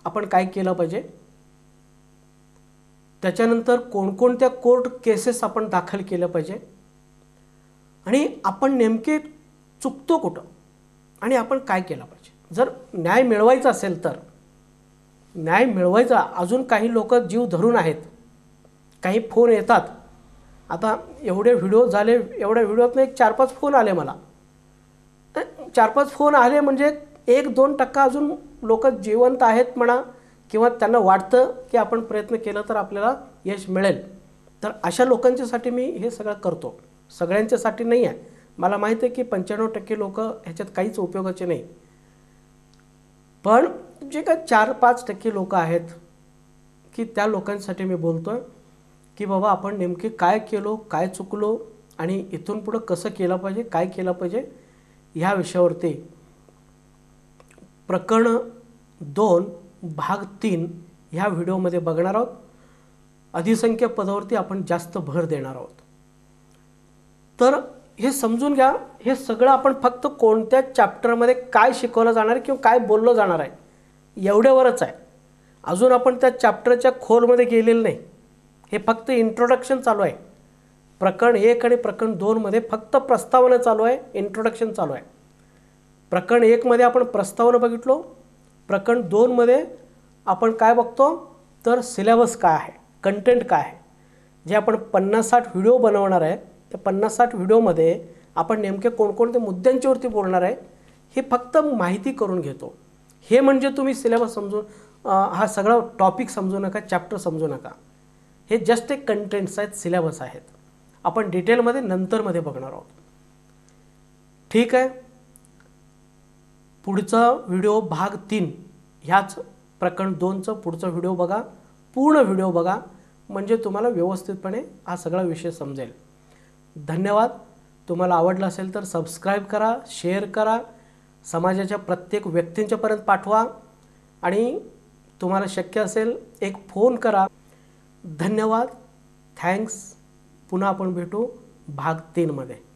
[SPEAKER 1] आपण काय केलं पाहिजे. त्याच्यानंतर कोणकोणत्या कोर्ट केसेस आपण दाखल केल्या पाहिजे आणि आपण नेमके चुकतो कुठं आणि आपण काय केलं पाहिजे. जर न्याय मिळवायचा असेल तर न्याय मिळवायचा. अजून काही लोक जीव धरून आहेत. काही फोन येतात. आता एवढे व्हिडिओ झाले, एवढ्या व्हिडिओतनं एक 4-5 फोन आले मला. 4-5 फोन आले म्हणजे 1-2% अजून लोक जिवंत आहेत म्हणा किंवा त्यांना वाटतं की आपण प्रयत्न केला तर आपल्याला यश मिळेल. तर अशा लोकांच्यासाठी मी हे सगळं करतो. सगळ्यांच्यासाठी नाही आहे. मला माहीत आहे की 95% लोक ह्याच्यात काहीच उपयोगाचे नाही. पण जे काय 4-5% लोक आहेत की त्या लोकांसाठी मी बोलतो आहे की बाबा आपण नेमके काय केलो, काय चुकलो आणि इथून पुढं कसं केलं पाहिजे, काय केलं पाहिजे ह्या विषयावरती प्रकरण 2 भाग 3 ह्या व्हिडिओमध्ये बघणार आहोत. अधिसंख्य पदावरती आपण जास्त भर देणार आहोत. तर हे समजून घ्या. हे सगळं आपण फक्त कोणत्या चॅप्टरमध्ये काय शिकवलं जाणार आहे किंवा काय बोललं जाणार आहे एवढ्यावरच आहे. अजून आपण त्या चॅप्टरच्या खोलमध्ये गेलेलं नाही. हे फक्त इंट्रोडक्शन चालू आहे. प्रकरण 1 आणि प्रकरण 2 मध्ये फक्त प्रस्तावना चालू आहे, इंट्रोडक्शन चालू आहे. प्रकरण 1 मध्ये आपण प्रस्तावना बघितलो. प्रकरण 2 मध्ये आपण काय बघतो तर सिलेबस काय आहे, कंटेंट काय आहे. जे आपण 50-60 व्हिडिओ बनवणार आहे त्या 50-60 व्हिडिओमध्ये आपण नेमके कोणकोणत्या मुद्द्यांच्यावरती बोलणार आहे हे फक्त माहिती करून घेतो. हे म्हणजे तुम्ही सिलेबस समजून हा सगळा टॉपिक समजू नका, चॅप्टर समजू नका. हे जस्ट एक कंटेंट्स आहेत, सिलेबस आहेत. आपण डिटेलमध्ये नंतरमध्ये बघणार आहोत. ठीक आहे. पुढचा व्हिडिओ भाग 3 ह्याच प्रकरण 2चा पुढचा व्हिडिओ बघा. पूर्ण व्हिडिओ बघा म्हणजे तुम्हाला व्यवस्थितपणे हा सगळा विषय समजेल. धन्यवाद. तुम्हाला आवडला असेल तर सबस्क्राईब करा, शेअर करा समाजाच्या प्रत्येक व्यक्तींच्यापर्यंत पाठवा आणि तुम्हाला शक्य असेल एक फोन करा. धन्यवाद. थँक्स. पुन्हा आपण भेटू भाग 3 मध्ये.